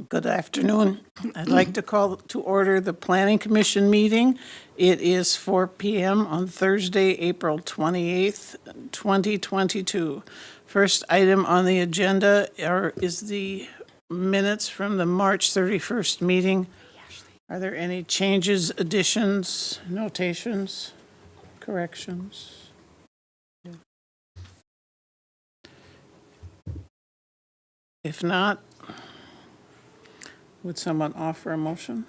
Good afternoon. I'd like to call to order the Planning Commission meeting. It is 4 p.m. on Thursday, April 28th, 2022. First item on the agenda is the minutes from the March 31st meeting. Are there any changes, additions, notations, corrections? If not, would someone offer a motion?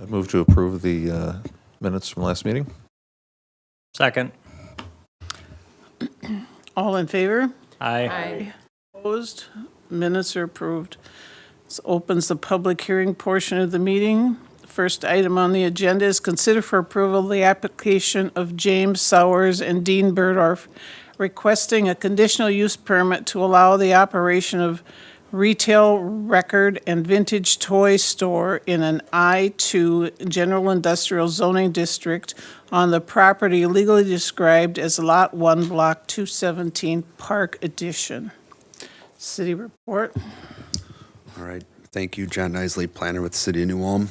I move to approve the minutes from last meeting. Second. All in favor? Aye. Opposed? Minutes are approved. This opens the public hearing portion of the meeting. The first item on the agenda is consider for approval the application of James Sowers and Dean Burdorf requesting a conditional use permit to allow the operation of retail record and vintage toy store in an I-2 general industrial zoning district on the property legally described as Lot 1, Block 217, Park Addition. City report. All right. Thank you, John Isley, planner with the City of New Ulm.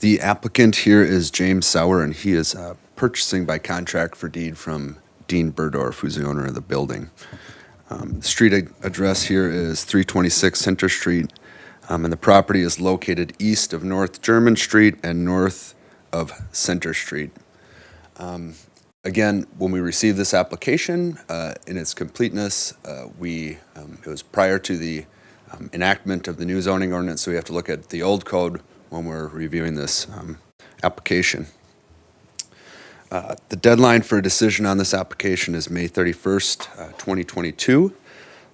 The applicant here is James Sauer, and he is purchasing by contract for deed from Dean Burdorf, who's the owner of the building. The street address here is 326 Center Street, and the property is located east of North German Street and north of Center Street. Again, when we received this application in its completeness, it was prior to the enactment of the new zoning ordinance, so we have to look at the old code when we're reviewing this application. The deadline for a decision on this application is May 31st, 2022.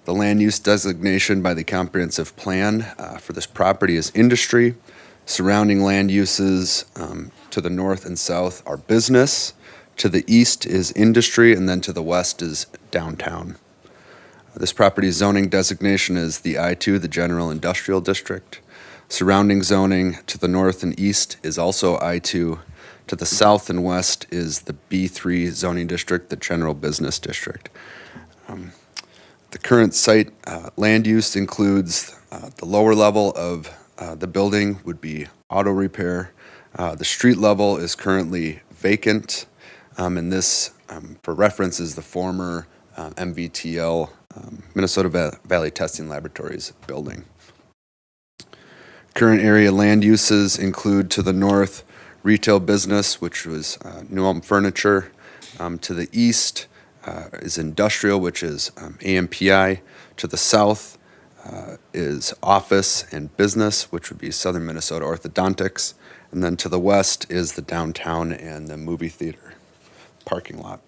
The land use designation by the comprehensive plan for this property is industry. Surrounding land uses to the north and south are business. To the east is industry, and then to the west is downtown. This property's zoning designation is the I-2, the General Industrial District. Surrounding zoning to the north and east is also I-2. To the south and west is the B3 zoning district, the General Business District. The current site land use includes the lower level of the building would be auto repair. The street level is currently vacant, and this, for reference, is the former MVTL, Minnesota Valley Testing Laboratories building. Current area land uses include to the north, retail business, which was New Ulm Furniture. To the east is industrial, which is AMPI. To the south is office and business, which would be Southern Minnesota Orthodontics. And then to the west is the downtown and the movie theater parking lot.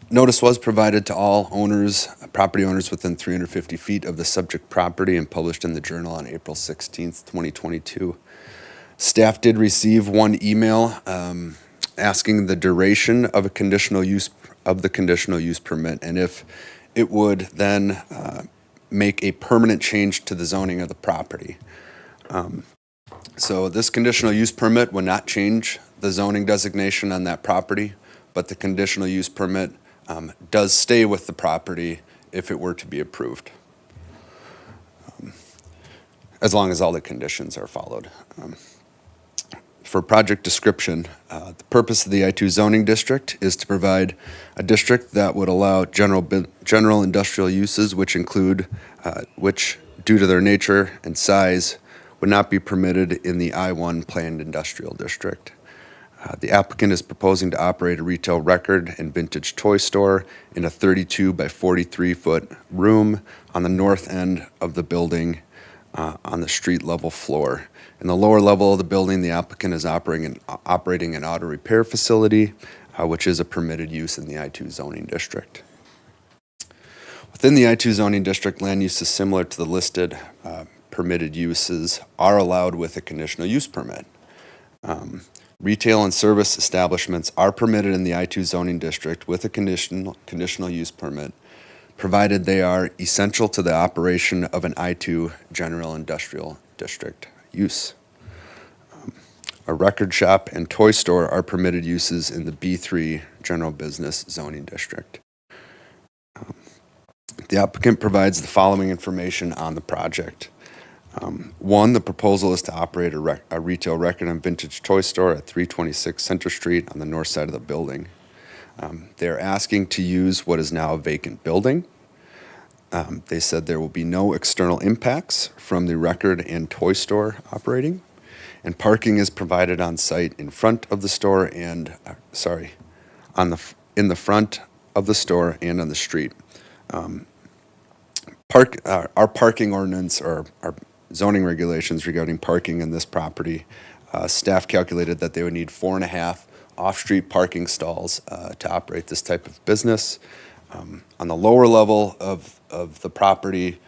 Notice was provided to all owners, property owners within 350 feet of the subject property and published in the Journal on April 16th, 2022. Staff did receive one email asking the duration of a conditional use of the conditional use permit, and if it would then make a permanent change to the zoning of the property. So this conditional use permit would not change the zoning designation on that property, but the conditional use permit does stay with the property if it were to be approved, as long as all the conditions are followed. For project description, the purpose of the I-2 zoning district is to provide a district that would allow general industrial uses, which include, which due to their nature and size, would not be permitted in the I-1 planned industrial district. The applicant is proposing to operate a retail record and vintage toy store in a 32 by 43 foot room on the north end of the building on the street level floor. In the lower level of the building, the applicant is operating an auto repair facility, which is a permitted use in the I-2 zoning district. Within the I-2 zoning district, land uses similar to the listed permitted uses are allowed with a conditional use permit. Retail and service establishments are permitted in the I-2 zoning district with a conditional use permit, provided they are essential to the operation of an I-2 general industrial district use. A record shop and toy store are permitted uses in the B3 general business zoning district. The applicant provides the following information on the project. One, the proposal is to operate a retail record and vintage toy store at 326 Center Street on the north side of the building. They're asking to use what is now a vacant building. They said there will be no external impacts from the record and toy store operating, and parking is provided on site in front of the store and, in the front of the store and on the street. Our parking ordinance or our zoning regulations regarding parking in this property, staff calculated that they would need 4.5 off-street parking stalls to operate this type of business. On the lower level of the property,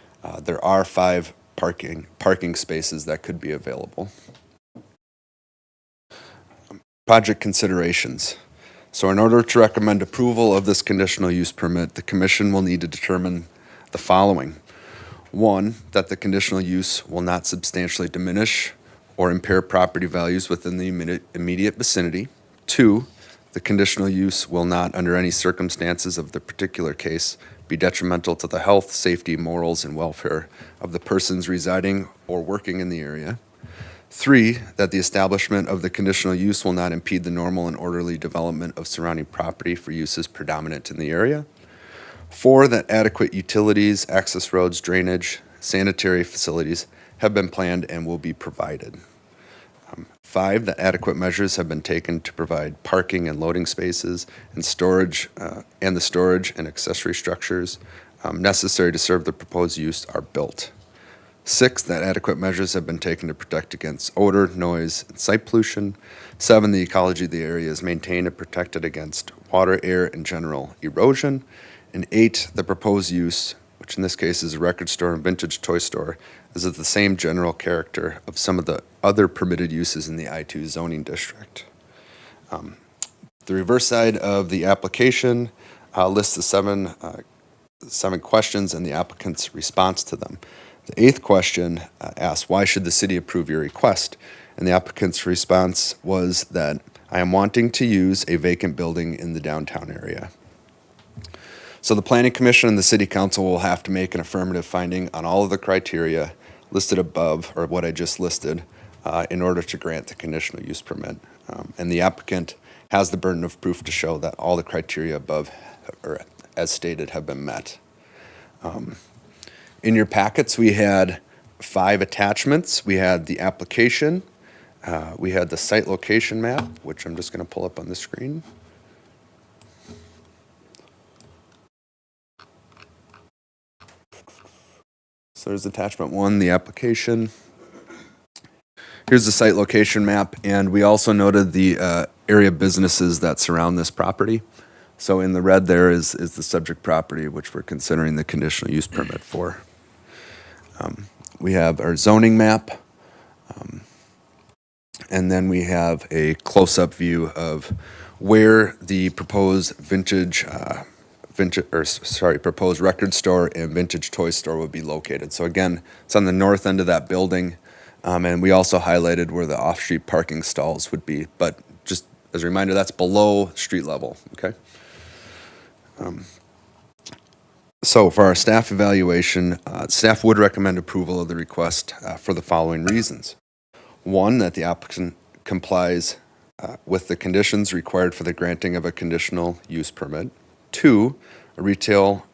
there are 5 parking spaces that could be available. Project considerations. So in order to recommend approval of this conditional use permit, the commission will need to determine the following. 1, that the conditional use will not substantially diminish or impair property values within the immediate vicinity. 2, the conditional use will not, under any circumstances of the particular case, be detrimental to the health, safety, morals, and welfare of the persons residing or working in the area. 3, that the establishment of the conditional use will not impede the normal and orderly development of surrounding property for uses predominant in the area. 4, that adequate utilities, access roads, drainage, sanitary facilities have been planned and will be provided. 5, that adequate measures have been taken to provide parking and loading spaces and storage, and the storage and accessory structures necessary to serve the proposed use are built. 6, that adequate measures have been taken to protect against odor, noise, and site pollution. 7, the ecology of the area is maintained and protected against water, air, and general erosion. And 8, the proposed use, which in this case is a record store and vintage toy store, is of the same general character of some of the other permitted uses in the I-2 zoning district. The reverse side of the application lists the seven questions and the applicant's response to them. The 8th question asks, why should the city approve your request? And the applicant's response was that I am wanting to use a vacant building in the downtown area. So the Planning Commission and the City Council will have to make an affirmative finding on all of the criteria listed above, or what I just listed, in order to grant the conditional use permit. And the applicant has the burden of proof to show that all the criteria above, or as stated, have been met. In your packets, we had 5 attachments. We had the application, we had the site location map, which I'm just going to pull up on the screen. So there's attachment 1, the application. Here's the site location map, and we also noted the area businesses that surround this property. So in the red there is the subject property, which we're considering the conditional use permit for. We have our zoning map, and then we have a close-up view of where the proposed proposed record store and vintage toy store would be located. So again, it's on the north end of that building, and we also highlighted where the off-street parking stalls would be. But just as a reminder, that's below street level, okay? So for our staff evaluation, staff would recommend approval of the request for the following reasons. 1, that the applicant complies with the conditions required for the granting of a conditional use permit. 2, a retail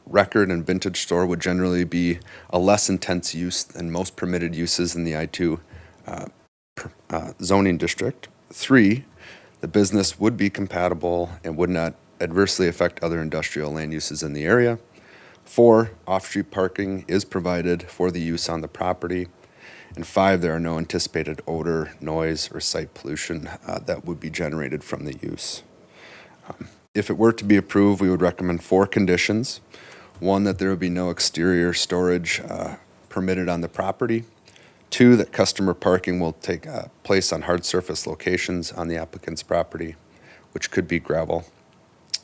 record and vintage store would generally be a less intense use than most permitted uses in the I-2 zoning district. 3, the business would be compatible and would not adversely affect other industrial land uses in the area. 4, off-street parking is provided for the use on the property. And 5, there are no anticipated odor, noise, or site pollution that would be generated from the use. If it were to be approved, we would recommend 4 conditions. 1, that there would be no exterior storage permitted on the property. 2, that customer parking will take place on hard surface locations on the applicant's property, which could be gravel.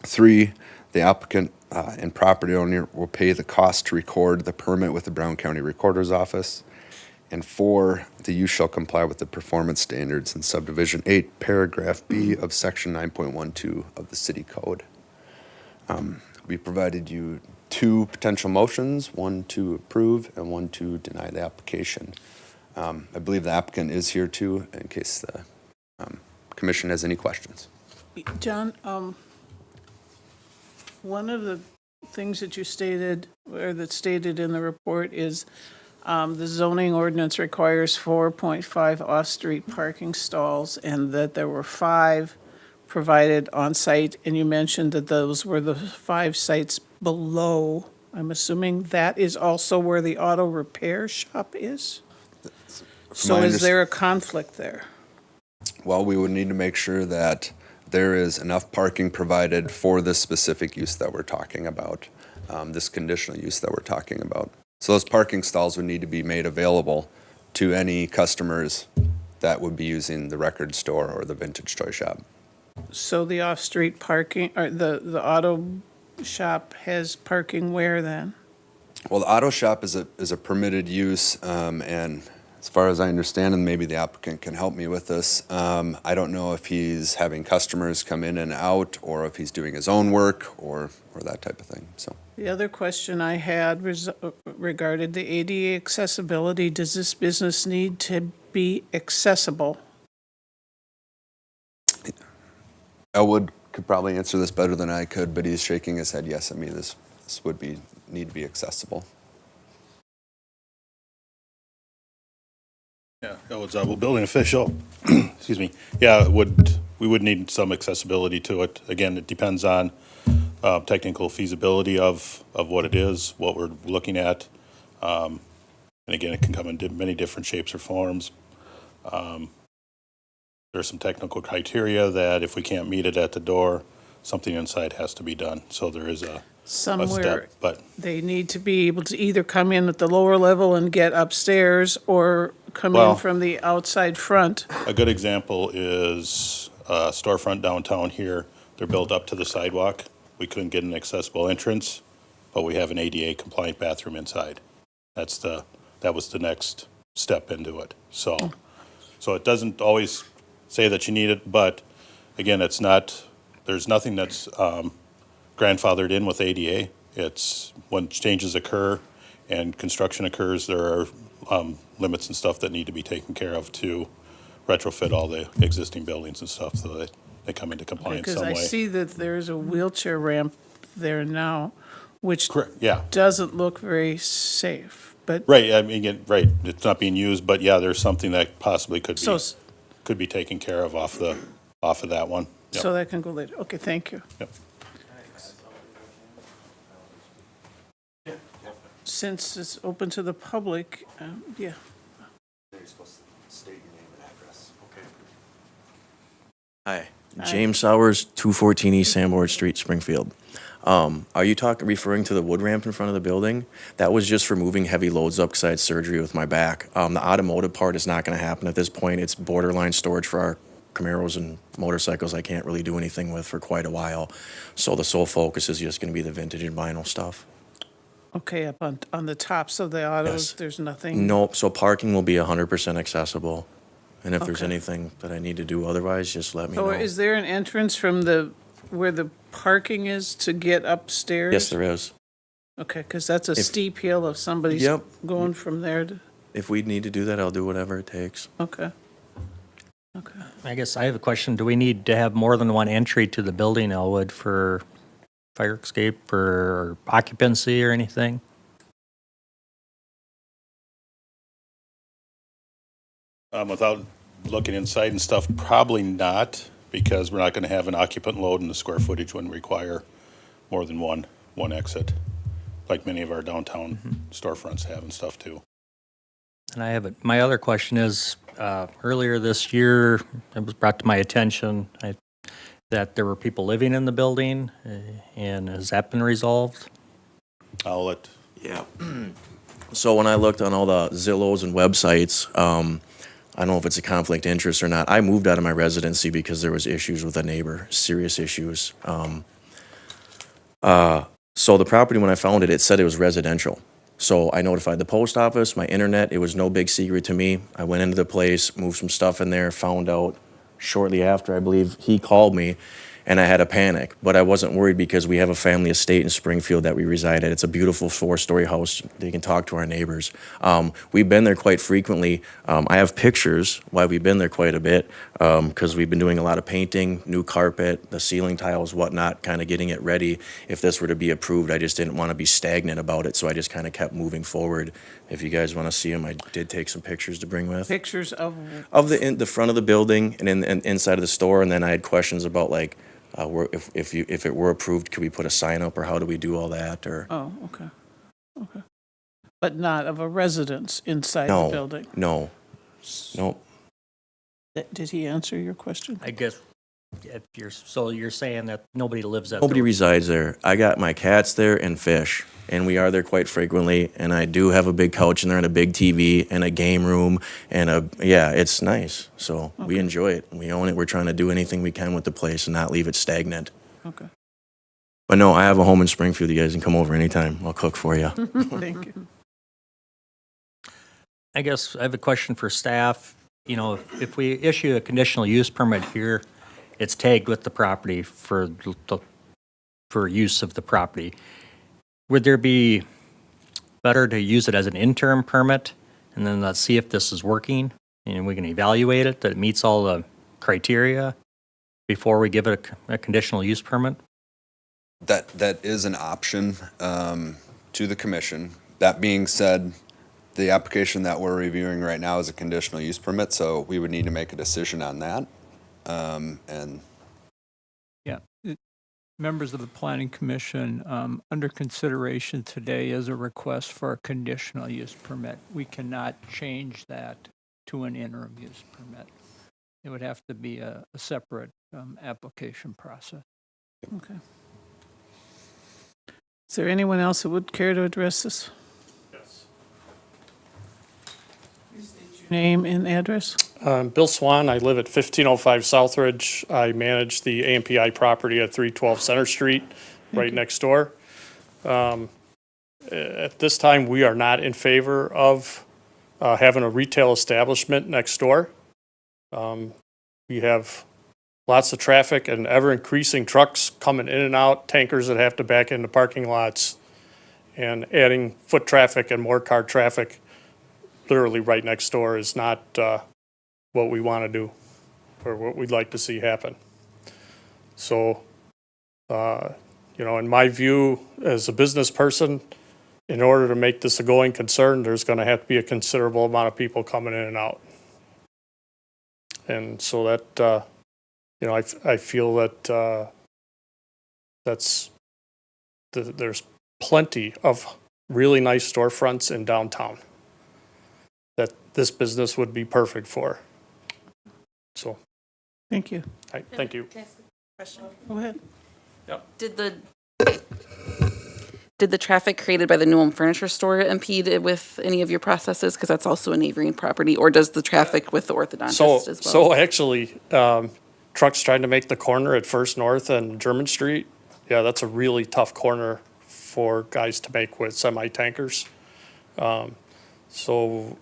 3, the applicant and property owner will pay the cost to record the permit with the Brown County Recorder's Office. And 4, the use shall comply with the performance standards in Subdivision 8, Paragraph B of Section 9.12 of the City Code. We provided you two potential motions, one to approve and one to deny the application. I believe the applicant is here too, in case the commission has any questions. John, one of the things that you stated, or that's stated in the report is the zoning ordinance requires 4.5 off-street parking stalls, and that there were 5 provided on-site, and you mentioned that those were the 5 sites below. I'm assuming that is also where the auto repair shop is? So is there a conflict there? Well, we would need to make sure that there is enough parking provided for this specific use that we're talking about, this conditional use that we're talking about. So those parking stalls would need to be made available to any customers that would be using the record store or the vintage toy shop. So the off-street parking, or the auto shop has parking where then? Well, the auto shop is a permitted use, and as far as I understand, and maybe the applicant can help me with this, I don't know if he's having customers come in and out, or if he's doing his own work, or that type of thing, so. The other question I had was regarding the ADA accessibility. Does this business need to be accessible? Elwood could probably answer this better than I could, but he's shaking his head, yes, I mean, this would need to be accessible. Yeah, Elwood's a building official. Excuse me. Yeah, we would need some accessibility to it. Again, it depends on technical feasibility of what it is, what we're looking at. And again, it can come in many different shapes or forms. There's some technical criteria that if we can't meet it at the door, something inside has to be done. So there is a Somewhere step, but they need to be able to either come in at the lower level and get upstairs, or come in Well- from the outside front. a good example is a storefront downtown here. They're built up to the sidewalk. We couldn't get an accessible entrance, but we have an ADA compliant bathroom inside. That was the next step into it. So it doesn't always say that you need it, but again, there's nothing that's grandfathered in with ADA. It's when changes occur and construction occurs, there are limits and stuff that need to be taken care of to retrofit all the existing buildings and stuff so that they come into compliance Because some I way. see that there's a wheelchair ramp there now, which Correct, yeah. doesn't look very safe, but. Right, I mean, right, it's not being used, but yeah, there's something that possibly So, could be taken care of off of that one. Yep. so that can go later. Okay, thank you. Yep. Since it's open to the public, yeah. You're supposed to state your name and address. Hi, James Sowers, 214 East Sanborn Street, Springfield. Are you referring to the wood ramp in front of the building? That was just for moving heavy loads up because I had surgery with my back. The automotive part is not going to happen at this point. It's borderline storage for our Camaros and motorcycles I can't really do anything with for quite a while. So the sole focus is just going to be the vintage and vinyl stuff. Okay, up on the tops of the autos, Yes. there's nothing? Nope, so parking will be 100% accessible. And if there's Okay. anything that I need to do otherwise, just let me So know. is there an entrance from where the parking is to get upstairs? Yes, there is. Okay, because that's a steep hill if somebody's Yep. going from there to, If we need to do that, I'll do whatever it takes. okay. Okay. I guess I have a question. Do we need to have more than one entry to the building, Elwood, for fire escape or occupancy or anything? Without looking inside and stuff, probably not, because we're not going to have an occupant load and the square footage wouldn't require more than one exit, like many of our downtown storefronts have and stuff too. And I have my other question is, earlier this year, it was brought to my attention that there were people living in the building, and has that been resolved? I'll let, Yeah. So when I looked on all the Zillows and websites, I don't know if it's a conflict of interest or not. I moved out of my residency because there was issues with a neighbor, serious issues. So the property, when I found it, it said it was residential. So I notified the post office, my internet. It was no big secret to me. I went into the place, moved some stuff in there, found out shortly after, I believe, he called me and I had a panic, but I wasn't worried because we have a family estate in Springfield that we reside at. It's a beautiful 4-story house. They can talk to our neighbors. We've been there quite frequently. I have pictures why we've been there quite a bit, because we've been doing a lot of painting, new carpet, the ceiling tiles, whatnot, kind of getting it ready. If this were to be approved, I just didn't want to be stagnant about it, so I just kind of kept moving forward. If you guys want to see them, I did take some pictures to bring with. Pictures of, The front of the building and inside of the store, and then I had questions about like, if it were approved, could we put a sign up, or how do we do all that, or? oh, okay, okay. But not of a residence inside the No, building? no, nope. Did he answer your question? I guess if you're saying that nobody lives at Nobody the, resides there. I got my cats there and fish, and we are there quite frequently. And I do have a big couch in there and a big TV and a game room and yeah, it's nice. So we enjoy it. We own it. We're trying to do anything we can with the place and not leave it stagnant. Okay, But no, I have a home in Springfield. You guys can come over anytime. I'll cook for you. thank you. I guess I have a question for staff. You know, if we issue a conditional use permit here, it's tagged with the property for use of the property. Would there be better to use it as an interim permit, and then let's see if this is working, and we can evaluate it, that it meets all the criteria before we give it a conditional use permit? That is an option to the commission. That being said, the application that we're reviewing right now is a conditional use permit, so we would need to make a decision on that. And Yeah. Members of the Planning Commission, under consideration today is a request for a conditional use permit. We cannot change that to an interim use permit. It would have to be a separate application process. Okay. Is there anyone else who would care to address this? Yes. Name and address? Bill Swan, I live at 1505 Southridge. I manage the AMPI property at 312 Center Street, right next door. At this time, we are not in favor of having a retail establishment next door. We have lots of traffic and ever-increasing trucks coming in and out, tankers that have to back into parking lots, and adding foot traffic and more car traffic literally right next door is not what we want to do or what we'd like to see happen. So, in my view, as a business person, in order to make this a going concern, there's going to have to be a considerable amount of people coming in and out. And so that, I feel that there's plenty of really nice storefronts in downtown that this business would be perfect for. So, Thank you. thank you. Can I ask a question? Go ahead. Did the traffic created by the Newham Furniture Store impede with any of your processes? Because that's also a neighboring property. Or does the traffic with the orthodontist as well? So actually, trucks trying to make the corner at First North and German Street, yeah, that's a really tough corner for guys to make with semi-tankers. So,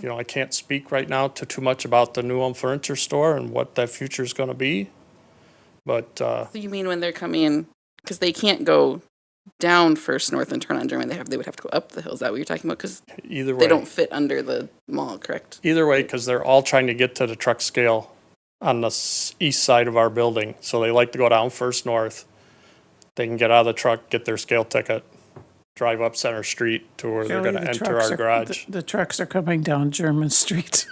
I can't speak right now to too much about the Newham Furniture Store and what that future is going to be. But So you mean when they're coming in, because they can't go down First North and turn on German, they would have to go up the hill. Is that what you're talking about? Because either way, they don't fit under the mall, correct? Either way, because they're all trying to get to the truck scale on the east side of our building. So they like to go down First North. They can get out of the truck, get their scale ticket, drive up Center Street to where they're going to enter our garage. The trucks are coming down German Street.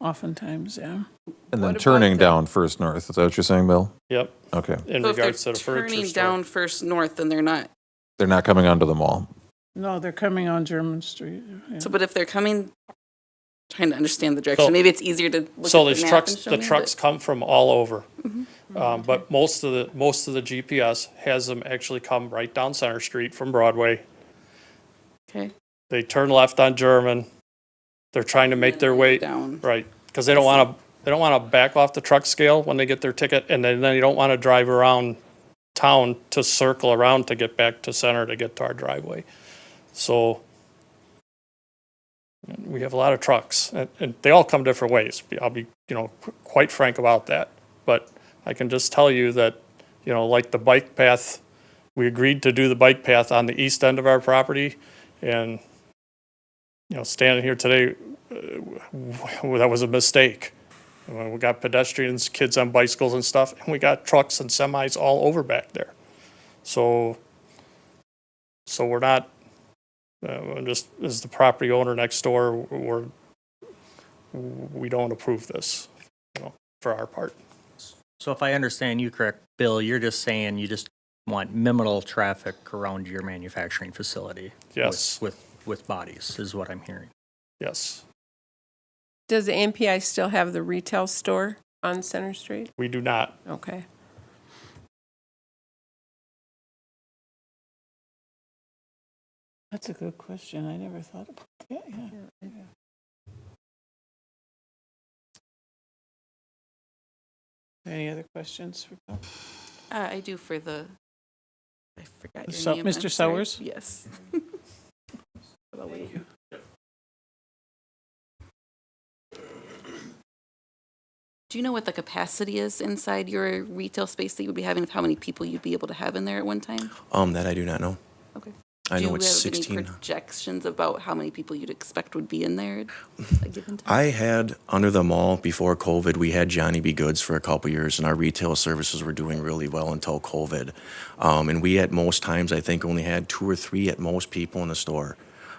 Oftentimes, yeah. And then What about turning the- down First North. Is that what you're saying, Bill? Yep, Okay. in So if regards to they're the furniture turning store. down First North, then they're not. They're not coming onto the mall. No, they're coming on German Street. Yeah. So, but if they're coming, trying to understand the direction, maybe it's easier to look So at these the map trucks, and show the me, trucks but- come from all over. But most of the GPS has them actually come right down Center Street from Broadway. Okay. They turn left on German. They're trying to make their way down. right because they don't want to back off the truck scale when they get their ticket, and then they don't want to drive around town to circle around to get back to Center to get to our driveway. So we have a lot of trucks, and they all come different ways. I'll be quite frank about that. But I can just tell you that, like the bike path, we agreed to do the bike path on the east end of our property, and, standing here today, that was a mistake. We got pedestrians, kids on bicycles and stuff, and we got trucks and semis all over back there. So we're not, just as the property owner next door, we don't approve this, for our part. So if I understand you correct, Bill, you're just saying you just want minimal traffic around your manufacturing facility? Yes. With bodies, is what I'm hearing. Yes, Does the MPI still have the retail store on Center Street? we do not. Okay. That's a good question. I never thought about that, yeah. Any other questions for Bill? I do for I forgot your So- name. Mr. I'm sorry. Sowers? Yes. I'll wait. Do you know what the capacity is inside your retail space that you would be having, of how many people you'd be able to have in there at one time? That I do not know. Okay. I know it's Do you have 16. any projections about how many people you'd expect would be in there at a given time? I had, under the mall, before COVID, we had Johnny B. Goods for a couple years, and our retail services were doing really well until COVID. And we, at most times, I think, only had 2 or 3 at most people in the store.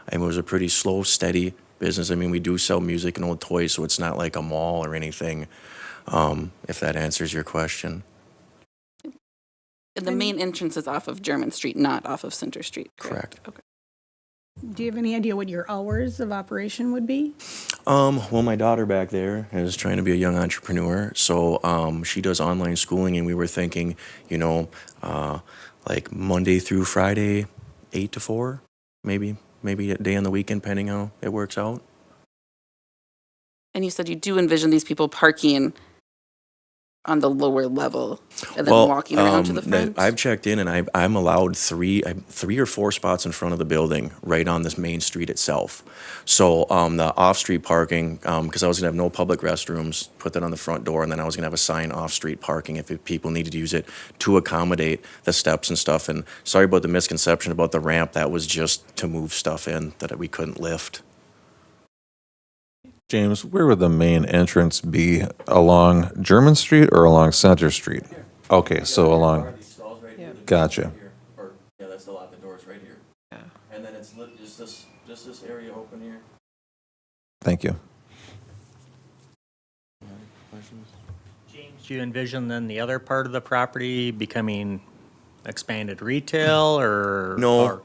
And it was a pretty slow, steady business. I mean, we do sell music and old toys, so it's not like a mall or anything, if that answers your question. And the main entrance is off of German Street, not off of Center Street, correct? Correct. Okay. Do you have any idea what your hours of operation would be? Well, my daughter back there is trying to be a young entrepreneur, so she does online schooling, and we were thinking, like Monday through Friday, 8 to 4, maybe a day on the weekend, depending how it works out. And you said you do envision these people parking on the lower level and then Well, walking around to the front? I've checked in, and I'm allowed 3 or 4 spots in front of the building, right on this main street itself. So the off-street parking, because I was gonna have no public restrooms, put that on the front door, and then I was gonna have a sign off-street parking if people needed to use it to accommodate the steps and stuff. And sorry about the misconception about the ramp. That was just to move stuff in that we couldn't lift. James, where would the main entrance be? Along German Street or along Center Street? Okay, so along, gotcha. Yeah, that's the lot. The door's right here. Yeah. And then it's just this area open here. Thank you. James, do you envision then the other part of the property becoming expanded retail or? No,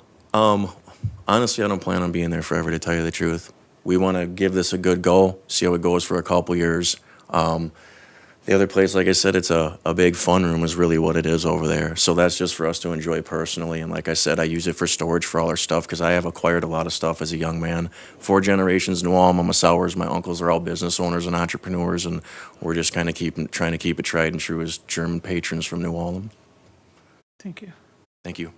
honestly, I don't plan on being there forever, to tell you the truth. We want to give this a good go, see how it goes for a couple years. The other place, like I said, it's a big fun room is really what it is over there. So that's just for us to enjoy personally. And like I said, I use it for storage for all our stuff because I have acquired a lot of stuff as a young man. 4 generations New Ulm, I'm a Sowers. My uncles are all business owners and entrepreneurs, and we're just kind of trying to keep it tried and true as German patrons from New Ulm. Thank you. Thank you.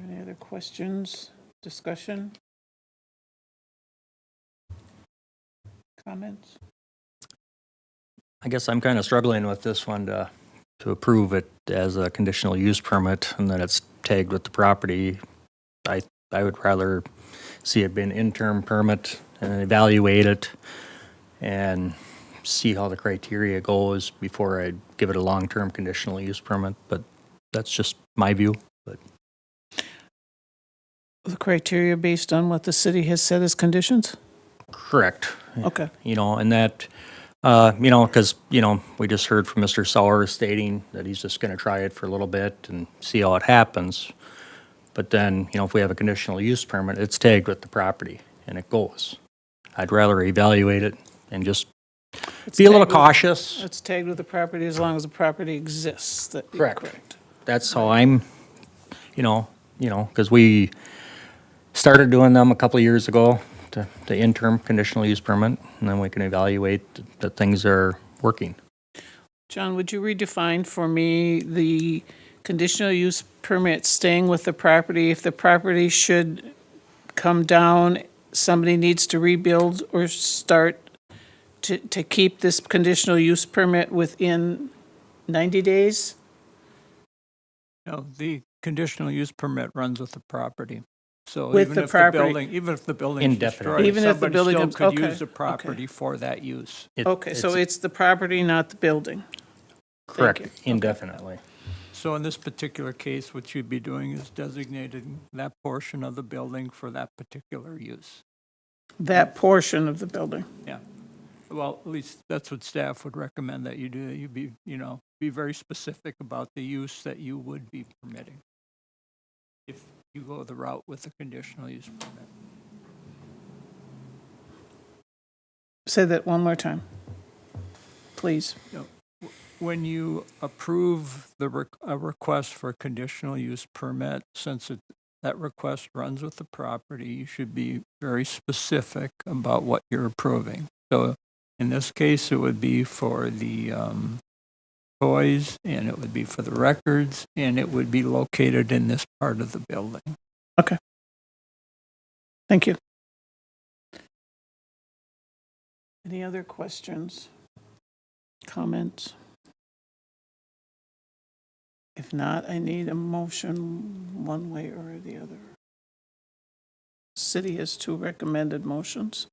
Any other questions, discussion? Comments? I guess I'm kind of struggling with this one to approve it as a conditional use permit and that it's tagged with the property. I would rather see it be an interim permit and evaluate it and see how the criteria goes before I give it a long-term conditional use permit, but that's just my view. But The criteria based on what the city has set as conditions? correct. Okay. And that, because, we just heard from Mr. Sauer stating that he's just going to try it for a little bit and see how it happens. But then, if we have a conditional use permit, it's tagged with the property and it goes. I'd rather evaluate it and just be a little tagged with- cautious. It's tagged with the property as long as the property exists. That'd be Correct. That's how I'm, because we started doing them a couple of years ago, the interim conditional use permit, and then we can evaluate that things are working. John, would you redefine for me the conditional use permit staying with the property? If the property should come down, somebody needs to rebuild or start to keep this conditional use permit within 90 days? No, the conditional use permit runs with the property. So With even the if property. even if the building's Indefinitely. destroyed, Even if the somebody building still is- could okay, use the okay. property for that use. Okay, so it's the property, not the building. Correct, you. indefinitely. So in this particular case, what you'd be doing is designating that portion of the building for that particular use. That portion of the building. Yeah. Well, at least that's what staff would recommend that you do. You be, be very specific about the use that you would be permitting if you go the route with the conditional use permit. Say that one more time, please. When you approve a request for a conditional use permit, since that request runs with the property, you should be very specific about what you're approving. So in this case, it would be for the toys, and it would be for the records, and it would be located in this part of the building. Okay. Thank you. Any other questions? Comments? If not, I need a motion one way or the other. City has 2 recommended motions.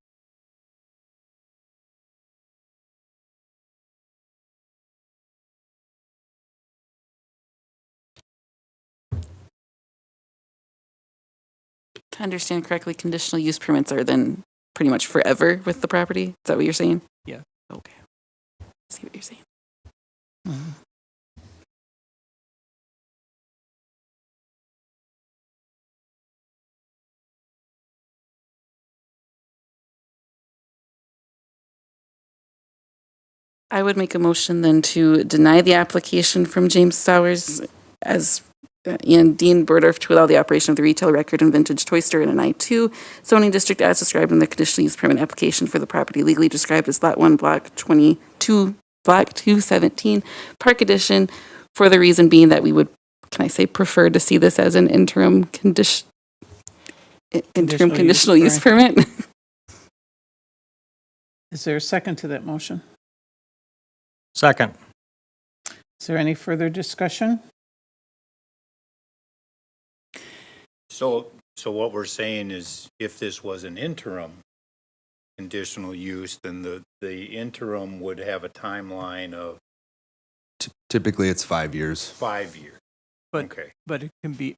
To understand correctly, conditional use permits are then pretty much forever with the property? Is that what you're saying? Yeah. Okay. See what you're saying. I would make a motion then to deny the application from James Sowers as and Dean Burdorf to allow the operation of the retail record and vintage toy store in an I-2 zoning district as described in the conditional use permit application for the property legally described as Lot 1, Block 22, Block 217, Park Edition, for the reason being that we would, can I say, prefer to see this as an interim conditional use permit? Is there a second to that motion? Second. Is there any further discussion? So what we're saying is if this was an interim conditional use, then the interim would have a timeline of Typically, it's 5 years. 5 years. But Okay. but it can be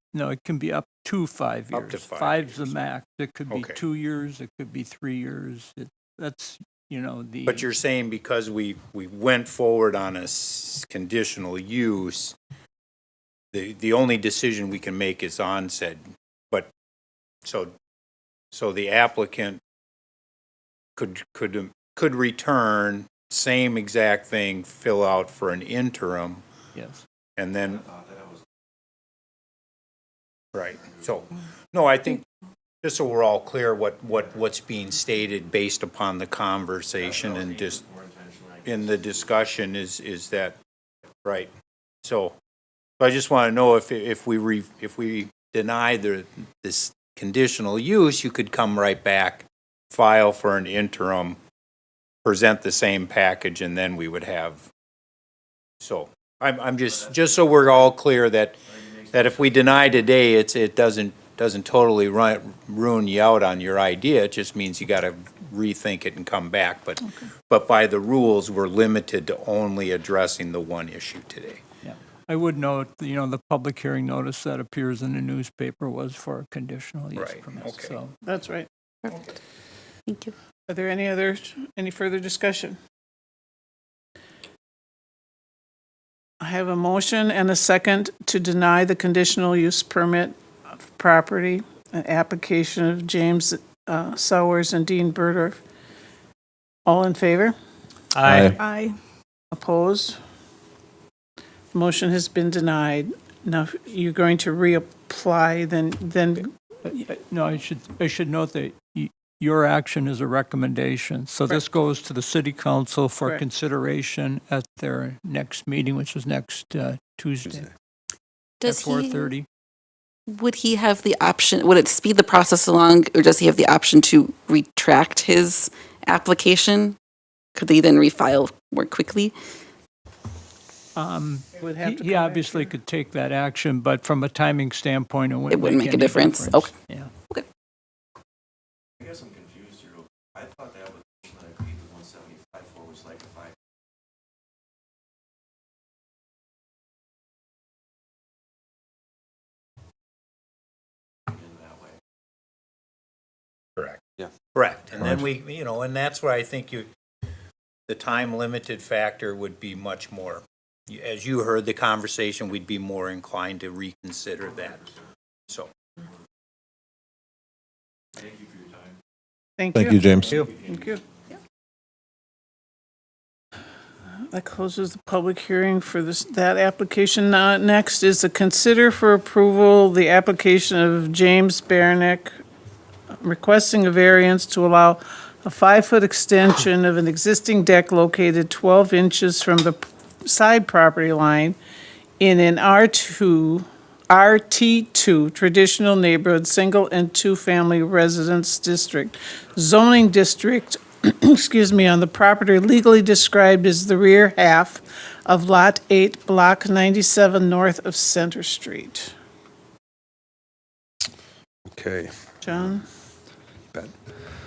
up to 5 years. Up to 5 Five's the years. max. It could be Okay. 2 years. It could be 3 years. That's the. But you're saying because we went forward on a conditional use, the only decision we can make is onset. But so the applicant could return, same exact thing, fill out for an interim, Yes. and then. Right. So, no, I think, just so we're all clear what's being stated based upon the conversation and just in the discussion is that, right? So I just want to know if we deny this conditional use, you could come right back, file for an interim, present the same package, and then we would have. So I'm just so we're all clear that if we deny today, it doesn't totally ruin you out on your idea. It just means you got to rethink it and come back. But by the rules, we're limited to only addressing the one issue today. Yeah. I would note, the public hearing notice that appears in the newspaper was for a conditional use Right, permit. okay. So That's right. Perfect. Thank you. Are there any further discussion? I have a motion and a second to deny the conditional use permit of property, an application of James Sowers and Dean Burdorf. All in favor? Aye. Aye. Opposed? Motion has been denied. Now, if you're going to reapply, then no, I should note that your action is a recommendation. So this goes to the city council for Correct. consideration at their next meeting, which is next Tuesday at Does 4:30. Would he have the option, would it speed the process along, or does he have the option to retract his application? could they then refile more quickly? Would have to He come obviously could take that action, but from a timing standpoint, it It wouldn't wouldn't make make a any difference. difference. Okay. Yeah. I guess I'm confused here. I thought the application that I agreed to 175 for was like if I. In that way. Correct. Yeah. Correct. And then we, you know, and that's where I think the time limited factor would be much more. As you heard the conversation, we'd be more inclined to reconsider that. So. Thank Thank you, James. Thank you. That closes the public hearing for that application. Next is to consider for approval the application of James Barenick requesting a variance to allow a 5-foot extension of an existing deck located 12 inches from the side property line in an RT2 traditional neighborhood, single and two-family residence district, zoning district, excuse me, on the property legally described as the rear half of Lot 8, Block 97, north of Center Street. Okay. John?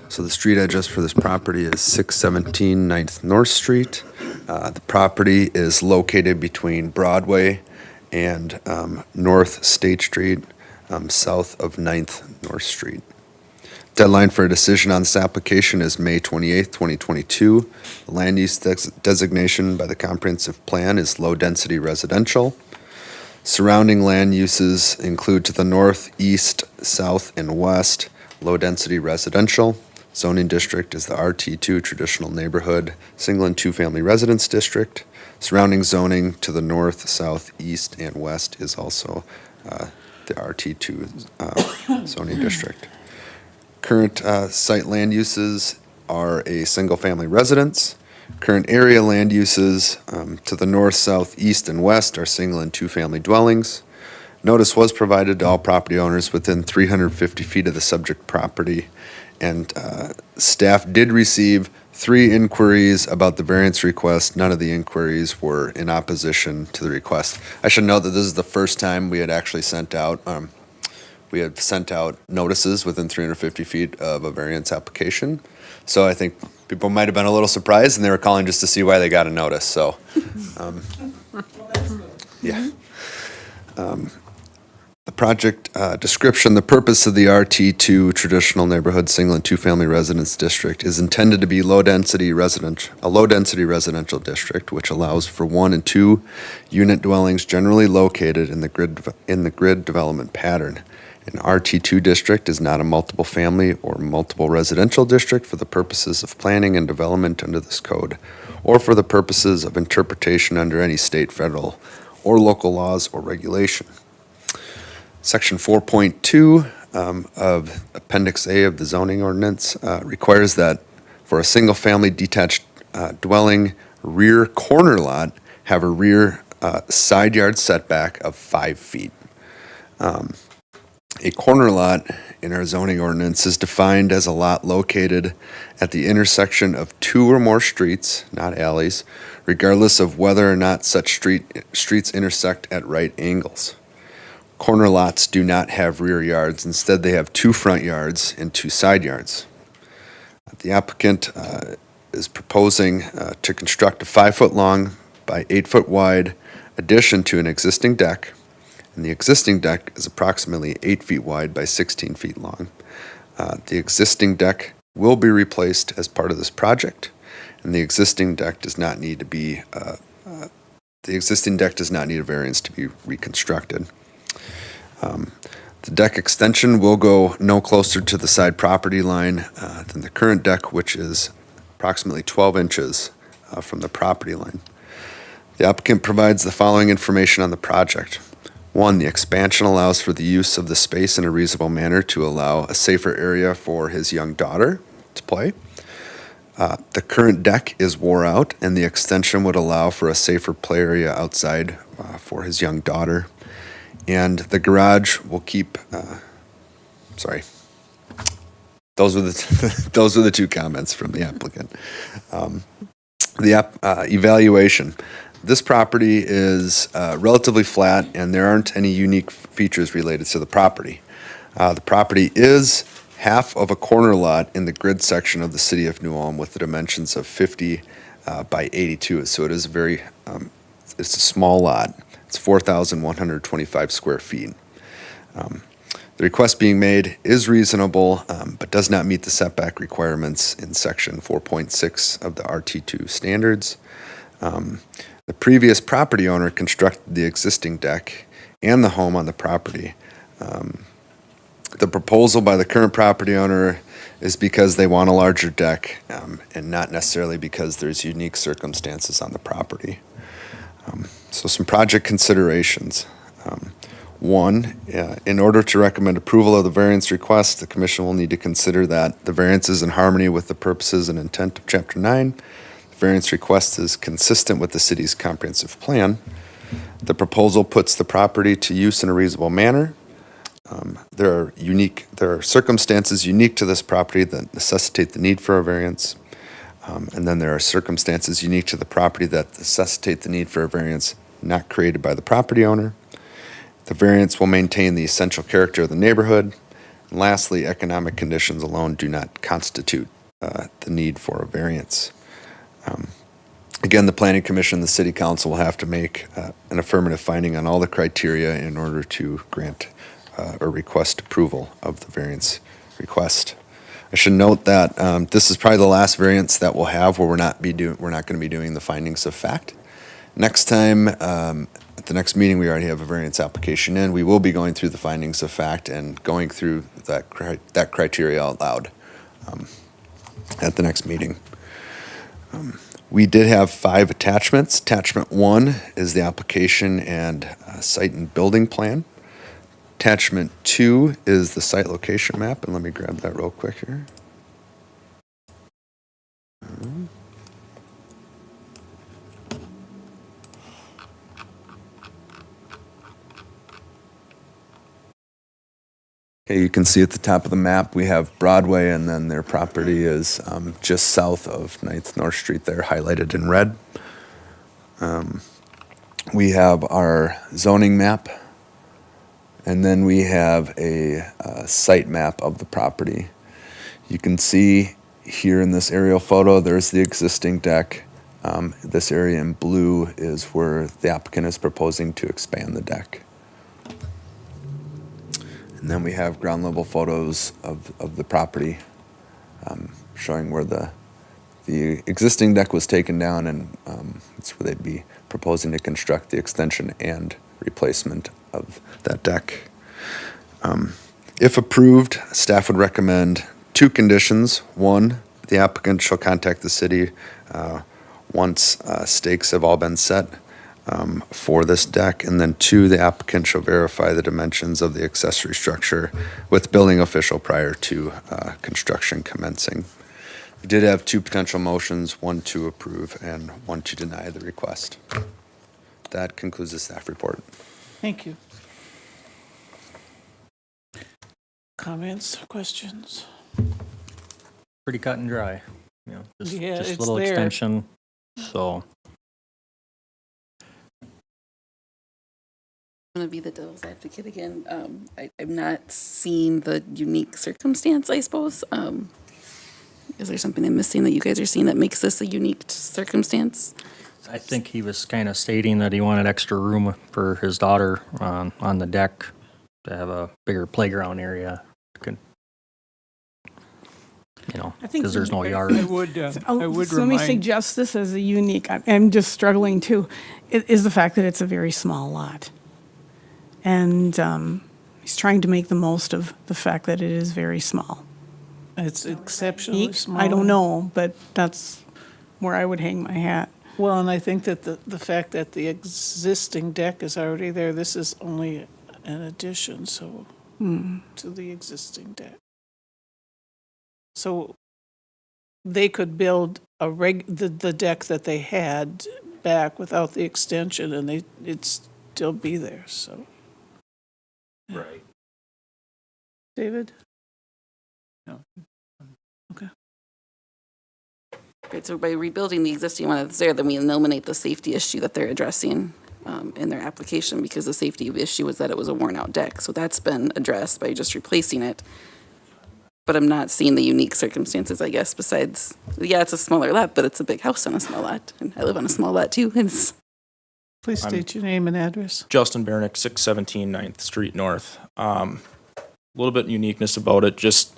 So the street address for this property is 617 9th North Street. The property is located between Broadway and North State Street, south of 9th North Street. Deadline for a decision on this application is May 28th, 2022. The land use designation by the comprehensive plan is low-density residential. Surrounding land uses include to the north, east, south, and west, low-density residential. Zoning district is the RT2 traditional neighborhood, single and two-family residence district. Surrounding zoning to the north, south, east, and west is also the RT2 zoning district. Current site land uses are a single-family residence. Current area land uses to the north, south, east, and west are single and two-family dwellings. Notice was provided to all property owners within 350 feet of the subject property, and staff did receive 3 inquiries about the variance request. None of the inquiries were in opposition to the request. I should note that this is the first time we had actually sent out notices within 350 feet of a variance application. So I think people might have been a little surprised, and they were calling just to see why they got a notice. So, yeah. The project description, the purpose of the RT2 traditional neighborhood single and two-family residence district is intended to be a low-density residential district, which allows for 1 and 2 unit dwellings generally located in the grid development pattern. An RT2 district is not a multiple family or multiple residential district for the purposes of planning and development under this code, or for the purposes of interpretation under any state, federal, or local laws or regulation. Section 4.2 of Appendix A of the zoning ordinance requires that for a single-family detached dwelling rear corner lot have a rear side yard setback of 5 feet. A corner lot in our zoning ordinance is defined as a lot located at the intersection of 2 or more streets, not alleys, regardless of whether or not such streets intersect at right angles. Corner lots do not have rear yards. Instead, they have 2 front yards and 2 side yards. The applicant is proposing to construct a 5-foot long by 8-foot wide addition to an existing deck, and the existing deck is approximately 8 feet wide by 16 feet long. The existing deck will be replaced as part of this project, and the existing deck does not need a variance to be reconstructed. The deck extension will go no closer to the side property line than the current deck, which is approximately 12 inches from the property line. The applicant provides the following information on the project. 1, the expansion allows for the use of the space in a reasonable manner to allow a safer area for his young daughter to play. The current deck is wore out, and the extension would allow for a safer play area outside for his young daughter. And the garage will keep, those were the 2 comments from the applicant. Evaluation. This property is relatively flat, and there aren't any unique features related to the property. The property is half of a corner lot in the grid section of the city of New Ulm with the dimensions of 50 by 82. So it is it's a small lot. It's 4,125 square feet. The request being made is reasonable, but does not meet the setback requirements in section 4.6 of the RT2 standards. The previous property owner constructed the existing deck and the home on the property. The proposal by the current property owner is because they want a larger deck, and not necessarily because there's unique circumstances on the property. So some project considerations. One, in order to recommend approval of the variance request, the commission will need to consider that the variance is in harmony with the purposes and intent of Chapter 9. The variance request is consistent with the city's comprehensive plan. The proposal puts the property to use in a reasonable manner. There are circumstances unique to this property that necessitate the need for a variance. And then there are circumstances unique to the property that necessitate the need for a variance not created by the property owner. The variance will maintain the essential character of the neighborhood. And lastly, economic conditions alone do not constitute the need for a variance. Again, the Planning Commission and the City Council will have to make an affirmative finding on all the criteria in order to grant or request approval of the variance request. I should note that this is probably the last variance that we'll have where we're not going to be doing the findings of fact. Next time, at the next meeting, we already have a variance application in. We will be going through the findings of fact and going through that criteria out loud at the next meeting. We did have 5 attachments. Attachment 1 is the application and site and building plan. Attachment 2 is the site location map, and let me grab that real quick here. Okay, you can see at the top of the map, we have Broadway, and then their property is just south of 9th North Street there, highlighted in red. We have our zoning map, and then we have a site map of the property. You can see here in this aerial photo, there's the existing deck. This area in blue is where the applicant is proposing to expand the deck. And then we have ground level photos of the property showing where the existing deck was taken down, and it's where they'd be proposing to construct the extension and replacement of that deck. If approved, staff would recommend 2 conditions. 1, the applicant shall contact the city once stakes have all been set for this deck. And then 2, the applicant shall verify the dimensions of the accessory structure with building official prior to construction commencing. We did have 2 potential motions, 1 to approve and 1 to deny the request. That concludes the staff report. Thank you. Comments, questions? Pretty cut and dry, Yeah, just a it's little there. extension, so. I'm going to be the devil's advocate again. I'm not seeing the unique circumstance, I suppose. Is there something I'm missing that you guys are seeing that makes this a unique circumstance? I think he was kind of stating that he wanted extra room for his daughter on the deck to have a bigger playground area. I think Because there's no yard. I would So let me remind, suggest this as a unique, I'm just struggling too, is the fact that it's a very small lot. And he's trying to make the most of the fact that it is very small. It's exceptionally small. I don't know, but that's where I would hang my hat. Well, and I think that the fact that the existing deck is already there, this is only an addition, so, to the existing deck. So they could build the deck that they had back without the extension, and it'd still be there, so. Right. David? No. Okay. Right, so by rebuilding the existing one that's there, then we eliminate the safety issue that they're addressing in their application, because the safety issue was that it was a worn-out deck. So that's been addressed by just replacing it. But I'm not seeing the unique circumstances, I guess, besides, yeah, it's a smaller lot, but it's a big house on a small lot. And I live on a small lot, too. And it's, Please state your name and address. Justin Barenick, 617 9th Street North. A little bit uniqueness about it, just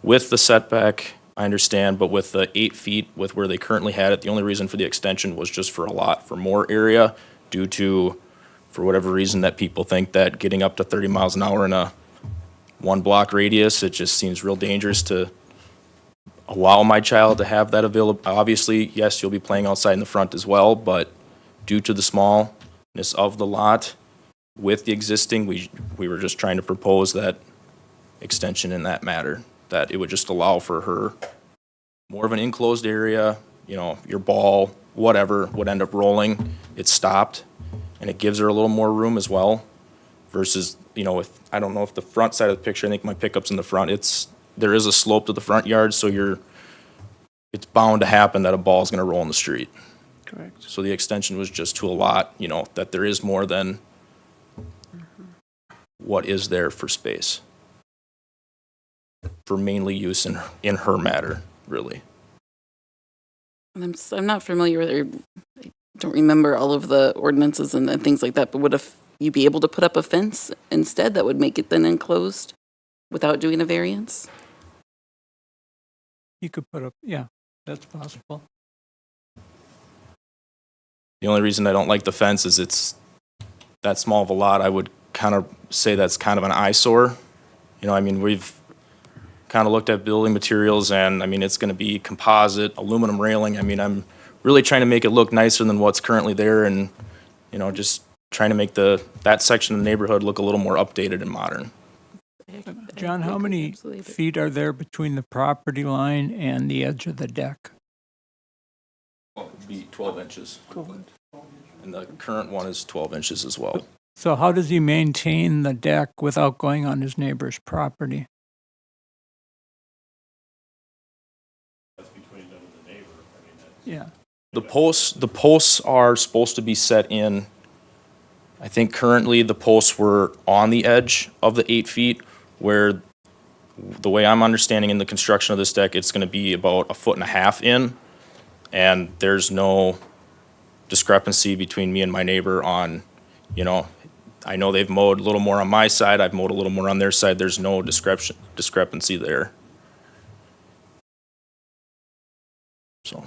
with the setback, I understand, but with the 8 feet with where they currently had it, the only reason for the extension was just for a lot, for more area, due to, for whatever reason, that people think that getting up to 30 miles an hour in a 1-block radius, it just seems real dangerous to allow my child to have that available. Obviously, yes, you'll be playing outside in the front as well, but due to the smallness of the lot, with the existing, we were just trying to propose that extension in that matter, that it would just allow for her more of an enclosed area, you know, your ball, whatever, would end up rolling, it's stopped, and it gives her a little more room as well, versus, you know, if, I don't know if the front side of the picture, I think my pickup's in the front, there is a slope to the front yard, so it's bound to happen that a ball's gonna roll in the street. Correct. So the extension was just to a lot, you know, that there is more than what is there for space. For mainly use in her matter, really. and I'm not familiar with, or I don't remember all of the ordinances and things like that, but would you be able to put up a fence instead that would make it then enclosed without doing a variance? You could put up, yeah, that's possible. The only reason I don't like the fence is it's that small of a lot. I would kind of say that's kind of an eyesore. You know, I mean, we've kind of looked at building materials, and I mean, it's going to be composite, aluminum railing. I mean, I'm really trying to make it look nicer than what's currently there, and, you know, just trying to make that section of the neighborhood look a little more updated and modern. John, how many feet are there between the property line and the edge of the deck? Well, it would be 12 inches. And the current one is 12 inches as well. So how does he maintain the deck without going on his neighbor's property? That's between them and the neighbor. I mean, that's. Yeah. The posts are supposed to be set in, I think currently the posts were on the edge of the 8 feet, where the way I'm understanding in the construction of this deck, it's gonna be about 1.5 feet in, and there's no discrepancy between me and my neighbor on, you know, I know they've mowed a little more on my side, I've mowed a little more on their side, there's no discrepancy there. So.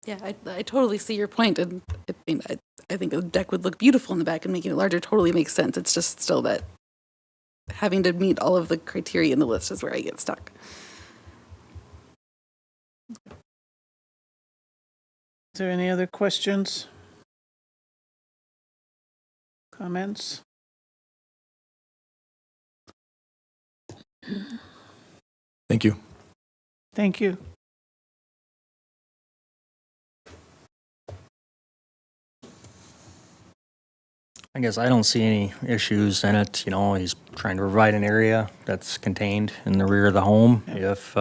Yeah, I totally see your point, and I think a deck would look beautiful in the back, and making it larger totally makes sense. It's just still that having to meet all of the criteria in the list is where I get stuck. Is there any other questions? Comments? Thank you. Thank you. I guess I don't see any issues in it. You know, he's trying to provide an area that's contained in the rear of the home. If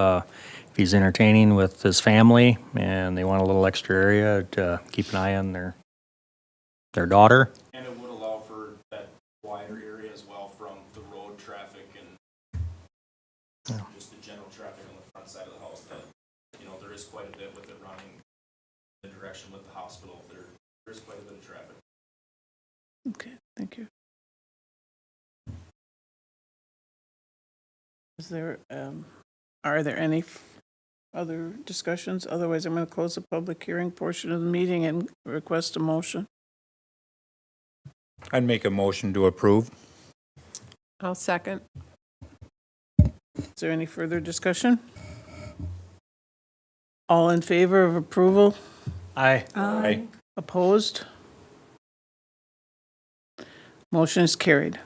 he's entertaining with his family and they want a little extra area to keep an eye on their daughter. And it would allow for that wider area as well from the road traffic and just the general traffic on the front side of the house. That, you know, there is quite a bit with it running in the direction with the hospital. There is quite a bit of traffic. Okay, thank you. Is there, are there any other discussions? Otherwise, I'm going to close the public hearing portion of the meeting and request a motion. I'd make a motion to approve. I'll second. Is there any further discussion? All in favor of approval? Aye. Aye. Opposed? Motion is carried.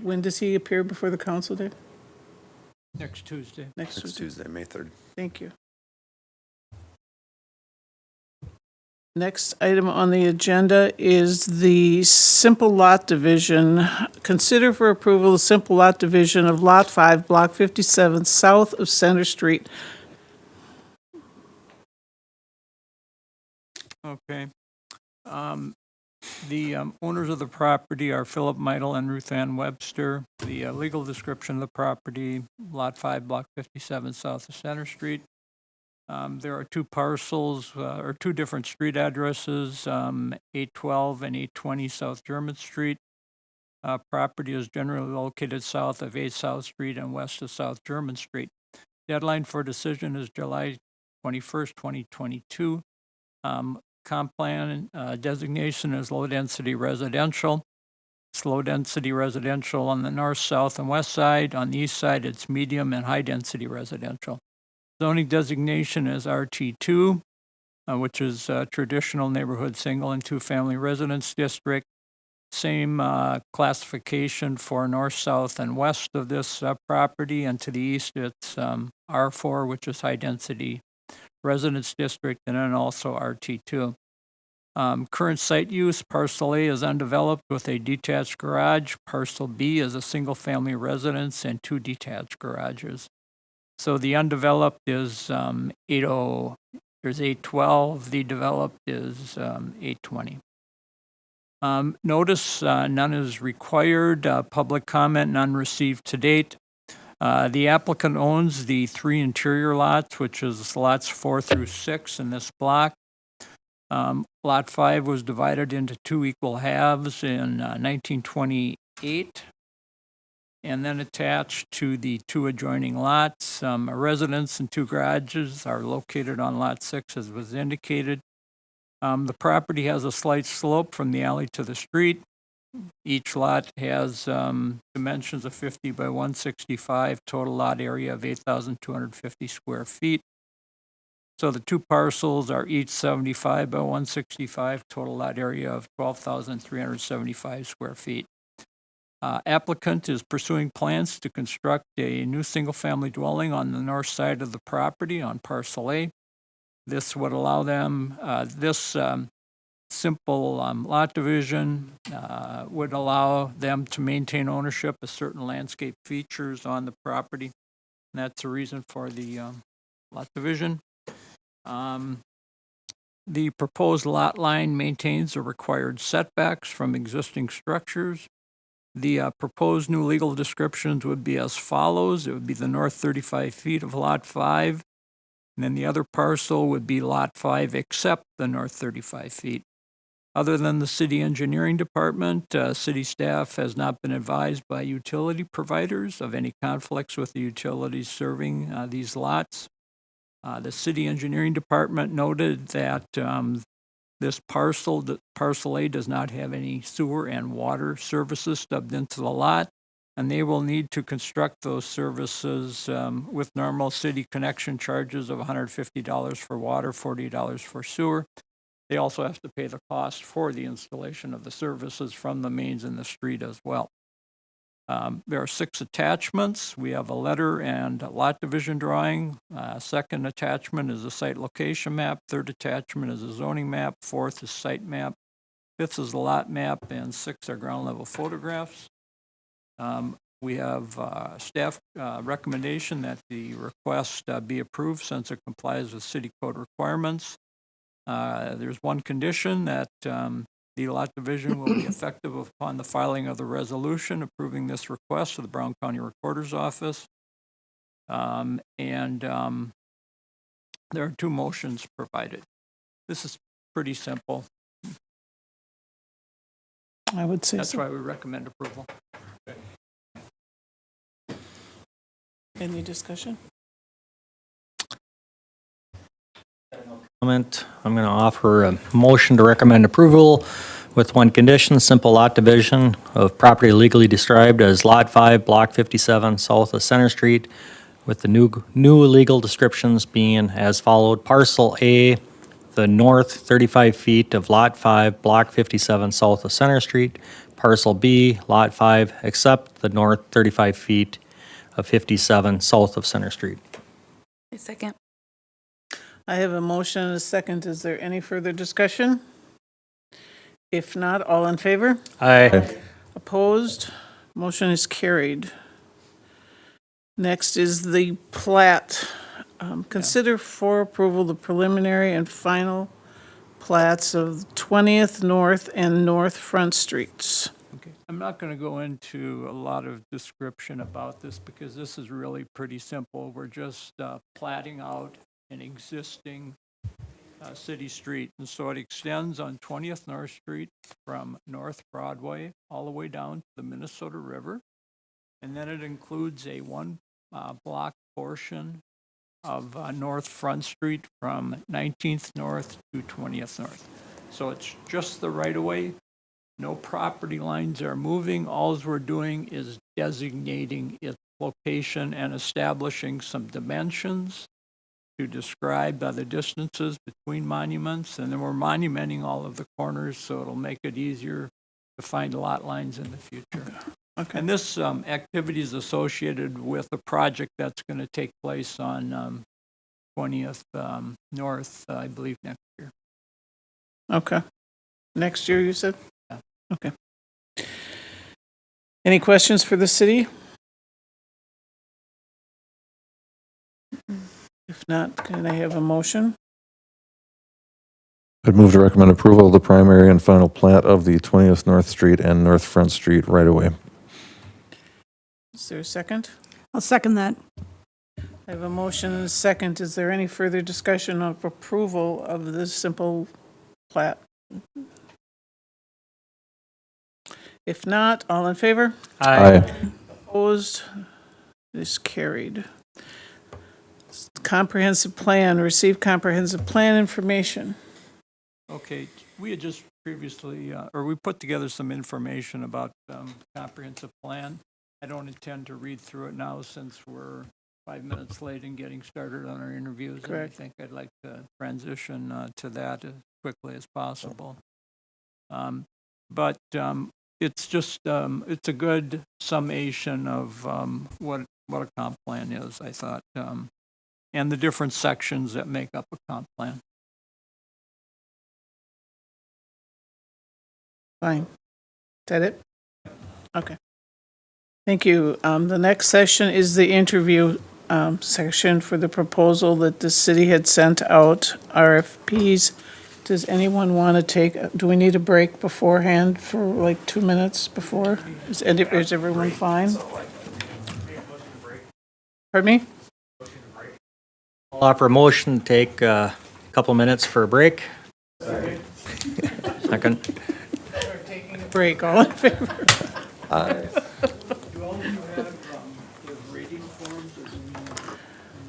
When does he appear before the council, Dave? Next Tuesday. Next Next Tuesday. Tuesday, May 3rd. Thank you. Next item on the agenda is the simple lot division. Consider for approval the simple lot division of Lot 5, Block 57, south of Center Street. Okay. The owners of the property are Philip Meidel and Ruth Ann Webster. The legal description of the property, Lot 5, Block 57, south of Center Street. There are two parcels, or two different street addresses, 812 and 820 South German Street. Property is generally located south of 8 South Street and west of South German Street. Deadline for decision is July 21st, 2022. Comp plan designation is low-density residential. It's low-density residential on the north, south, and west side. On the east side, it's medium and high-density residential. Zoning designation is RT2, which is traditional neighborhood single and two-family residence district. Same classification for north, south, and west of this property, and to the east, it's R4, which is high-density residence district, and then also RT2. Current site use, parcel A is undeveloped with a detached garage. Parcel B is a single-family residence and 2 detached garages. So the undeveloped is 80, there's 812. The developed is 820. Notice none is required. Public comment none received to date. The applicant owns the 3 interior lots, which is lots 4 through 6 in this block. Lot 5 was divided into 2 equal halves in 1928, and then attached to the 2 adjoining lots. A residence and 2 garages are located on Lot 6, as was indicated. The property has a slight slope from the alley to the street. Each lot has dimensions of 50 by 165, total lot area of 8,250 square feet. So the 2 parcels are each 75 by 165, total lot area of 12,375 square feet. Applicant is pursuing plans to construct a new single-family dwelling on the north side of the property on parcel A. This would allow them, simple lot division would allow them to maintain ownership of certain landscape features on the property. And that's the reason for the lot division. The proposed lot line maintains the required setbacks from existing structures. The proposed new legal descriptions would be as follows. It would be the north 35 feet of Lot 5, and then the other parcel would be Lot 5 except the north 35 feet. Other than the city engineering department, city staff has not been advised by utility providers of any conflicts with the utilities serving these lots. The city engineering department noted that this parcel A, does not have any sewer and water services stubbed into the lot, and they will need to construct those services with normal city connection charges of $150 for water, $40 for sewer. They also have to pay the cost for the installation of the services from the mains in the street as well. There are 6 attachments. We have a letter and a lot division drawing. Second attachment is a site location map. Third attachment is a zoning map. Fourth is site map. Fifth is a lot map, and 6 are ground level photographs. We have staff recommendation that the request be approved since it complies with city code requirements. There's one condition that the lot division will be effective upon the filing of the resolution approving this request to the Brown County Recorder's Office. There are 2 motions provided. This is pretty simple. I would say That's so. why we recommend approval. Any discussion? Comment. I'm going to offer a motion to recommend approval with one condition, simple lot division of property legally described as Lot 5, Block 57, south of Center Street, with the new legal descriptions being as followed. Parcel A, the north 35 feet of Lot 5, Block 57, south of Center Street. Parcel B, Lot 5, except the north 35 feet of 57, south of Center Street. A second. I have a motion and a second. Is there any further discussion? If not, all in favor? Aye. Opposed? Motion is carried. Next is the plat. Consider for approval the preliminary and final plats of 20th North and North Front Streets. Okay, I'm not going to go into a lot of description about this because this is really pretty simple. We're just platting out an existing city street. And so it extends on 20th North Street from North Broadway all the way down to the Minnesota River. And then it includes a one block portion of North Front Street from 19th North to 20th North. So it's just the right of way. No property lines are moving. All we're doing is designating its location and establishing some dimensions to describe the distances between monuments. And then we're monumenting all of the corners, so it'll make it easier to find lot lines in the future. Okay. And this activity is associated with a project that's going to take place on 20th North, I believe, next year. Okay. Next year, you said? Yeah. Okay. Any questions for the city? If not, can I have a motion? I'd move to recommend approval of the primary and final plat of the 20th North Street and North Front Street right-of-way. Is there a second? I'll second that. I have a motion and a second. Is there any further discussion of approval of this simple plat? If not, all in favor? Aye. Opposed? It is carried. Comprehensive plan, receive comprehensive plan information. Okay, we had just previously, or we put together some information about comprehensive plan. I don't intend to read through it now since we're 5 minutes late in getting started on our interviews. And I Correct. think I'd like to transition to that as quickly as possible. But it's just, it's a good summation of what a comp plan is, I thought, and the different sections that make up a comp plan. Fine. Is that it? Okay. Thank you. The next session is the interview section for the proposal that the city had sent out, RFPs. Does anyone want to take, do we need a break beforehand for like 2 minutes before? Is everyone fine? Pardon me? I'll offer a motion to take a couple minutes for a break. Second. Taking a break, all in favor?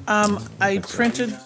I printed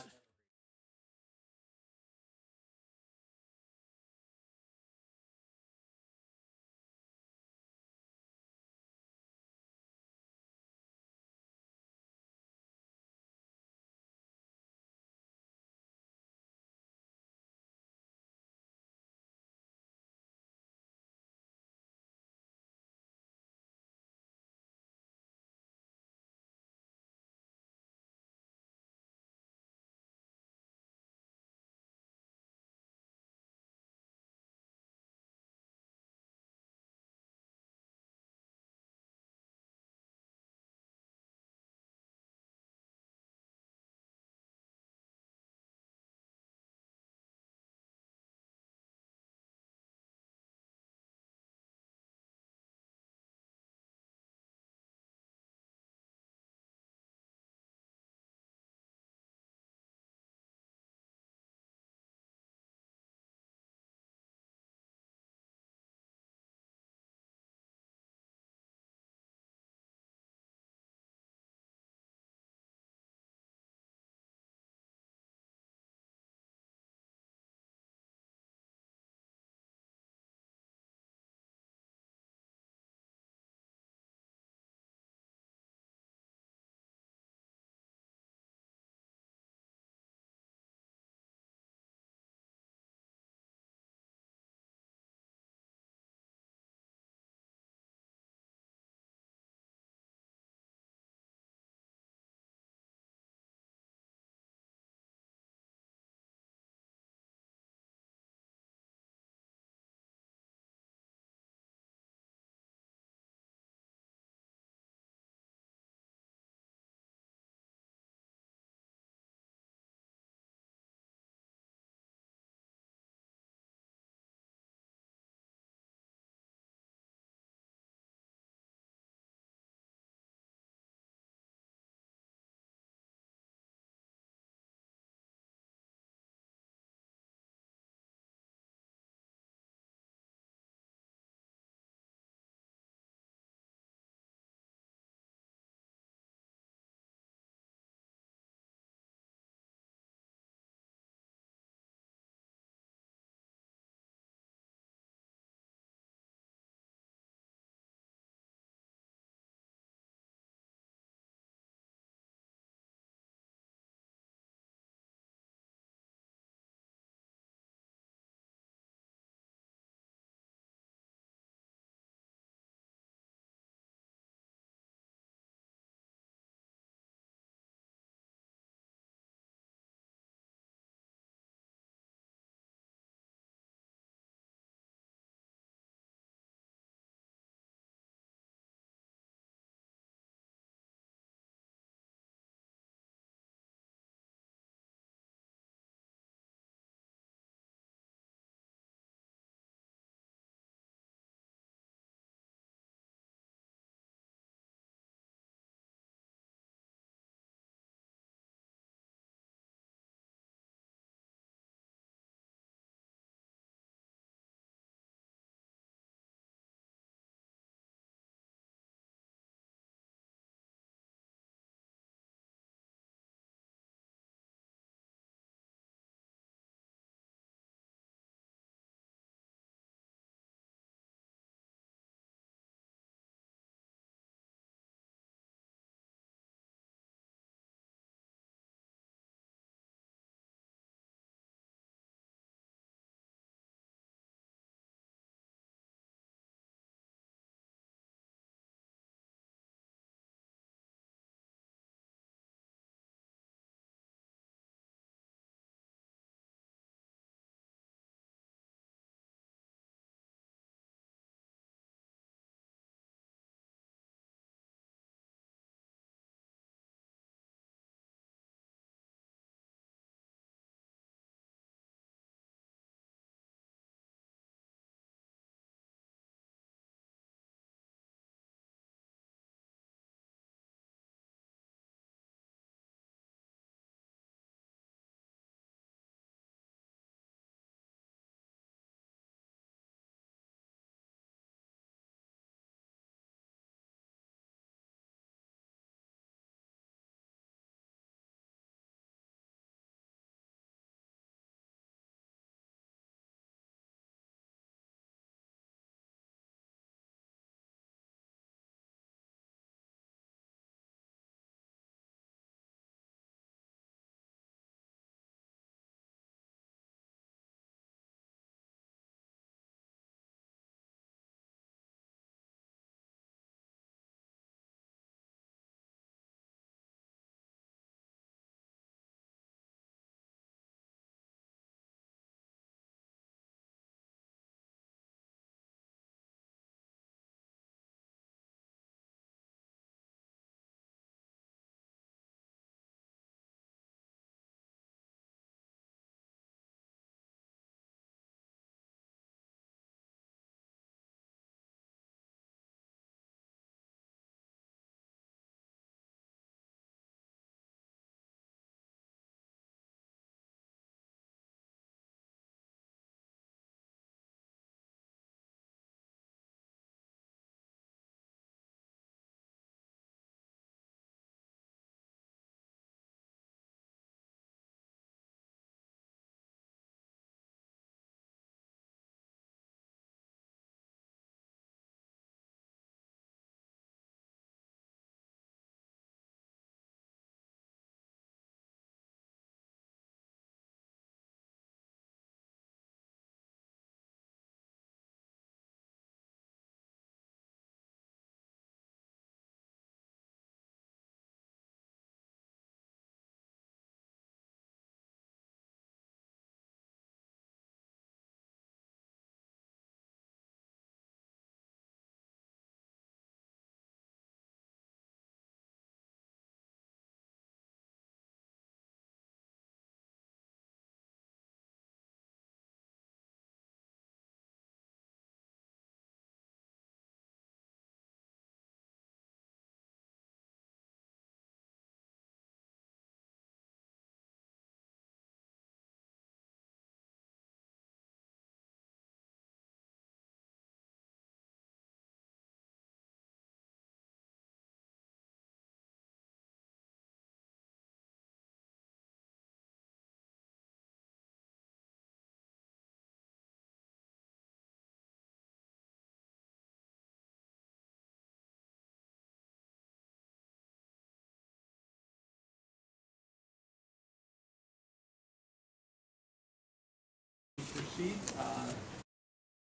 proceed.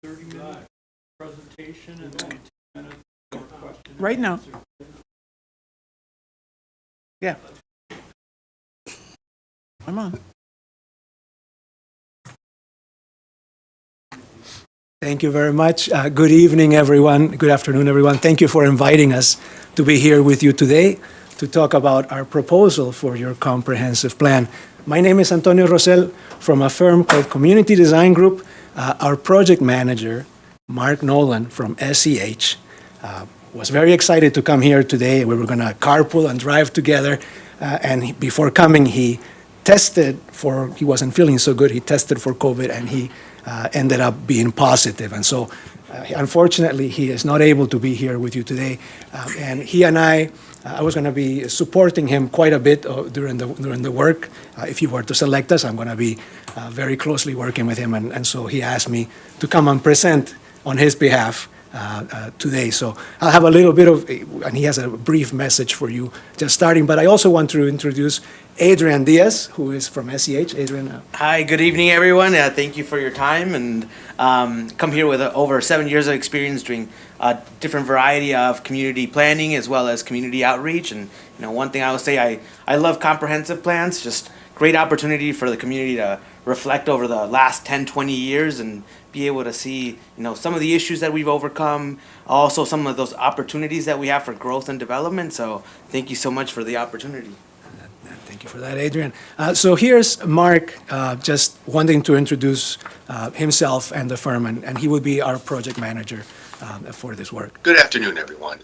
30-minute presentation and then 10 minutes for questions. Right now. Yeah. Come on. Thank you very much. Good evening, everyone. Good afternoon, everyone. Thank you for inviting us to be here with you today to talk about our proposal for your comprehensive plan. My name is Antonio Rosell from a firm called Community Design Group. Our project manager, Mark Nolan from SEH, was very excited to come here today. We were going to carpool and drive together. Before coming, he wasn't feeling so good. He tested for COVID and he ended up being positive. And so, unfortunately, he is not able to be here with you today. And he and I was going to be supporting him quite a bit during the work. If you were to select us, I'm going to be very closely working with him. And so he asked me to come and present on his behalf today. So I'll have a little bit of, and he has a brief message for you just starting. But I also want to introduce Adrian Diaz, who is from SEH. Adrian. Hi, good evening, everyone. Thank you for your time, and come here with over 7 years of experience doing a different variety of community planning as well as community outreach. And one thing I will say, I love comprehensive plans. Just great opportunity for the community to reflect over the last 10, 20 years and be able to see, some of the issues that we've overcome, also some of those opportunities that we have for growth and development. So thank you so much for the opportunity. Thank you for that, Adrian. So here's Mark just wanting to introduce himself and the firm, and he will be our project manager for this work. Good afternoon, everyone.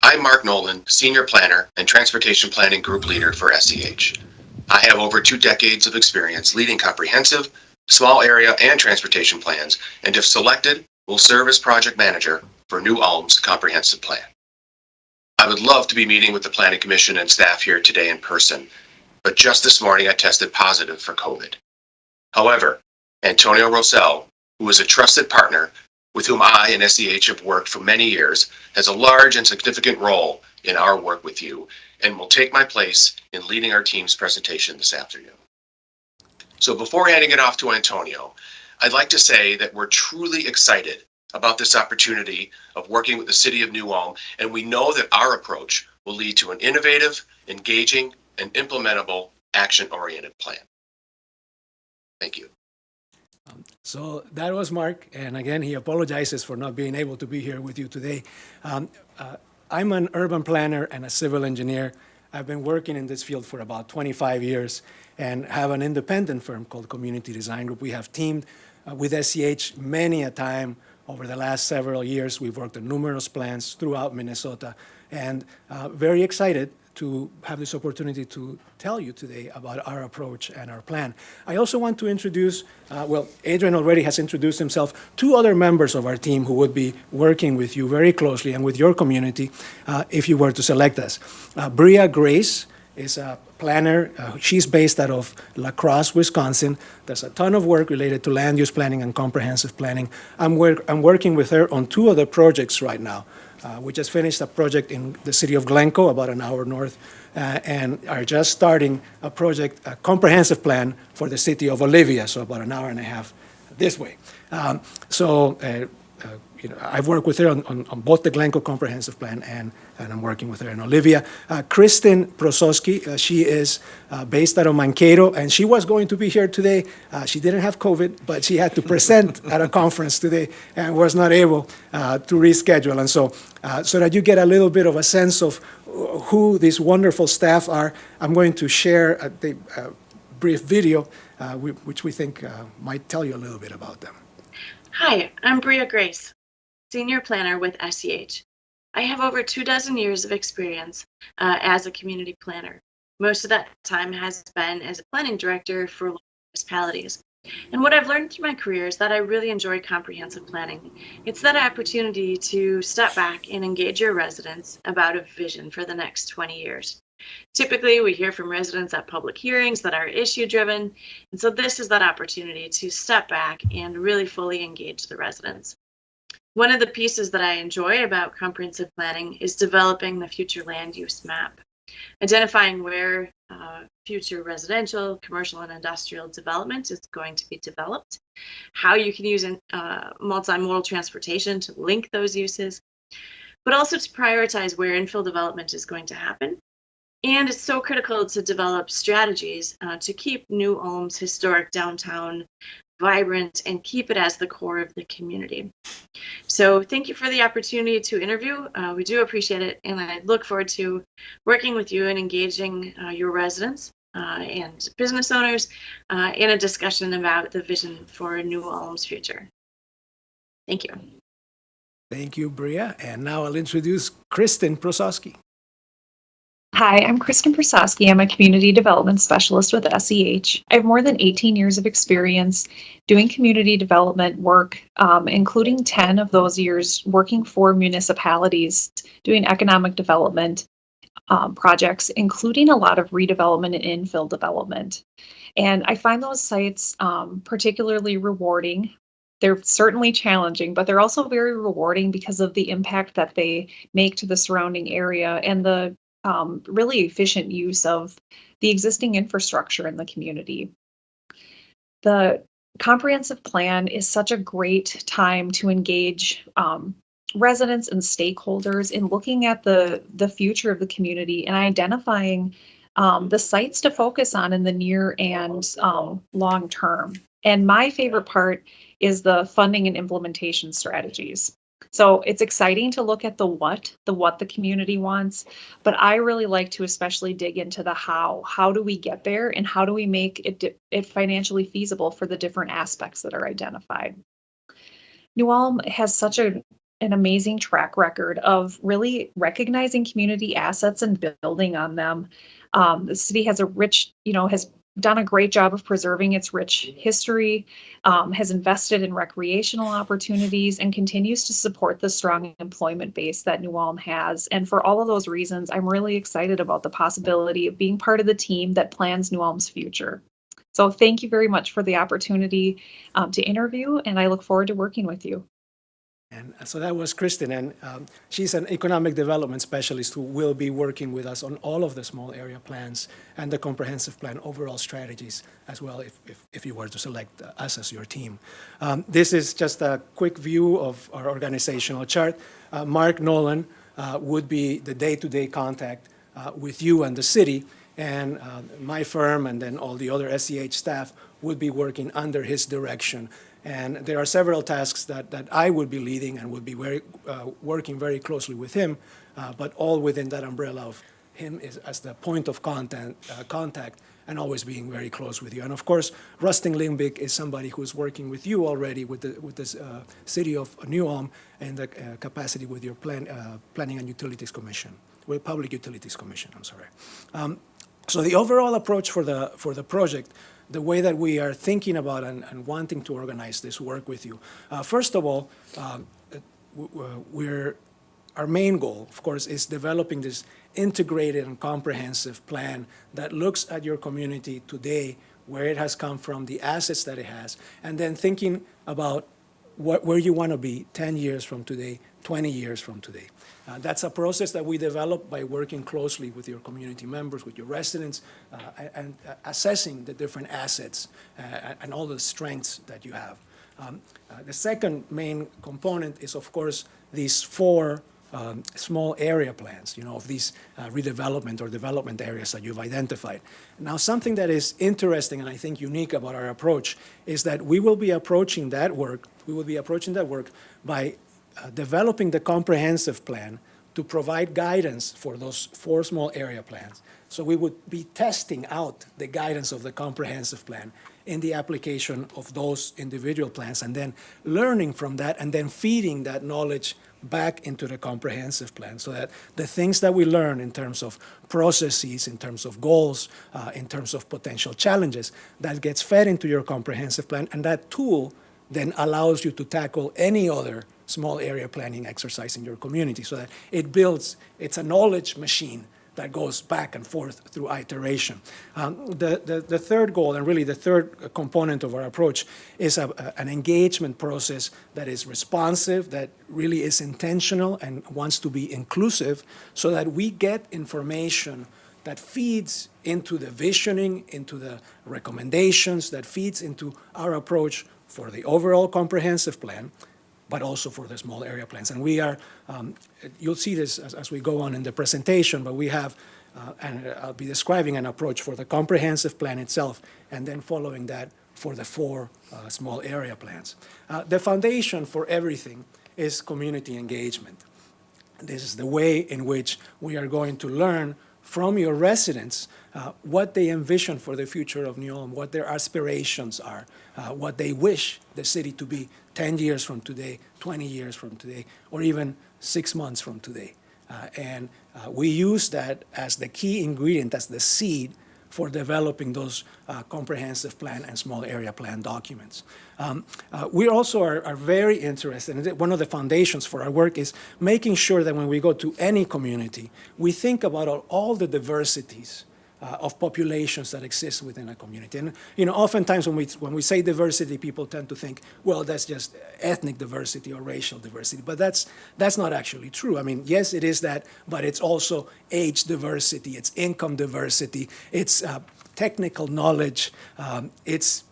I'm Mark Nolan, Senior Planner and Transportation Planning Group Leader for SEH. I have over 2 decades of experience leading comprehensive, small area, and transportation plans, and if selected, will serve as project manager for New Ulm's comprehensive plan. I would love to be meeting with the Planning Commission and staff here today in person, but just this morning I tested positive for COVID. However, Antonio Rosell, who is a trusted partner with whom I and SEH have worked for many years, has a large and significant role in our work with you and will take my place in leading our team's presentation this afternoon. So before handing it off to Antonio, I'd like to say that we're truly excited about this opportunity of working with the City of New Ulm, and we know that our approach will lead to an innovative, engaging, and implementable action-oriented plan. Thank you. So that was Mark, and again, he apologizes for not being able to be here with you today. I'm an urban planner and a civil engineer. I've been working in this field for about 25 years and have an independent firm called Community Design Group. We have teamed with SEH many a time over the last several years. We've worked on numerous plans throughout Minnesota, and very excited to have this opportunity to tell you today about our approach and our plan. I also want to introduce, Adrian already has introduced himself, 2 other members of our team who would be working with you very closely and with your community if you were to select us. Bria Grace is a planner. She's based out of La Crosse, Wisconsin. Does a ton of work related to land use planning and comprehensive planning. I'm working with her on 2 other projects right now. We just finished a project in the city of Glencoe, about an hour north, and are just starting a project, a comprehensive plan for the city of Olivia, so about an hour and a half this way. I've worked with her on both the Glencoe comprehensive plan and I'm working with her in Olivia. Kristin Prosofsky, she is based out of Mankato, and she was going to be here today. She didn't have COVID, but she had to present at a conference today and was not able to reschedule. And so that you get a little bit of a sense of who these wonderful staff are, I'm going to share a brief video which we think might tell you a little bit about them. Hi, I'm Bria Grace, Senior Planner with SEH. I have over 24 years of experience as a community planner. Most of that time has been as a planning director for local municipalities. And what I've learned through my career is that I really enjoy comprehensive planning. It's that opportunity to step back and engage your residents about a vision for the next 20 years. Typically, we hear from residents at public hearings that are issue-driven, and so this is that opportunity to step back and really fully engage the residents. One of the pieces that I enjoy about comprehensive planning is developing the future land use map. identifying where future residential, commercial, and industrial development is going to be developed, how you can use multimodal transportation to link those uses, but also to prioritize where infill development is going to happen. And it's so critical to develop strategies to keep New Ulm's historic downtown vibrant and keep it as the core of the community. So thank you for the opportunity to interview. We do appreciate it, and I look forward to working with you and engaging your residents and business owners in a discussion about the vision for New Ulm's future. Thank you. Thank you, Bria. And now I'll introduce Kristin Prosofsky. Hi, I'm Kristin Prosofsky. I'm a community development specialist with SEH. I have more than 18 years of experience doing community development work, including 10 of those years working for municipalities, doing economic development projects, including a lot of redevelopment and infill development. And I find those sites particularly rewarding. They're certainly challenging, but they're also very rewarding because of the impact that they make to the surrounding area and the really efficient use of the existing infrastructure in the community. The comprehensive plan is such a great time to engage residents and stakeholders in looking at the future of the community and identifying the sites to focus on in the near and long term. And my favorite part is the funding and implementation strategies. So it's exciting to look at the what the community wants, but I really like to especially dig into the how. How do we get there, and how do we make it financially feasible for the different aspects that are identified? New Ulm has such an amazing track record of really recognizing community assets and building on them. The city has a rich, has done a great job of preserving its rich history, has invested in recreational opportunities, and continues to support the strong employment base that New Ulm has. And for all of those reasons, I'm really excited about the possibility of being part of the team that plans New Ulm's future. So thank you very much for the opportunity to interview, and I look forward to working with you. And so that was Kristin, and she's an economic development specialist who will be working with us on all of the small area plans and the comprehensive plan overall strategies as well, if you were to select us as your team. This is just a quick view of our organizational chart. Mark Nolan would be the day-to-day contact with you and the city, and my firm and then all the other SEH staff would be working under his direction. And there are several tasks that I would be leading and would be working very closely with him, but all within that umbrella of him as the point of contact and always being very close with you. And of course, Rustin Limbick is somebody who's working with you already with the city of New Ulm and the capacity with your Planning and Utilities Commission, with Public Utilities Commission, I'm sorry. So the overall approach for the project, the way that we are thinking about and wanting to organize this work with you. First of all, our main goal, of course, is developing this integrated and comprehensive plan that looks at your community today, where it has come from, the assets that it has, and then thinking about where you want to be 10 years from today, 20 years from today. That's a process that we develop by working closely with your community members, with your residents, and assessing the different assets and all the strengths that you have. The second main component is, of course, these 4 small area plans, of these redevelopment or development areas that you've identified. Now, something that is interesting and I think unique about our approach is that we will be approaching that work by developing the comprehensive plan to provide guidance for those 4 small area plans. So we would be testing out the guidance of the comprehensive plan in the application of those individual plans and then learning from that and then feeding that knowledge back into the comprehensive plan so that the things that we learn in terms of processes, in terms of goals, in terms of potential challenges, that gets fed into your comprehensive plan, and that tool then allows you to tackle any other small area planning exercise in your community so that it's a knowledge machine that goes back and forth through iteration. The third goal, and really the third component of our approach, is an engagement process that is responsive, that really is intentional and wants to be inclusive, so that we get information that feeds into the visioning, into the recommendations, that feeds into our approach for the overall comprehensive plan, but also for the small area plans. And we are, you'll see this as we go on in the presentation, but we have, and I'll be describing an approach for the comprehensive plan itself, and then following that for the 4 small area plans. The foundation for everything is community engagement. This is the way in which we are going to learn from your residents what they envision for the future of New Ulm, what their aspirations are, what they wish the city to be 10 years from today, 20 years from today, or even 6 months from today. And we use that as the key ingredient, as the seed for developing those comprehensive plan and small area plan documents. We also are very interested, and one of the foundations for our work is making sure that when we go to any community, we think about all the diversities of populations that exist within a community. And oftentimes when we say diversity, people tend to think, well, that's just ethnic diversity or racial diversity. But that's not actually true. I mean, yes, it is that, but it's also age diversity, it's income diversity, it's technical knowledge, it's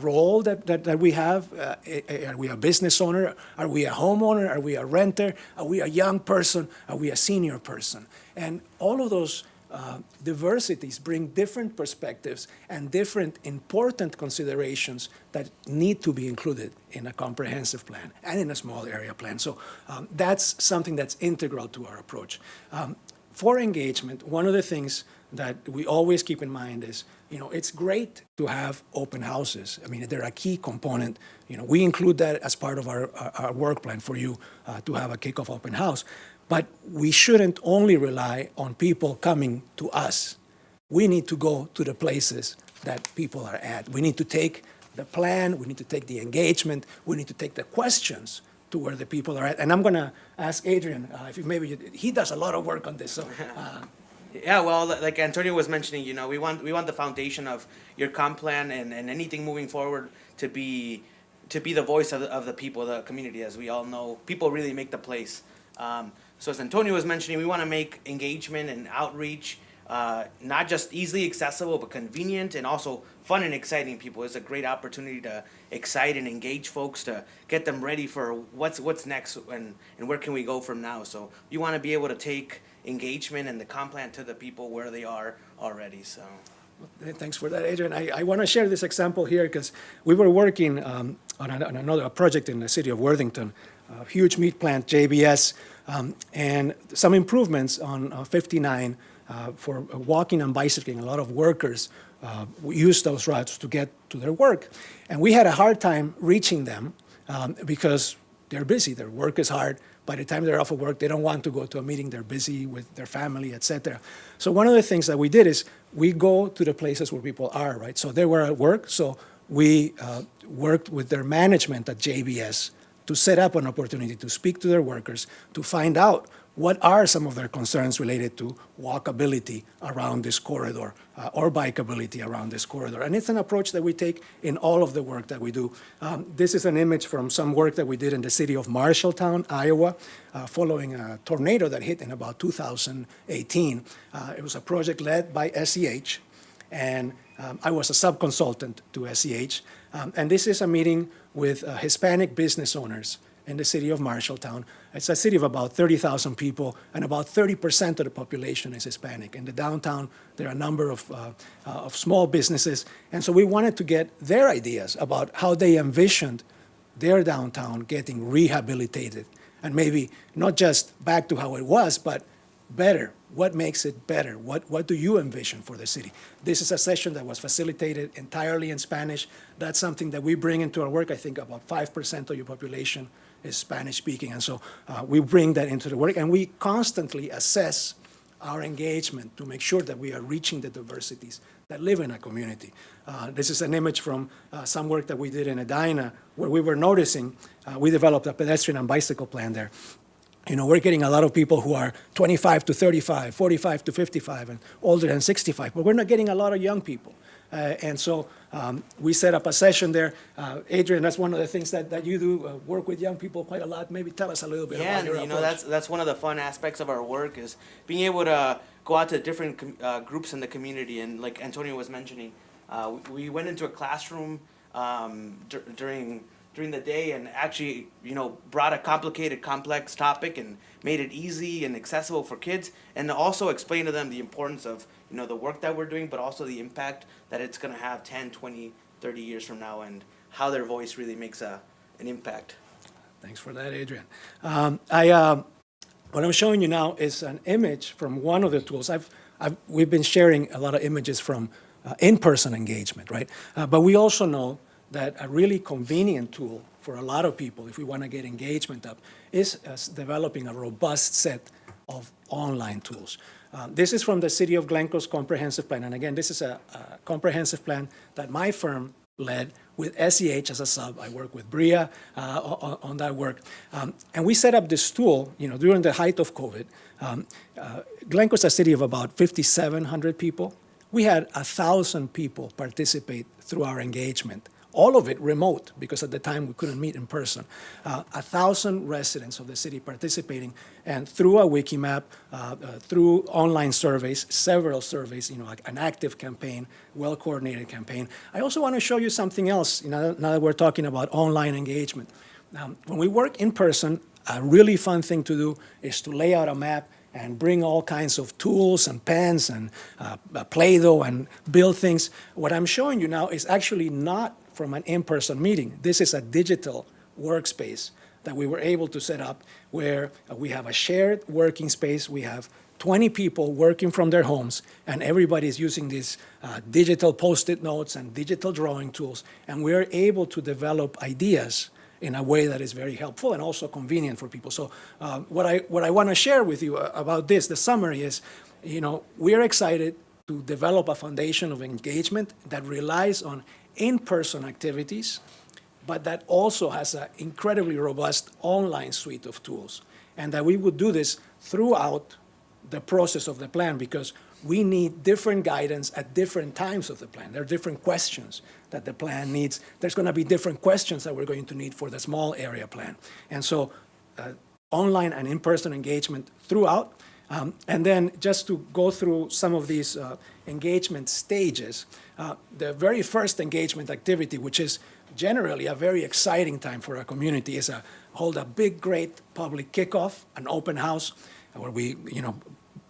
role that we have. Are we a business owner? Are we a homeowner? Are we a renter? Are we a young person? Are we a senior person? And all of those diversities bring different perspectives and different important considerations that need to be included in a comprehensive plan and in a small area plan. So that's something that's integral to our approach. For engagement, one of the things that we always keep in mind is, it's great to have open houses. I mean, they're a key component. We include that as part of our work plan for you to have a kickoff open house. But we shouldn't only rely on people coming to us. We need to go to the places that people are at. We need to take the plan, we need to take the engagement, we need to take the questions to where the people are at. And I'm going to ask Adrian, he does a lot of work on this. So, Yeah, well, like Antonio was mentioning, we want the foundation of your comp plan and anything moving forward to be the voice of the people, the community. As we all know, people really make the place. So as Antonio was mentioning, we want to make engagement and outreach not just easily accessible, but convenient and also fun and exciting people. It's a great opportunity to excite and engage folks, to get them ready for what's next and where can we go from now. So you want to be able to take engagement and the comp plan to the people where they are already. So. Thanks for that, Adrian. I want to share this example here because we were working on another project in the city of Worthington, a huge meat plant, JBS, and some improvements on 59 for walking and bicycling. A lot of workers use those routes to get to their work. And we had a hard time reaching them because they're busy. Their work is hard. By the time they're off of work, they don't want to go to a meeting. They're busy with their family, etc. So one of the things that we did is we go to the places where people are, right? So they were at work, so we worked with their management at JBS to set up an opportunity to speak to their workers, to find out what are some of their concerns related to walkability around this corridor or bikeability around this corridor. And it's an approach that we take in all of the work that we do. This is an image from some work that we did in the city of Marshalltown, Iowa, following a tornado that hit in about 2018. It was a project led by SEH, and I was a sub-consultant to SEH. And this is a meeting with Hispanic business owners in the city of Marshalltown. It's a city of about 30,000 people, and about 30% of the population is Hispanic. In the downtown, there are a number of small businesses, and so we wanted to get their ideas about how they envisioned their downtown getting rehabilitated, and maybe not just back to how it was, but better. What makes it better? What do you envision for the city? This is a session that was facilitated entirely in Spanish. That's something that we bring into our work. I think about 5% of your population is Spanish speaking. And so we bring that into the work, and we constantly assess our engagement to make sure that we are reaching the diversities that live in a community. This is an image from some work that we did in Edina, where we were noticing, we developed a pedestrian and bicycle plan there. You know, we're getting a lot of people who are 25 to 35, 45 to 55, and older than 65, but we're not getting a lot of young people. And so we set up a session there. Adrian, that's one of the things that you do, work with young people quite a lot. Maybe tell us a little bit Yeah, about your and, you know, approach. that's one of the fun aspects of our work is being able to go out to different groups in the community. And like Antonio was mentioning, we went into a classroom during the day and actually, you know, brought a complicated, complex topic and made it easy and accessible for kids, and also explained to them the importance of, you know, the work that we're doing, but also the impact that it's going to have 10, 20, 30 years from now, and how their voice really makes an impact. Thanks for that, Adrian. What I'm showing you now is an image from one of the tools. We've been sharing a lot of images from in-person engagement, right? But we also know that a really convenient tool for a lot of people, if we want to get engagement up, is developing a robust set of online tools. This is from the City of Glencoe's comprehensive plan. And again, this is a comprehensive plan that my firm led with SEH as a sub. I work with Bria on that work. And we set up this tool, you know, during the height of COVID. Glencoe's a city of about 5,700 people. We had 1,000 people participate through our engagement. All of it remote, because at the time we couldn't meet in person. 1,000 residents of the city participating, and through a wiki map, through online surveys, several surveys, you know, like an active campaign, well-coordinated campaign. I also want to show you something else, you know, now that we're talking about online engagement. When we work in person, a really fun thing to do is to lay out a map and bring all kinds of tools and pens and Play-Doh and build things. What I'm showing you now is actually not from an in-person meeting. This is a digital workspace that we were able to set up where we have a shared working space. We have 20 people working from their homes, and everybody's using these digital Post-it notes and digital drawing tools, and we're able to develop ideas in a way that is very helpful and also convenient for people. So what I want to share with you about this, the summary is, you know, we're excited to develop a foundation of engagement that relies on in-person activities, but that also has an incredibly robust online suite of tools. And that we would do this throughout the process of the plan, because we need different guidance at different times of the plan. There are different questions that the plan needs. There's going to be different questions that we're going to need for the small area plan. And so online and in-person engagement throughout. And then just to go through some of these engagement stages, the very first engagement activity, which is generally a very exciting time for our community, is hold a big, great public kickoff, an open house, where we, you know,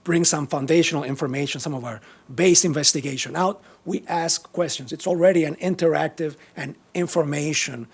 bring some foundational information, some of our base investigation out. We ask questions. It's already an interactive and information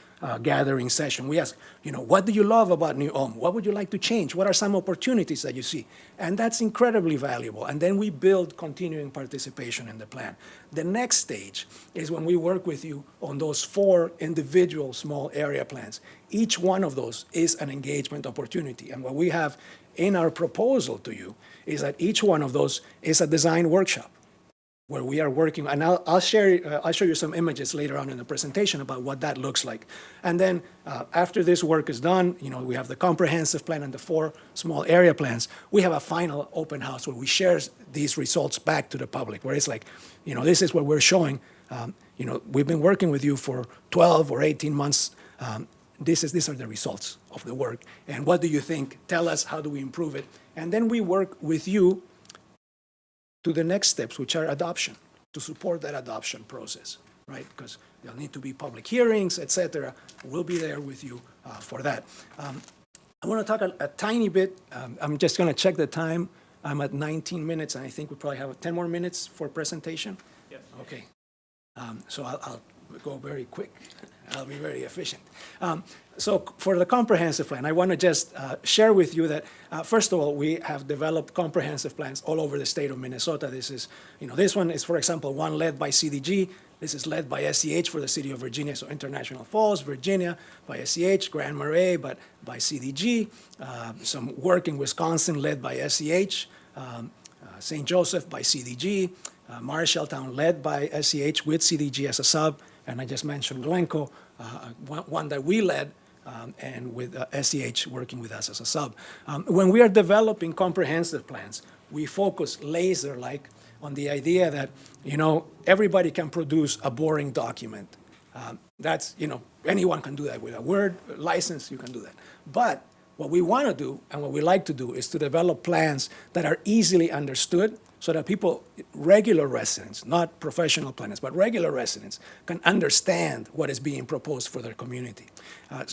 gathering session. We ask, you know, what do you love about New Ulm? What would you like to change? What are some opportunities that you see? And that's incredibly valuable. And then we build continuing participation in the plan. The next stage is when we work with you on those 4 individual small area plans. Each one of those is an engagement opportunity. And what we have in our proposal to you is that each one of those is a design workshop where we are working, and I'll show you some images later on in the presentation about what that looks like. And then after this work is done, you know, we have the comprehensive plan and the 4 small area plans. We have a final open house where we share these results back to the public, where it's like, you know, this is what we're showing. You know, we've been working with you for 12 or 18 months. These are the results of the work. And what do you think? Tell us, how do we improve it? And then we work with you to the next steps, which are adoption, to support that adoption process, right? Because there'll need to be public hearings, et cetera. We'll be there with you for that. I want to talk a tiny bit. I'm just going to check the time. I'm at 19 minutes, and I think we probably have 10 more minutes for presentation. Yes. Okay. So I'll go very quick. I'll be very efficient. So for the comprehensive plan, I want to just share with you that, first of all, we have developed comprehensive plans all over the state of Minnesota. This is, you know, this one is, for example, one led by CDG. This is led by SEH for the city of Virginia, so International Falls, Virginia, by SEH, Grand Marais, but by CDG. Some work in Wisconsin led by SEH, St. Joseph by CDG, Marshalltown led by SEH with CDG as a sub, and I just mentioned Glencoe, one that we led and with SEH working with us as a sub. When we are developing comprehensive plans, we focus laser-like on the idea that, everybody can produce a boring document. That's, anyone can do that with a Word license, you can do that. But what we want to do and what we like to do is to develop plans that are easily understood so that people, regular residents, not professional planners, but regular residents, can understand what is being proposed for their community.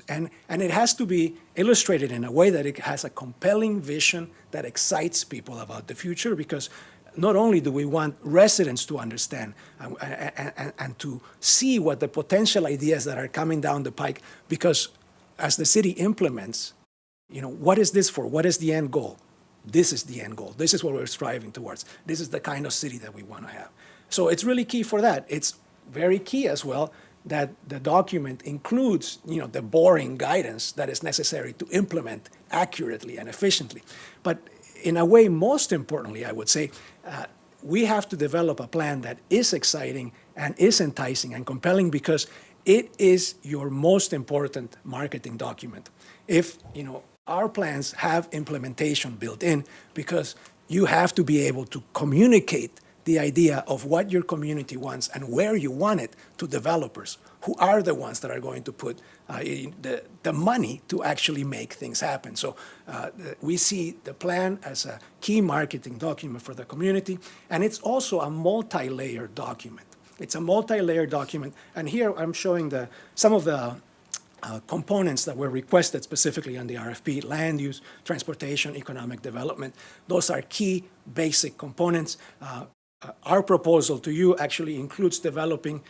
And it has to be illustrated in a way that it has a compelling vision that excites people about the future, because not only do we want residents to understand and to see what the potential ideas that are coming down the pike, because as the city implements, what is this for? What is the end goal? This is the end goal. This is what we're striving towards. This is the kind of city that we want to have. So it's really key for that. It's very key as well that the document includes, the boring guidance that is necessary to implement accurately and efficiently. But in a way, most importantly, I would say, we have to develop a plan that is exciting and is enticing and compelling, because it is your most important marketing document. If, our plans have implementation built in, because you have to be able to communicate the idea of what your community wants and where you want it to developers, who are the ones that are going to put the money to actually make things happen. So we see the plan as a key marketing document for the community, and it's also a multi-layered document. It's a multi-layered document, and here I'm showing some of the components that were requested specifically on the RFP: land use, transportation, economic development. Those are key basic components. Our proposal to you actually includes developing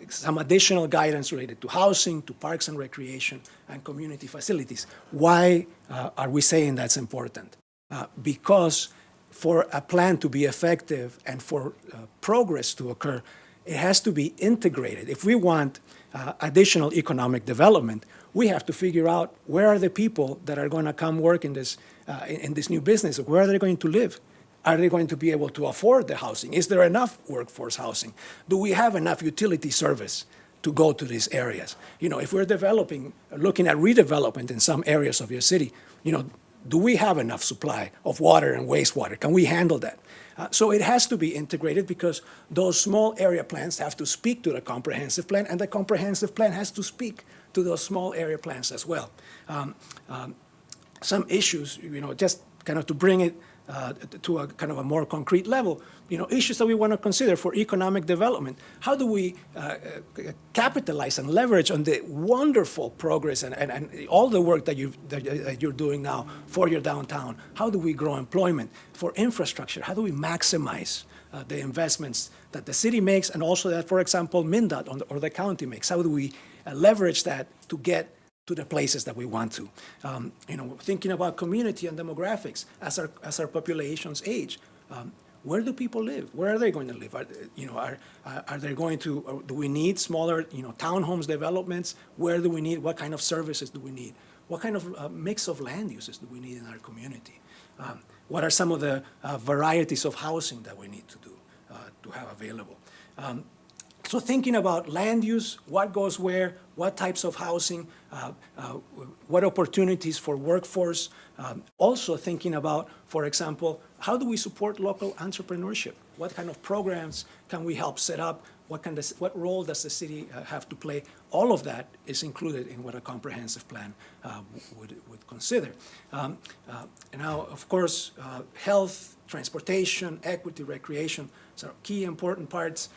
some additional guidance related to housing, to parks and recreation, and community facilities. Why are we saying that's important? Because for a plan to be effective and for progress to occur, it has to be integrated. If we want additional economic development, we have to figure out where are the people that are going to come work in this new business. Where are they going to live? Are they going to be able to afford the housing? Is there enough workforce housing? Do we have enough utility service to go to these areas? If we're looking at redevelopment in some areas of your city, do we have enough supply of water and wastewater? Can we handle that? So it has to be integrated, because those small area plans have to speak to the comprehensive plan, and the comprehensive plan has to speak to those small area plans as well. Some issues, just kind of to bring it to a kind of a more concrete level, issues that we want to consider for economic development. How do we capitalize and leverage on the wonderful progress and all the work that you're doing now for your downtown? How do we grow employment? For infrastructure, how do we maximize the investments that the city makes, and also that, for example, MnDOT or the county makes? How do we leverage that to get to the places that we want to? Thinking about community and demographics as our populations age. Where do people live? Where are they going to live? Are they going to? Do we need smaller, townhomes developments? Where do we need? What kind of services do we need? What kind of mix of land uses do we need in our community? What are some of the varieties of housing that we need to have available? So thinking about land use, what goes where, what types of housing, what opportunities for workforce. Also thinking about, for example, how do we support local entrepreneurship? What kind of programs can we help set up? What role does the city have to play? All of that is included in what a comprehensive plan would consider. And now, of course, health, transportation, equity, recreation are key important parts.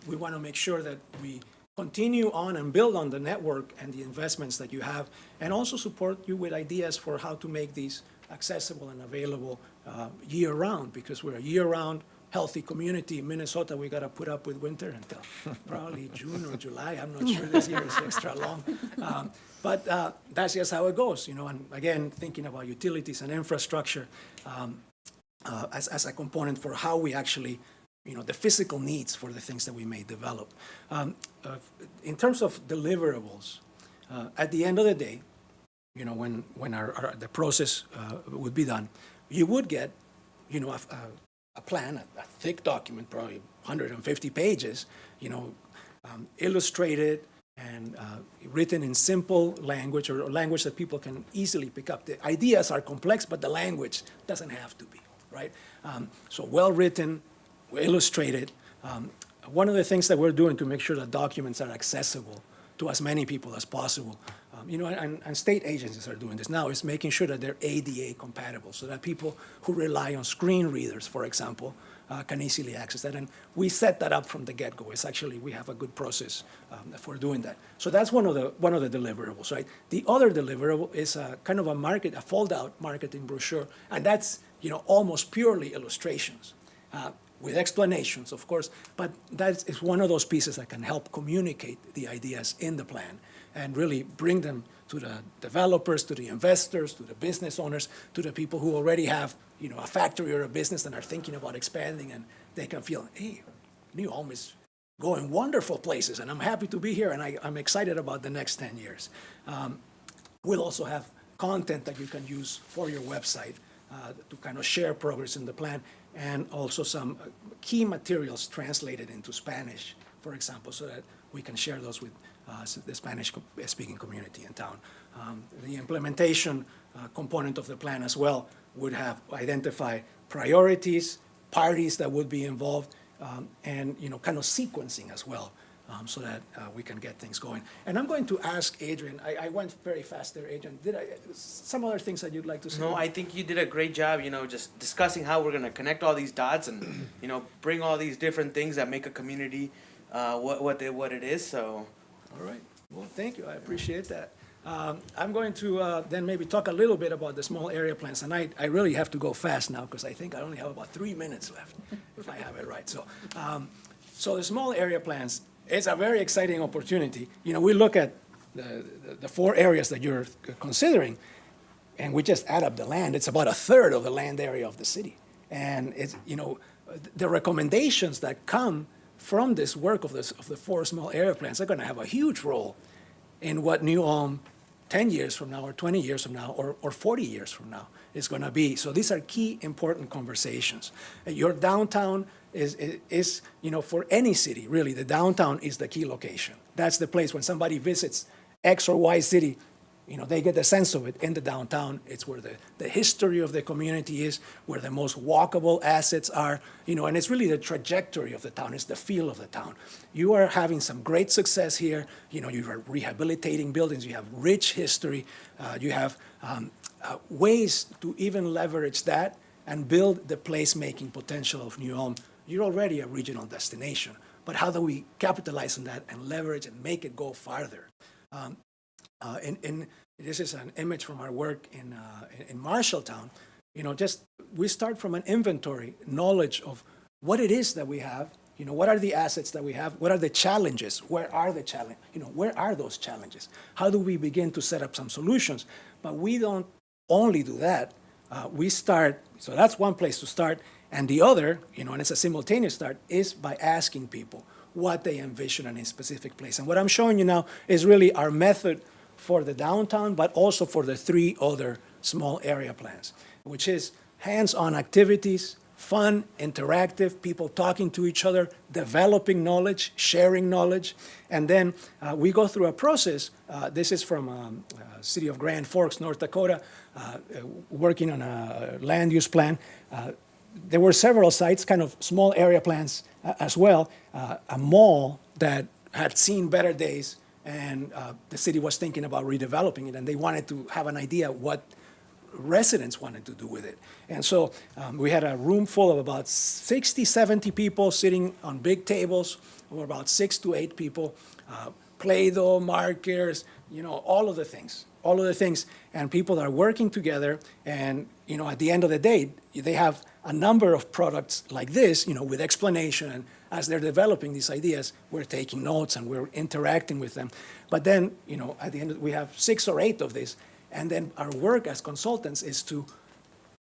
We want to make sure that we continue on and build on the network and the investments that you have, and also support you with ideas for how to make these accessible and available year-round, because we're a year-round healthy community. In Minnesota, we got to put up with winter until probably June or July. I'm not sure this year is extra long. But that's just how it goes, and again, thinking about utilities and infrastructure as a component for how we actually the physical needs for the things that we may develop. In terms of deliverables, at the end of the day, when the process would be done, you would get, a plan, a thick document, probably 150 pages, illustrated, and written in simple language or language that people can easily pick up. The ideas are complex, but the language doesn't have to be, right? So well-written, illustrated. One of the things that we're doing to make sure that documents are accessible to as many people as possible, and state agencies are doing this now, is making sure that they're ADA compatible so that people who rely on screen readers, for example, can easily access that. And we set that up from the get-go. It's actually, we have a good process for doing that. So that's one of the deliverables, right? The other deliverable is a kind of a fold-out marketing brochure, and that's, almost purely illustrations. With explanations, of course, but that is one of those pieces that can help communicate the ideas in the plan and really bring them to the developers, to the investors, to the business owners, to the people who already have, a factory or a business and are thinking about expanding, and they can feel, hey, New Home is going wonderful places, and I'm happy to be here, and I'm excited about the next 10 years. We'll also have content that you can use for your website to kind of share progress in the plan, and also some key materials translated into Spanish, for example, so that we can share those with the Spanish-speaking community in town. The implementation component of the plan as well would have identify priorities, parties that would be involved, and kind of sequencing as well, so that we can get things going. And I'm going to ask Adrian, I went very fast there, Adrian, some other things that you'd like to say? No, I think you did a great job, just discussing how we're going to connect all these dots and, bring all these different things that make a community what it is, so. All right, well, thank you, I appreciate that. I'm going to then maybe talk a little bit about the small area plans, and I really have to go fast now because I think I only have about 3 minutes left, if I have it right. So, so the small area plans, it's a very exciting opportunity. We look at the 4 areas that you're considering, and we just add up the land. It's about a third of the land area of the city. And it's, the recommendations that come from this work of the 4 small area plans are going to have a huge role in what New Ulm 10 years from now, or 20 years from now, or 40 years from now is going to be. So these are key, important conversations. Your downtown is, for any city, really, the downtown is the key location. That's the place when somebody visits X or Y city, they get the sense of it in the downtown. It's where the history of the community is, where the most walkable assets are, and it's really the trajectory of the town, it's the feel of the town. You are having some great success here. You are rehabilitating buildings. You have rich history. You have ways to even leverage that and build the place-making potential of New Ulm. You're already a regional destination, but how do we capitalize on that and leverage and make it go farther? This is an image from our work in Marshalltown. We start from an inventory, knowledge of what it is that we have. What are the assets that we have? What are the challenges? Where are the challenge? Where are those challenges? How do we begin to set up some solutions? But we don't only do that. We start. So that's one place to start, and the other, and it's a simultaneous start, is by asking people what they envision in a specific place. And what I'm showing you now is really our method for the downtown, but also for the 3 other small area plans, which is hands-on activities, fun, interactive, people talking to each other, developing knowledge, sharing knowledge. And then we go through a process. This is from city of Grand Forks, North Dakota, working on a land use plan. There were several sites, kind of small area plans as well, a mall that had seen better days, and the city was thinking about redeveloping it, and they wanted to have an idea what residents wanted to do with it. And so we had a room full of about 60, 70 people sitting on big tables, or about 6 to 8 people, Play-Doh, markers, all of the things, and people are working together, and, at the end of the day, they have a number of products like this, with explanation, and as they're developing these ideas, we're taking notes and we're interacting with them. But then, at the end, we have 6 or 8 of these, and then our work as consultants is to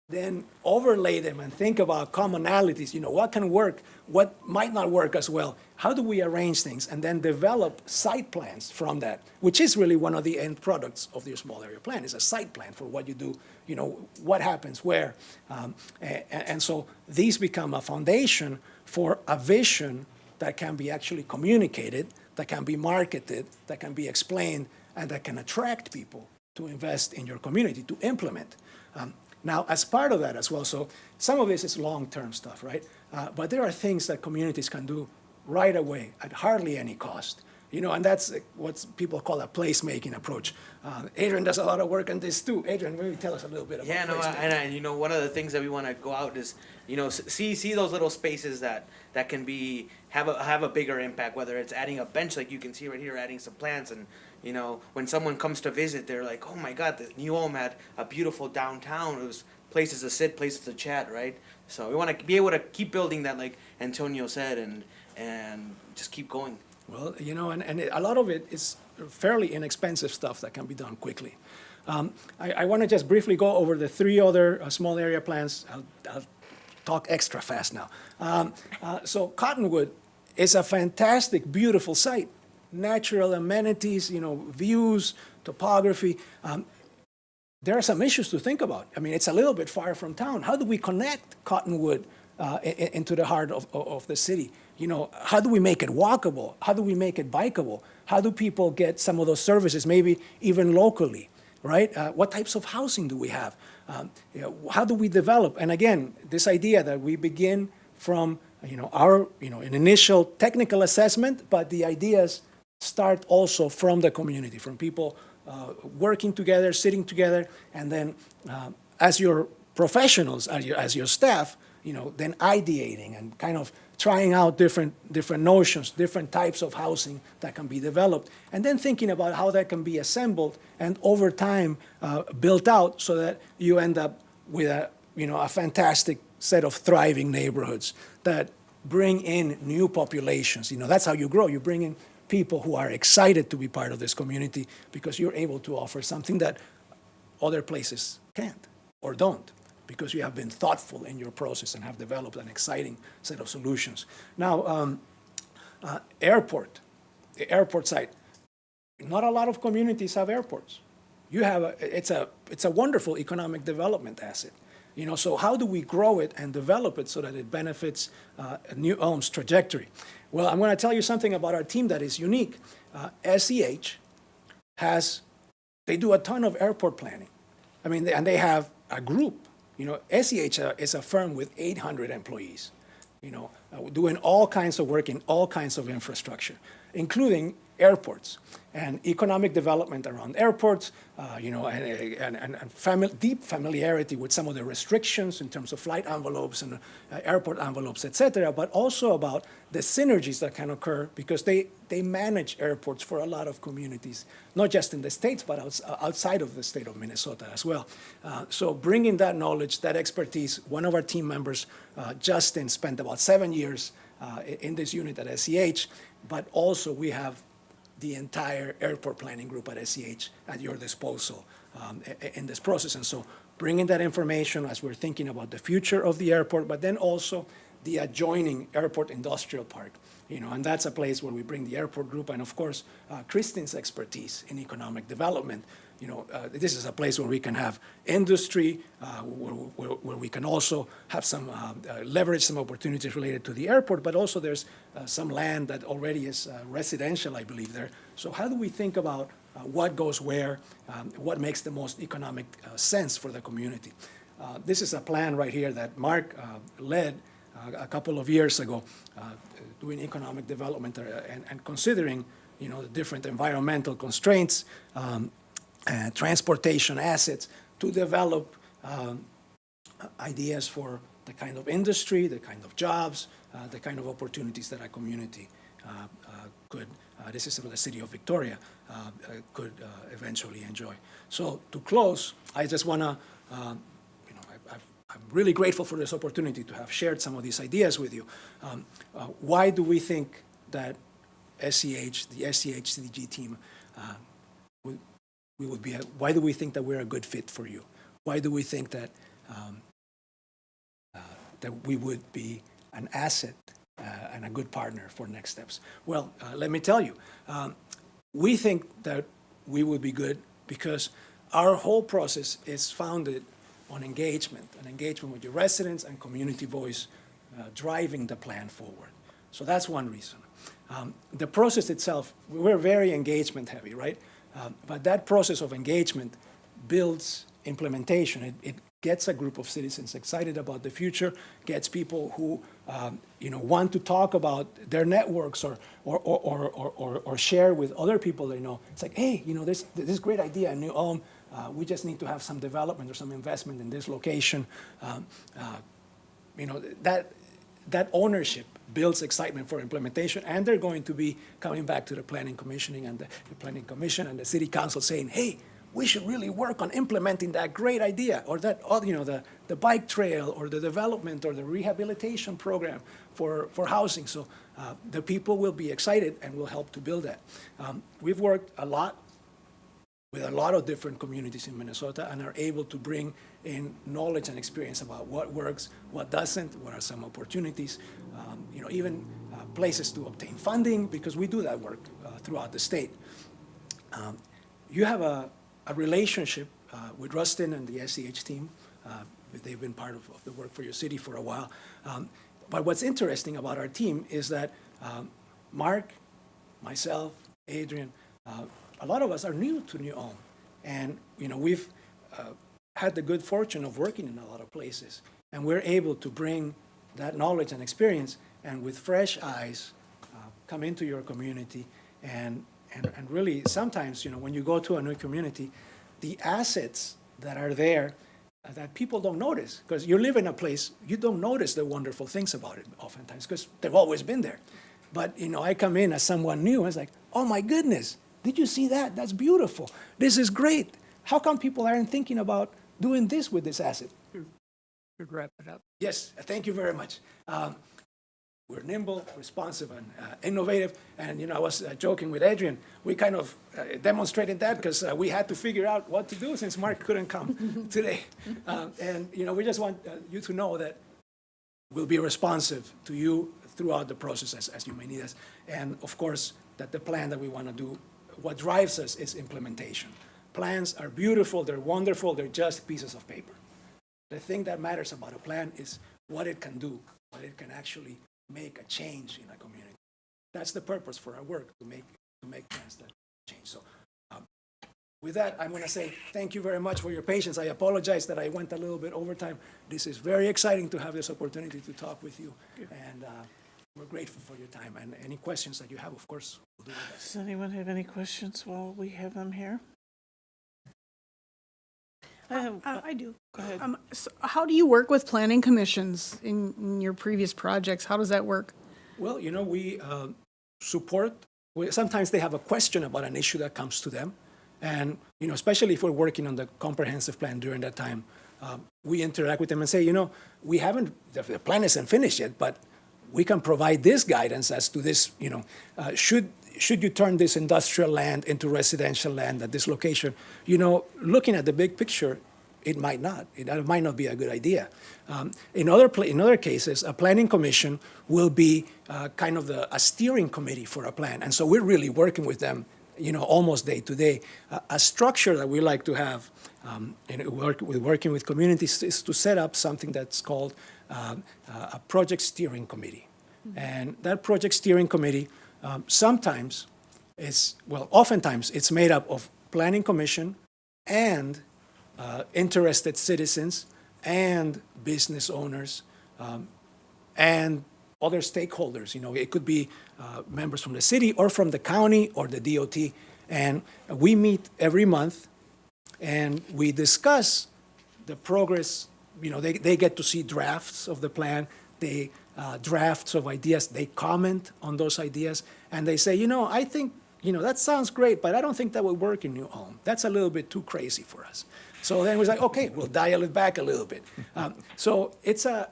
then overlay them and think about commonalities, what can work, what might not work as well, how do we arrange things, and then develop site plans from that, which is really one of the end products of your small area plan, is a site plan for what you do, what happens where. And so these become a foundation for a vision that can be actually communicated that can be marketed, that can be explained, and that can attract people to invest in your community, to implement. Now, as part of that as well, so some of this is long-term stuff, right? But there are things that communities can do right away at hardly any cost. And that's what people call a placemaking approach. Adrian does a lot of work on this too. Adrian, maybe tell us a little bit about placemaking. And one of the things that we want to go out is, see those little spaces that can be have a bigger impact. Whether it's adding a bench, like you can see right here, adding some plants, and when someone comes to visit, they're like, oh my God, the new home had a beautiful downtown. It was places to sit, places to chat, right? So we want to be able to keep building that, like Antonio said, and just keep going. Well, and a lot of it is fairly inexpensive stuff that can be done quickly. I want to just briefly go over the 3 other small area plans. I'll talk extra fast now. So Cottonwood is a fantastic, beautiful site. Natural amenities, views, topography. There are some issues to think about. I mean, it's a little bit far from town. How do we connect Cottonwood into the heart of the city? How do we make it walkable? How do we make it bikeable? How do people get some of those services, maybe even locally, right? What types of housing do we have? How do we develop? And again, this idea that we begin from, our, an initial technical assessment, but the ideas start also from the community, from people working together, sitting together, and then as your professionals, as your staff, then ideating and kind of trying out different notions, different types of housing that can be developed, and then thinking about how that can be assembled and over time built out so that you end up with a fantastic set of thriving neighborhoods that bring in new populations. That's how you grow. You bring in people who are excited to be part of this community because you're able to offer something that other places can't or don't, because you have been thoughtful in your process and have developed an exciting set of solutions. Now, the airport site. Not a lot of communities have airports. It's a wonderful economic development asset. So how do we grow it and develop it so that it benefits New Ulm's trajectory? Well, I'm going to tell you something about our team that is unique. SEH they do a ton of airport planning. I mean, and they have a group. SEH is a firm with 800 employees, doing all kinds of work in all kinds of infrastructure, including airports and economic development around airports, and deep familiarity with some of the restrictions in terms of flight envelopes and airport envelopes, et cetera, but also about the synergies that can occur because they manage airports for a lot of communities, not just in the States, but outside of the state of Minnesota as well. So bringing that knowledge, that expertise, one of our team members, Justin, spent about 7 years in this unit at SEH, but also we have the entire airport planning group at SEH at your disposal in this process. And so bringing that information as we're thinking about the future of the airport, but then also the adjoining airport industrial park, and that's a place where we bring the airport group and, of course, Kristin's expertise in economic development. This is a place where we can have industry, where we can also have some leverage some opportunities related to the airport, but also there's some land that already is residential, I believe, there. So how do we think about what goes where, what makes the most economic sense for the community? This is a plan right here that Mark led a couple of years ago, doing economic development and considering, the different environmental constraints, transportation assets to develop ideas for the kind of industry, the kind of jobs, the kind of opportunities that our community could, this is the city of Victoria, could eventually enjoy. So to close, I just want to, I'm really grateful for this opportunity to have shared some of these ideas with you. Why do we think that the SEH CDG team, why do we think that we're a good fit for you? Why do we think that that we would be an asset and a good partner for next steps? Well, let me tell you, we think that we would be good because our whole process is founded on engagement with your residents and community voice driving the plan forward. So that's one reason. The process itself, we're very engagement heavy, right? But that process of engagement builds implementation. It gets a group of citizens excited about the future, gets people who want to talk about their networks or share with other people they know. It's like, hey, this great idea in New Ulm. We just need to have some development or some investment in this location. That ownership builds excitement for implementation, and they're going to be coming back to the planning commissioning and the planning commission and the city council saying, hey, we should really work on implementing that great idea, or that, the bike trail, or the development, or the rehabilitation program for housing. So the people will be excited and will help to build that. We've worked a lot with a lot of different communities in Minnesota and are able to bring in knowledge and experience about what works, what doesn't, what are some opportunities, even places to obtain funding, because we do that work throughout the state. You have a relationship with Rustin and the SEH team. They've been part of the work for your city for a while. But what's interesting about our team is that Mark, myself, Adrian, a lot of us are new to New Ulm. And we've had the good fortune of working in a lot of places. And we're able to bring that knowledge and experience and with fresh eyes come into your community and really sometimes, when you go to a new community, the assets that are there that people don't notice, because you live in a place, you don't notice the wonderful things about it oftentimes because they've always been there. But, I come in as someone new, and it's like, oh my goodness, did you see that? That's beautiful. This is great. How come people aren't thinking about doing this with this asset? Could wrap it up. Yes, thank you very much. We're nimble, responsive, and innovative. And, I was joking with Adrian. We kind of demonstrated that because we had to figure out what to do since Mark couldn't come today. We just want you to know that we'll be responsive to you throughout the process as you may need us. And, of course, that the plan that we want to do, what drives us is implementation. Plans are beautiful, they're wonderful, they're just pieces of paper. The thing that matters about a plan is what it can do, what it can actually make a change in a community. That's the purpose for our work, to make plans that change. So with that, I'm going to say thank you very much for your patience. I apologize that I went a little bit over time. This is very exciting to have this opportunity to talk with you. And we're grateful for your time. And any questions that you have, of course, we'll do our best. Does anyone have any questions while we have them here? I do. Go ahead. So how do you work with planning commissions in your previous projects? How does that work? Well, we support. Sometimes they have a question about an issue that comes to them. And, especially if we're working on the comprehensive plan during that time, we interact with them and say, the plan isn't finished yet, but we can provide this guidance as to this, should you turn this industrial land into residential land at this location? Looking at the big picture, it might not. It might not be a good idea. In other cases, a planning commission will be kind of a steering committee for a plan. And so we're really working with them, almost day to day. A structure that we like to have, working with communities, is to set up something that's called a project steering committee. And that project steering committee oftentimes it's made up of planning commission and interested citizens and business owners and other stakeholders. It could be members from the city or from the county or the DOT. And we meet every month and we discuss the progress. They get to see drafts of the plan. They drafts of ideas. They comment on those ideas. And they say, I think, that sounds great, but I don't think that would work in New Ulm. That's a little bit too crazy for us. So then it was like, okay, we'll dial it back a little bit. So it's an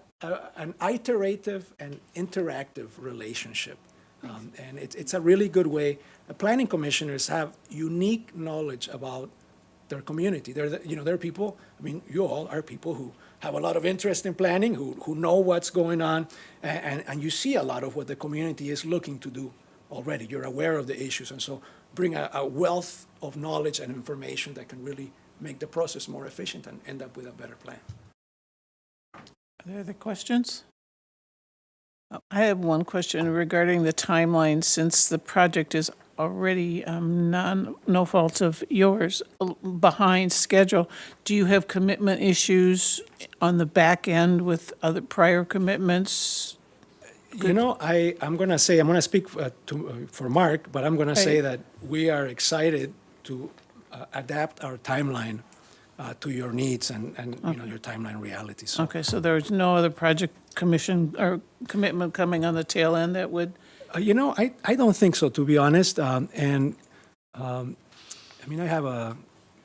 iterative and interactive relationship. And it's a really good way. Planning commissioners have unique knowledge about their community. They're people, you all are people who have a lot of interest in planning, who know what's going on, and you see a lot of what the community is looking to do already. You're aware of the issues, and so bring a wealth of knowledge and information that can really make the process more efficient and end up with a better plan. Are there other questions? I have one question regarding the timeline. Since the project is already, no fault of yours, behind schedule, do you have commitment issues on the back end with other prior commitments? You know, I'm going to say, I'm going to speak for Mark, but I'm going to say Right. that we are excited to adapt our timeline to your needs and you know, your timeline realities. So, Okay, so there's no other project commission or commitment coming on the tail end that would, you know, I don't think so, to be honest. I mean, I have a,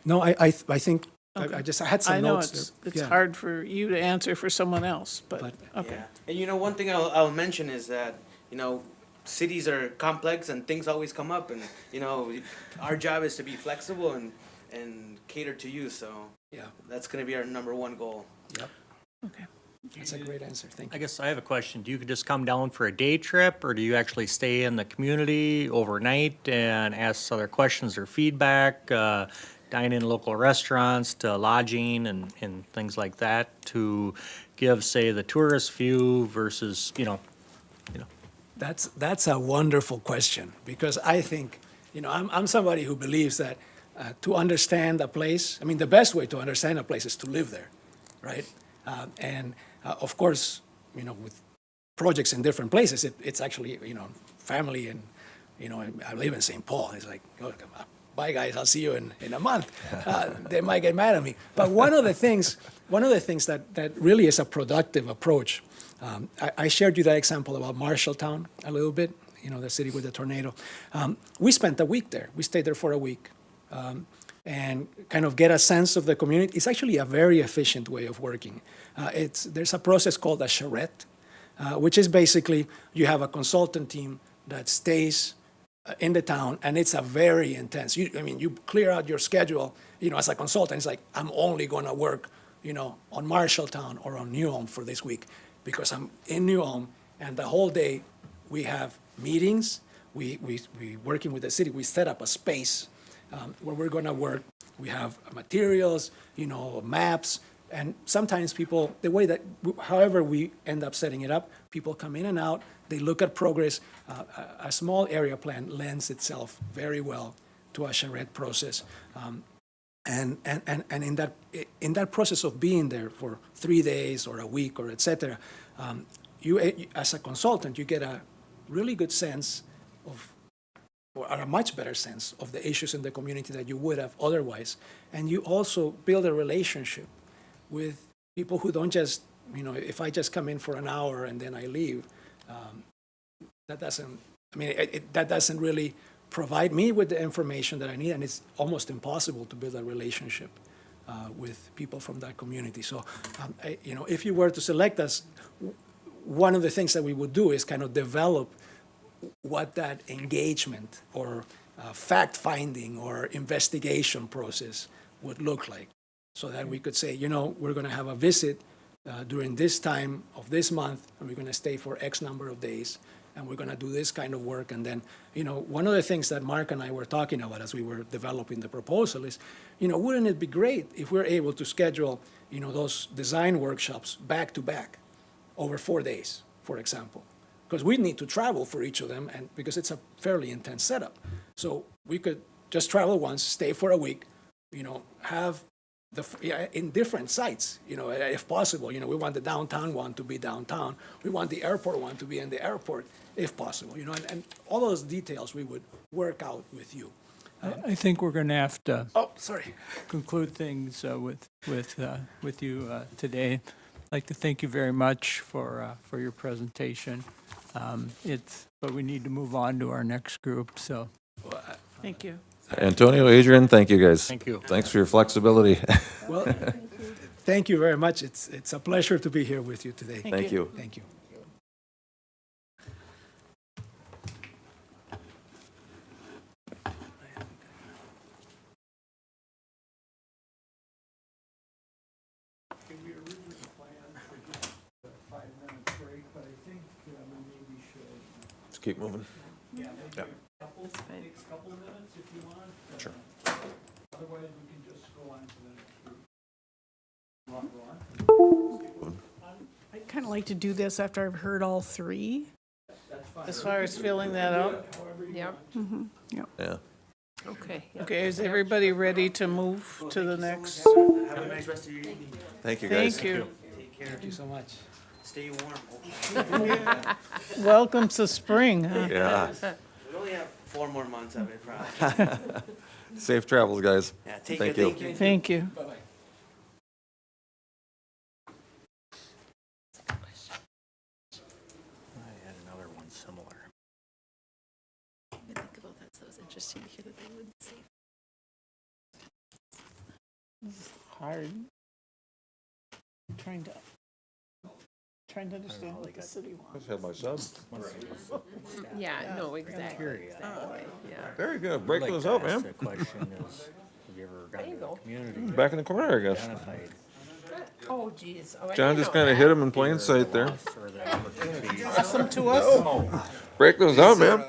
no, I think, I had some I know notes. it's Yeah. hard for you to answer for someone else, but, okay. Yeah. And you know, one thing I'll mention is that, you know, cities are complex and things always come up, and, you know, our job is to be flexible and cater to you, so Yeah, that's gonna be our number one goal. yep. Okay. That's a great answer. Thank I you. guess I have a question. Do you just come down for a day trip, or do you actually stay in the community overnight and ask other questions or feedback, dine in local restaurants, to lodging and things like that to give, say, the tourist view versus, you know? That's a wonderful question, because I think, you know, I'm somebody who believes that to understand a place, I mean, the best way to understand a place is to live there, right? Of course, you know, with projects in different places, it's actually, you know, family and, you know, I live in St. Paul. It's like, oh, bye guys, I'll see you in a month. They might get mad at me. But one of the things that really is a productive approach, I shared you that example about Marshalltown a little bit, you know, the city with the tornado. We spent a week there. We stayed there for a week. And kind of get a sense of the community. It's actually a very efficient way of working. There's a process called a charrette, which is basically you have a consultant team that stays in the town, and it's a very intense. I mean, you clear out your schedule. You know, as a consultant, it's like I'm only going to work, you know, on Marshalltown or on New Ulm for this week because I'm in New Ulm, and the whole day we have meetings. We working with the city. We set up a space where we're going to work. We have materials, you know, maps, and sometimes people, the way that, however we end up setting it up, people come in and out, they look at progress. A small area plan lends itself very well to a charrette process. And in that process of being there for 3 days or a week or et cetera, you, as a consultant, you get a really good sense of, or a much better sense of the issues in the community that you would have otherwise. And you also build a relationship with people who don't just, you know, if I just come in for an hour and then I leave, that doesn't, I mean, that doesn't really provide me with the information that I need, and it's almost impossible to build a relationship with people from that community. So, you know, if you were to select us, one of the things that we would do is kind of develop what that engagement or fact-finding or investigation process would look like, so that we could say, you know, we're going to have a visit during this time of this month, and we're going to stay for X number of days, and we're going to do this kind of work. And then, you know, one of the things that Mark and I were talking about as we were developing the proposal is, you know, wouldn't it be great if we're able to schedule, you know, those design workshops back to back over 4 days, for example? Because we need to travel for each of them, and because it's a fairly intense setup. So we could just travel once, stay for a week, you know, have in different sites, you know, if possible. You know, we want the downtown one to be downtown. We want the airport one to be in the airport, if possible. You know, and all those details we would work out with you. I think we're going to have to sorry. conclude things with you today. I'd like to thank you very much for your presentation. But we need to move on to our next group, so. Thank you. Antonio, Adrian, thank you guys. Thank you. Thanks for your flexibility. Well, thank you very much. It's a pleasure to be here with you today. Thank you. Thank you. Let's keep moving. Yeah. That's fine. Takes a couple of minutes if you want. Sure. Otherwise, we can just go on to the next group. Want to go on? I kind kind of like to do this after I've heard all three. As far as filling that out? Yep, Yep. Yeah. okay. yep. Okay, is everybody ready to move to the next? Have a nice rest of your evening. Thank you, guys. Thank you. Take care. Thank you so much. Stay warm. Welcome to spring, huh? Yeah. We only have 4 more months of it, probably. Safe travels, guys. Yeah, take Thank care. you. Thank you. Thank you. Bye-bye. I had another one similar. I think about that, so it was interesting to hear that they would say. Hard. Trying to understand what the city wants. Have my sub. Yeah, no, exactly. Yeah. Very good. Break those up, man. The question is, have you ever gotten to the community? Back in the corner, I guess. Identified Oh, geez. Oh, I John didn't just know kind of that. hit him in plain sight there. loss or the opportunity? Pass them to us? Break those up, man.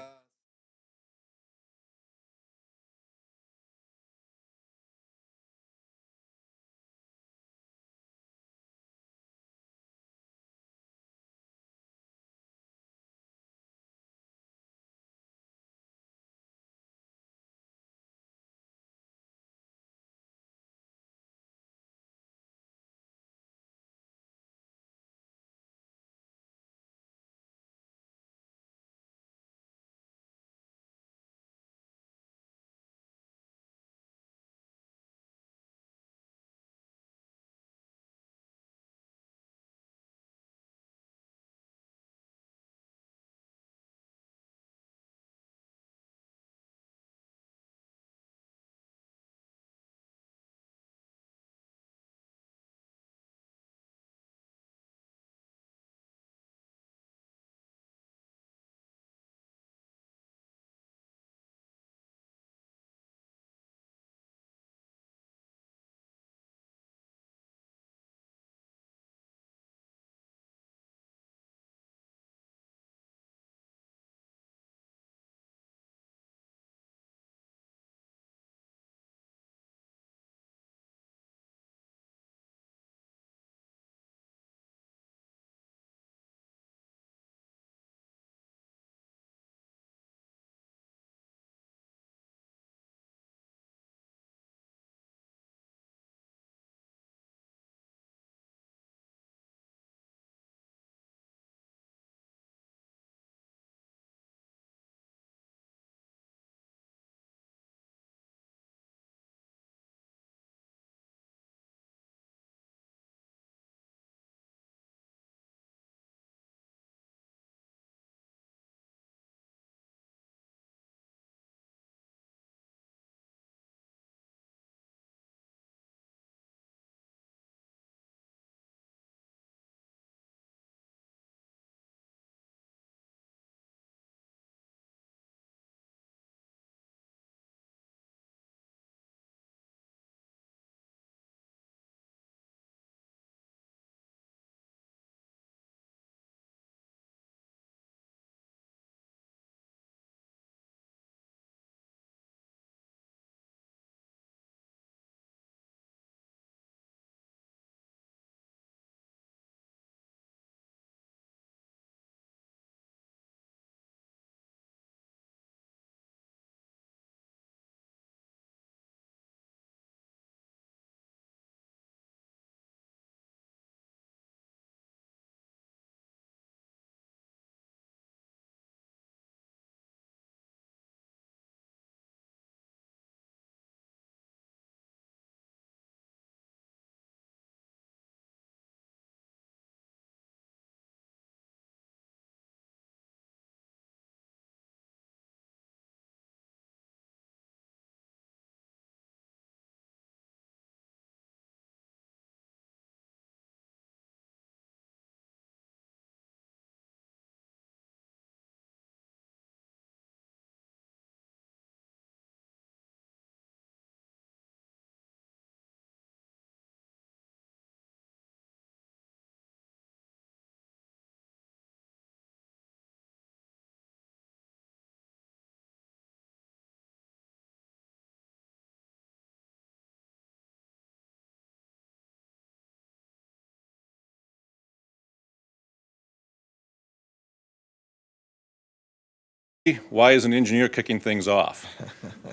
why is an engineer kicking things off?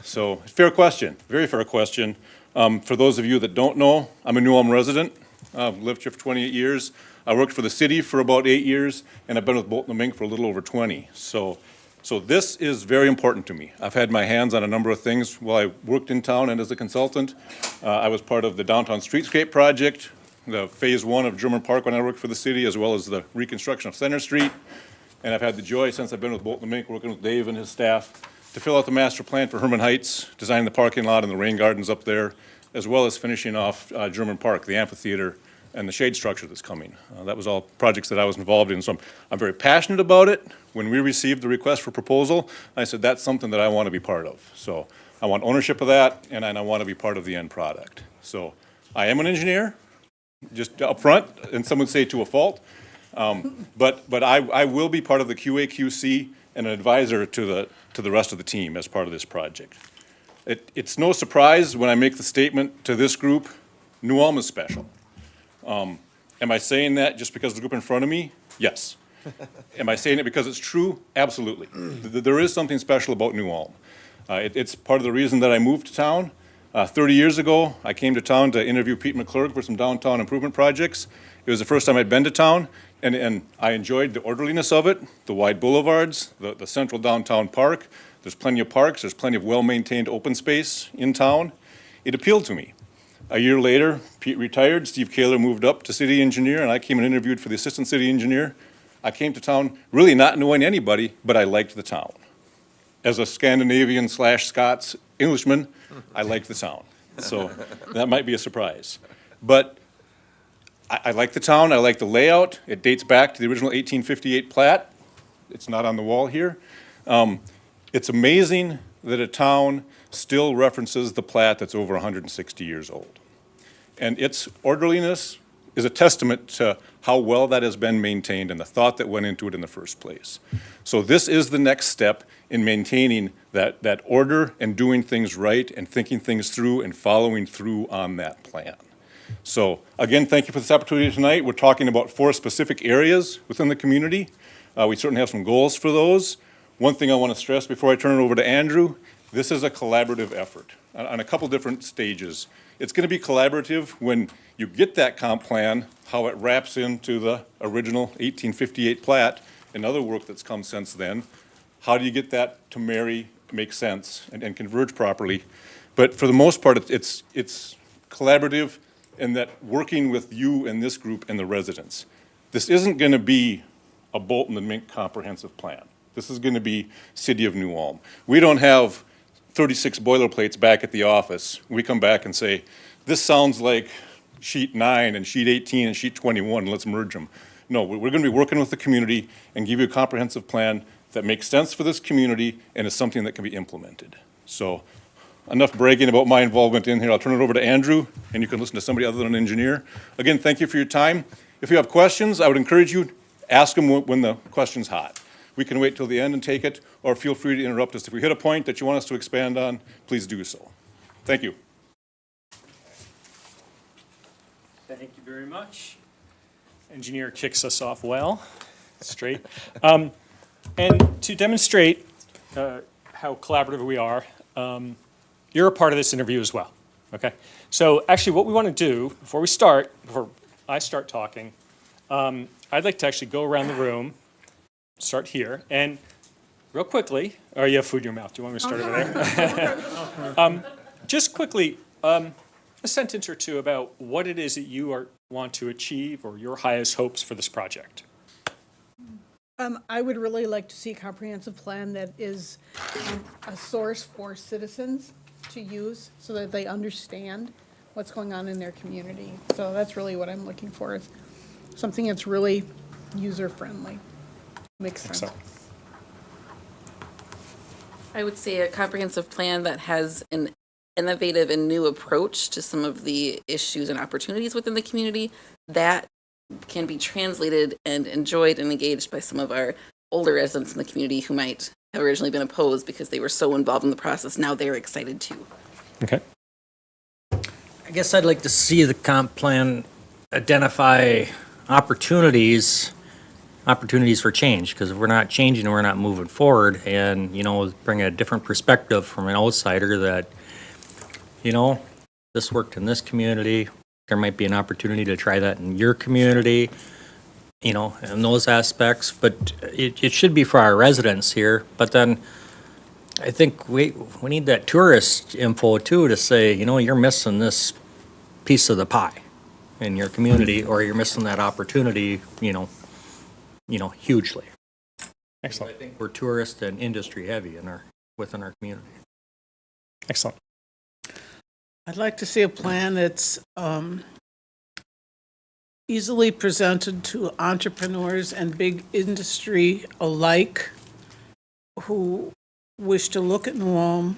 So, fair question, very fair question. For those of you that don't know, I'm a New Ulm resident. I've lived here for 28 years. I worked for the city for about 8 years, and I've been with Bolton & Mink for a little over 20. So this is very important to me. I've had my hands on a number of things while I worked in town and as a consultant. I was part of the Downtown Streetscape Project, the Phase 1 of German Park when I worked for the city, as well as the reconstruction of Center Street. And I've had the joy, since I've been with Bolton & Mink, working with Dave and his staff, to fill out the master plan for Herman Heights, designing the parking lot and the rain gardens up there, as well as finishing off German Park, the amphitheater, and the shade structure that's coming. That was all projects that I was involved in, so I'm very passionate about it. When we received the request for proposal, I said, that's something that I want to be part of. So I want ownership of that, and I want to be part of the end product. So I am an engineer, just up front, and some would say to a fault. But I will be part of the QA/QC and an advisor to the rest of the team as part of this project. It's no surprise when I make the statement to this group, New Ulm is special. Am I saying that just because of the group in front of me? Yes. Am I saying it because it's true? Absolutely. There is something special about New Ulm. It's part of the reason that I moved to town. 30 years ago, I came to town to interview Pete McClurg for some downtown improvement projects. It was the first time I'd been to town, and I enjoyed the orderliness of it, the wide boulevards, the central downtown park. There's plenty of parks, there's plenty of well-maintained open space in town. It appealed to me. A year later, Pete retired, Steve Kaler moved up to city engineer, and I came and interviewed for the assistant city engineer. I came to town really not knowing anybody, but I liked the town. As a Scandinavian/Scots Englishman, I liked the town. So that might be a surprise. But I like the town, I like the layout. It dates back to the original 1858 plat. It's not on the wall here. It's amazing that a town still references the plat that's over 160 years old. And its orderliness is a testament to how well that has been maintained and the thought that went into it in the first place. So this is the next step in maintaining that order and doing things right and thinking things through and following through on that plan. So again, thank you for this opportunity tonight. We're talking about 4 specific areas within the community. We certainly have some goals for those. One thing I want to stress before I turn it over to Andrew, this is a collaborative effort on a couple different stages. It's going to be collaborative when you get that comp plan, how it wraps into the original 1858 plat and other work that's come since then. How do you get that to marry, make sense, and converge properly? But for the most part, it's collaborative in that working with you and this group and the residents. This isn't going to be a Bolton & Mink comprehensive plan. This is going to be City of New Ulm. We don't have 36 boilerplates back at the office. We come back and say, this sounds like sheet 9 and sheet 18 and sheet 21, let's merge them. No, we're going to be working with the community and give you a comprehensive plan that makes sense for this community and is something that can be implemented. So enough bragging about my involvement in here. I'll turn it over to Andrew, and you can listen to somebody other than an engineer. Again, thank you for your time. If you have questions, I would encourage you, ask them when the question's hot. We can wait till the end and take it, or feel free to interrupt us. If we hit a point that you want us to expand on, please do so. Thank you. Thank you very much. Engineer kicks us off well, straight. And to demonstrate how collaborative we are, you're a part of this interview as well, okay? So actually what we want to do, before I start talking, I'd like to actually go around the room, start here, and real quickly, or you have food in your mouth, do you want me to start over there? Just quickly, a sentence or two about what it is that you want to achieve or your highest hopes for this project. I would really like to see a comprehensive plan that is a source for citizens to use so that they understand what's going on in their community. So that's really what I'm looking for, is something that's really user-friendly. Makes sense. I would say a comprehensive plan that has an innovative and new approach to some of the issues and opportunities within the community that can be translated and enjoyed and engaged by some of our older residents in the community who might have originally been opposed because they were so involved in the process. Now they're excited too. Okay. I guess I'd like to see the comp plan identify opportunities opportunities for change, because if we're not changing, we're not moving forward, and, bring a different perspective from an outsider that, this worked in this community, there might be an opportunity to try that in your community, in those aspects, but it should be for our residents here, but then I think we need that tourist info too, to say, you're missing this piece of the pie in your community, or you're missing that opportunity, hugely. Excellent. I think we're tourist and industry heavy within our community. Excellent. I'd like to see a plan that's easily presented to entrepreneurs and big industry alike who wish to look at New Ulm,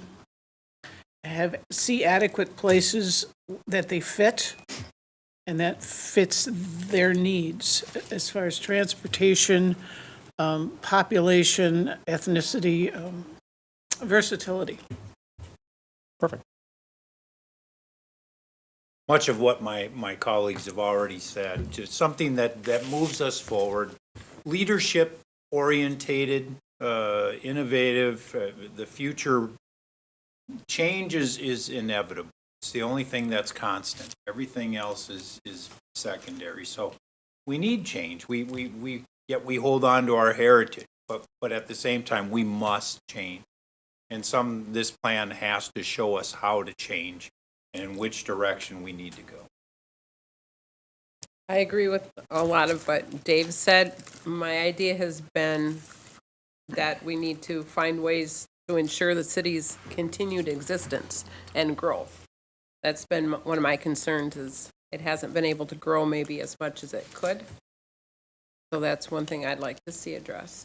see adequate places that they fit, and that fits their needs as far as transportation, population, ethnicity, versatility. Perfect. Much of what my colleagues have already said, just something that moves us forward, leadership orientated, innovative, the future change is inevitable. It's the only thing that's constant. Everything else is secondary. So we need change. Yet we hold on to our heritage, but at the same time we must change. And this plan has to show us how to change and in which direction we need to go. I agree with a lot of what Dave said. My idea has been that we need to find ways to ensure the city's continued existence and growth. That's been one of my concerns, is it hasn't been able to grow maybe as much as it could. So that's one thing I'd like to see addressed.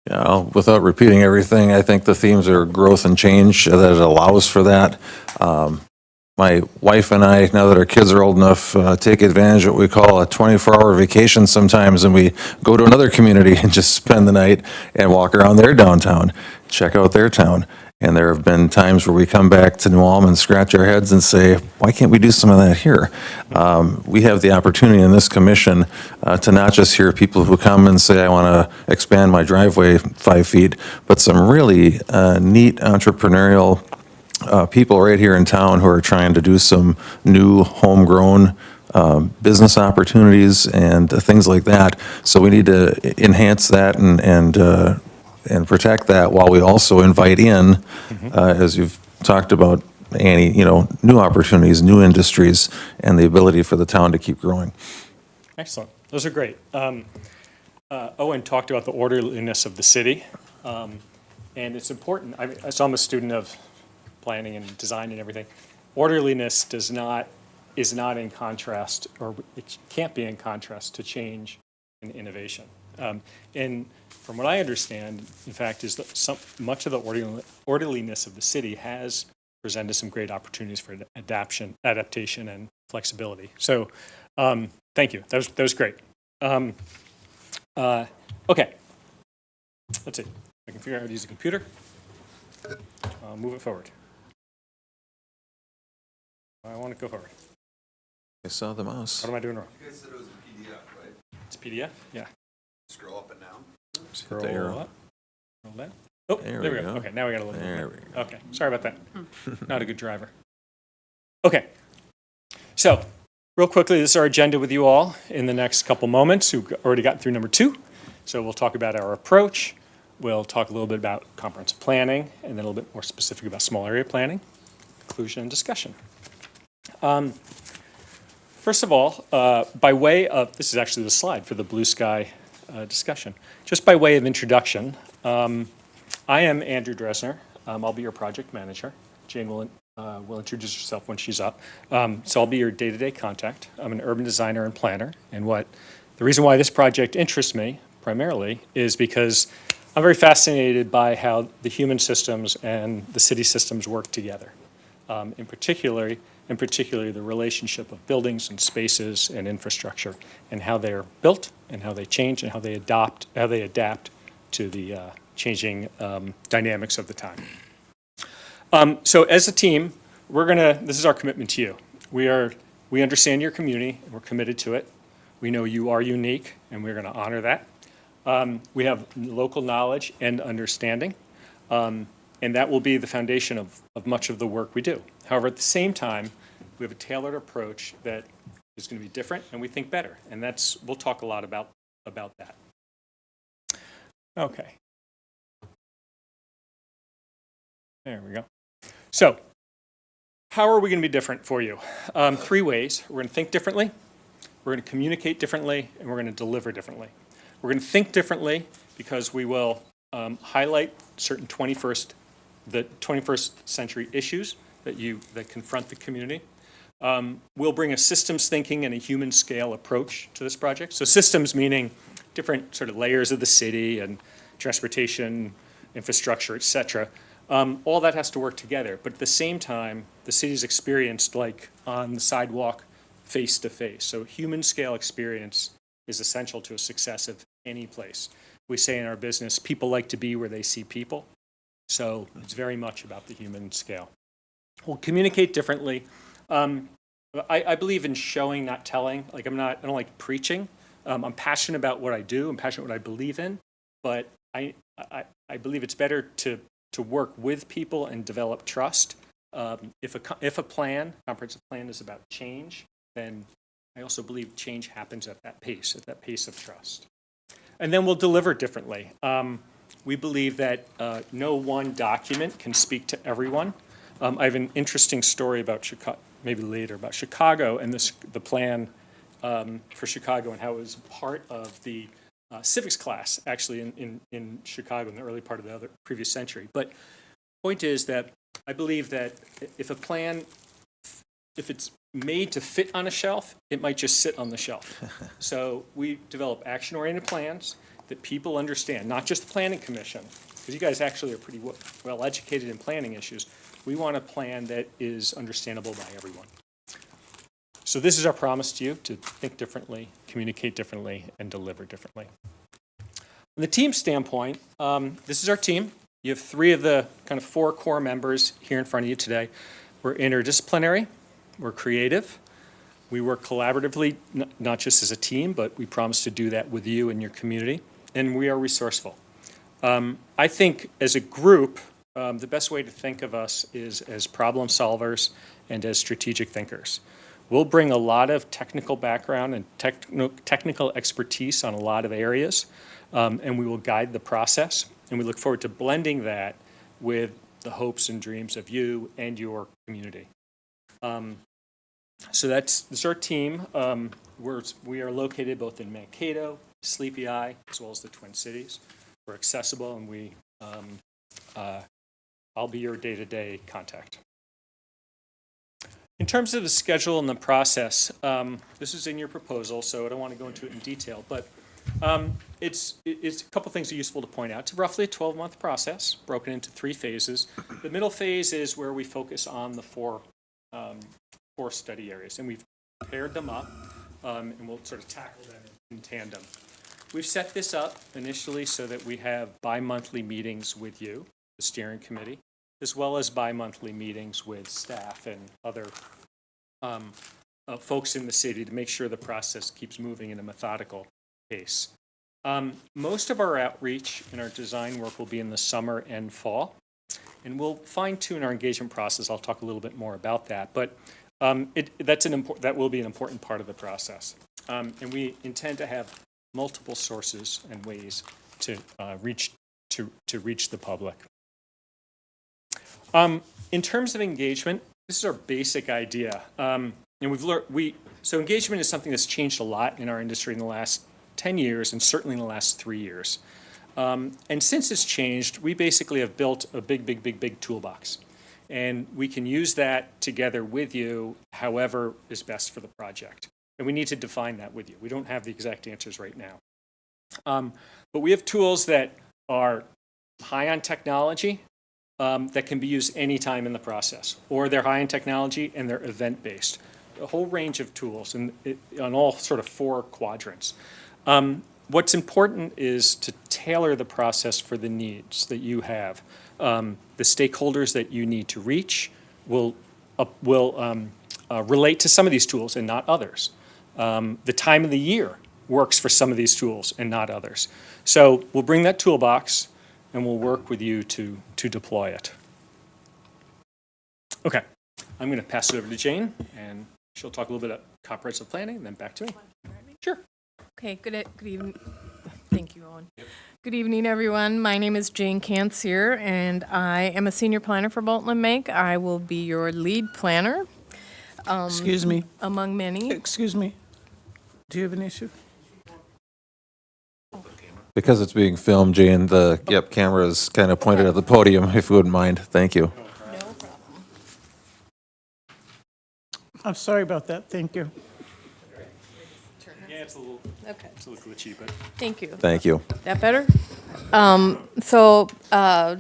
Yeah, without repeating everything, I think the themes are growth and change, that it allows for that. My wife and I, now that our kids are old enough, take advantage of what we call a 24-hour vacation sometimes, and we go to another community and just spend the night and walk around their downtown, check out their town. And there have been times where we come back to New Ulm and scratch our heads and say, why can't we do some of that here? We have the opportunity in this commission to not just hear people who come and say, I want to expand my driveway 5 feet, but some really neat entrepreneurial people right here in town who are trying to do some new homegrown business opportunities and things like that. So we need to enhance that and protect that, while we also invite in, as you've talked about, Annie, new opportunities, new industries, and the ability for the town to keep growing. Excellent. Those are great. Owen talked about the orderliness of the city, and it's important. So I'm a student of planning and design and everything. Orderliness is not in contrast, or it can't be in contrast to change and innovation. And from what I understand, in fact, is that much of the orderliness of the city has presented some great opportunities for adaptation, and flexibility. So, thank you. That was great. Okay. Let's see. I can figure out how to use a computer. I'll move it forward. I want to go forward. I saw the mouse. What am I doing wrong? You guys said it was a PDF, right? It's PDF? Yeah. Scroll up and down. Scroll the arrow. up. Scroll down. Oh, there we go. Okay, now we got a little There bit. we go. Okay, sorry about that. Not a good driver. Okay. So, real quickly, this is our agenda with you all in the next couple moments. We've already gotten through number 2. So we'll talk about our approach. We'll talk a little bit about comprehensive planning, and then a little bit more specific about small area planning, conclusion and discussion. First of all, by way of, this is actually the slide for the blue sky discussion. Just by way of introduction, I am Andrew Dresner. I'll be your project manager. Jane will introduce herself when she's up. So I'll be your day-to-day contact. I'm an urban designer and planner, and the reason why this project interests me primarily is because I'm very fascinated by how the human systems and the city systems work together. In particular, the relationship of buildings and spaces and infrastructure, and how they're built and how they change and how they adapt to the changing dynamics of the time. So as a team, this is our commitment to you. We understand your community, and we're committed to it. We know you are unique, and we're going to honor that. We have local knowledge and understanding, and that will be the foundation of much of the work we do. However, at the same time, we have a tailored approach that is going to be different, and we think better, and we'll talk a lot about that. Okay. There we go. So, how are we going to be different for you? 3 ways. We're going to think differently, we're going to communicate differently, and we're going to deliver differently. We're going to think differently because we will highlight certain 21st century issues that confront the community. We'll bring a systems thinking and a human scale approach to this project. So systems meaning different sort of layers of the city and transportation, infrastructure, et cetera. All that has to work together, but at the same time, the city's experienced like on the sidewalk, face to face. So human scale experience is essential to a success of any place. We say in our business, people like to be where they see people. So it's very much about the human scale. We'll communicate differently. I believe in showing, not telling. Like I don't like preaching. I'm passionate about what I do. I'm passionate about what I believe in, but I believe it's better to work with people and develop trust. If a comprehensive plan is about change, then I also believe change happens at that pace of trust. And then we'll deliver differently. We believe that no one document can speak to everyone. I have an interesting story about Chicago, maybe later, about Chicago and the plan for Chicago and how it was part of the civics class, actually, in Chicago in the early part of the previous century. But the point is that I believe that if a plan, if it's made to fit on a shelf, it might just sit on the shelf. So we develop action-oriented plans that people understand, not just the Planning Commission, because you guys actually are pretty well educated in planning issues. We want a plan that is understandable by everyone. So this is our promise to you, to think differently, communicate differently, and deliver differently. From the team standpoint, this is our team. You have 3 of the kind of 4 core members here in front of you today. We're interdisciplinary, we're creative, we work collaboratively, not just as a team, but we promise to do that with you and your community, and we are resourceful. I think as a group, the best way to think of us is as problem solvers and as strategic thinkers. We'll bring a lot of technical background and technical expertise on a lot of areas, and we will guide the process. And we look forward to blending that with the hopes and dreams of you and your community. So that's our team. We are located both in Mankato, Sleepy Eye, as well as the Twin Cities. We're accessible, and I'll be your day-to-day contact. In terms of the schedule and the process, this is in your proposal, so I don't want to go into it in detail, but it's a couple things are useful to point out. It's roughly a 12-month process, broken into 3 phases. The middle phase is where we focus on the 4 study areas, and we've paired them up, and we'll sort of tackle them in tandem. We've set this up initially so that we have bi-monthly meetings with you, the steering committee, as well as bi-monthly meetings with staff and other folks in the city to make sure the process keeps moving in a methodical pace. Most of our outreach and our design work will be in the summer and fall, and we'll fine-tune our engagement process. I'll talk a little bit more about that, but that will be an important part of the process. And we intend to have multiple sources and ways to reach the public. In terms of engagement, this is our basic idea. And we've learned, so engagement is something that's changed a lot in our industry in the last 10 years and certainly in the last 3 years. And since it's changed, we basically have built a big toolbox. And we can use that together with you however is best for the project. And we need to define that with you. We don't have the exact answers right now. But we have tools that are high on technology, that can be used anytime in the process, or they're high in technology and they're event-based. A whole range of tools on all sort of 4 quadrants. What's important is to tailor the process for the needs that you have. The stakeholders that you need to reach will relate to some of these tools and not others. the time of the year works for some of these tools and not others. So we'll bring that toolbox and we'll work with you to deploy it. Okay, I'm going to pass it over to Jane, and she'll talk a little bit about comprehensive planning, and then back to me. Sure. Okay, good evening. Thank you, Owen. Good evening, everyone. My name is Jane Cansier, and I am a senior planner for Bolton and Mank. I will be your lead planner. Excuse me. Among many. Excuse me. Do you have an issue? Because it's being filmed, Jane, the camera is kind of pointed at the podium, if you wouldn't mind. Thank you. No problem. I'm sorry about that. Thank you. Yeah, it's a little glitchy, but. Thank you. Thank you. That better?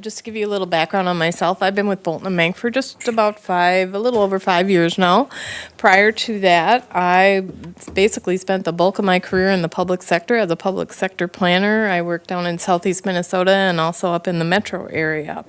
Just to give you a little background on myself, I've been with Bolton and Mank for just about a little over 5 years now. Prior to that, I basically spent the bulk of my career in the public sector as a public sector planner. I worked down in southeast Minnesota and also up in the metro area.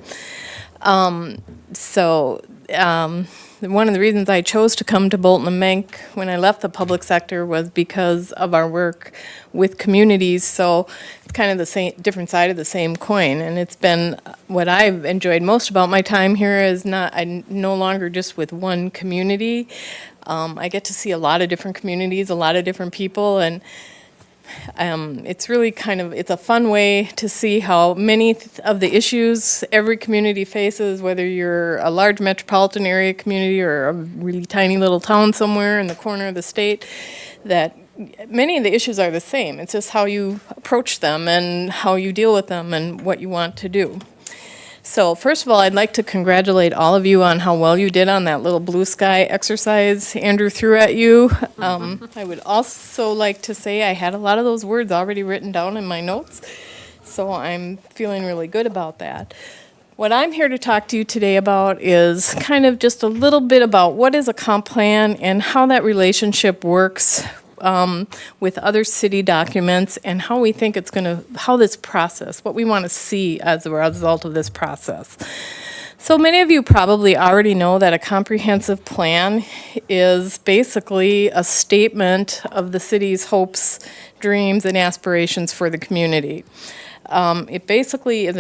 One of the reasons I chose to come to Bolton and Mank when I left the public sector was because of our work with communities. So it's kind of the same, different side of the same coin. And it's been what I've enjoyed most about my time here is I'm no longer just with one community. I get to see a lot of different communities, a lot of different people, and it's really it's a fun way to see how many of the issues every community faces, whether you're a large metropolitan area community or a really tiny little town somewhere in the corner of the state, that many of the issues are the same. It's just how you approach them and how you deal with them and what you want to do. So first of all, I'd like to congratulate all of you on how well you did on that little blue sky exercise Andrew threw at you. I would also like to say I had a lot of those words already written down in my notes, so I'm feeling really good about that. What I'm here to talk to you today about is kind of just a little bit about what is a comp plan and how that relationship works with other city documents and how we think how this process, what we want to see as a result of this process. So many of you probably already know that a comprehensive plan is basically a statement of the city's hopes, dreams, and aspirations for the community. It basically is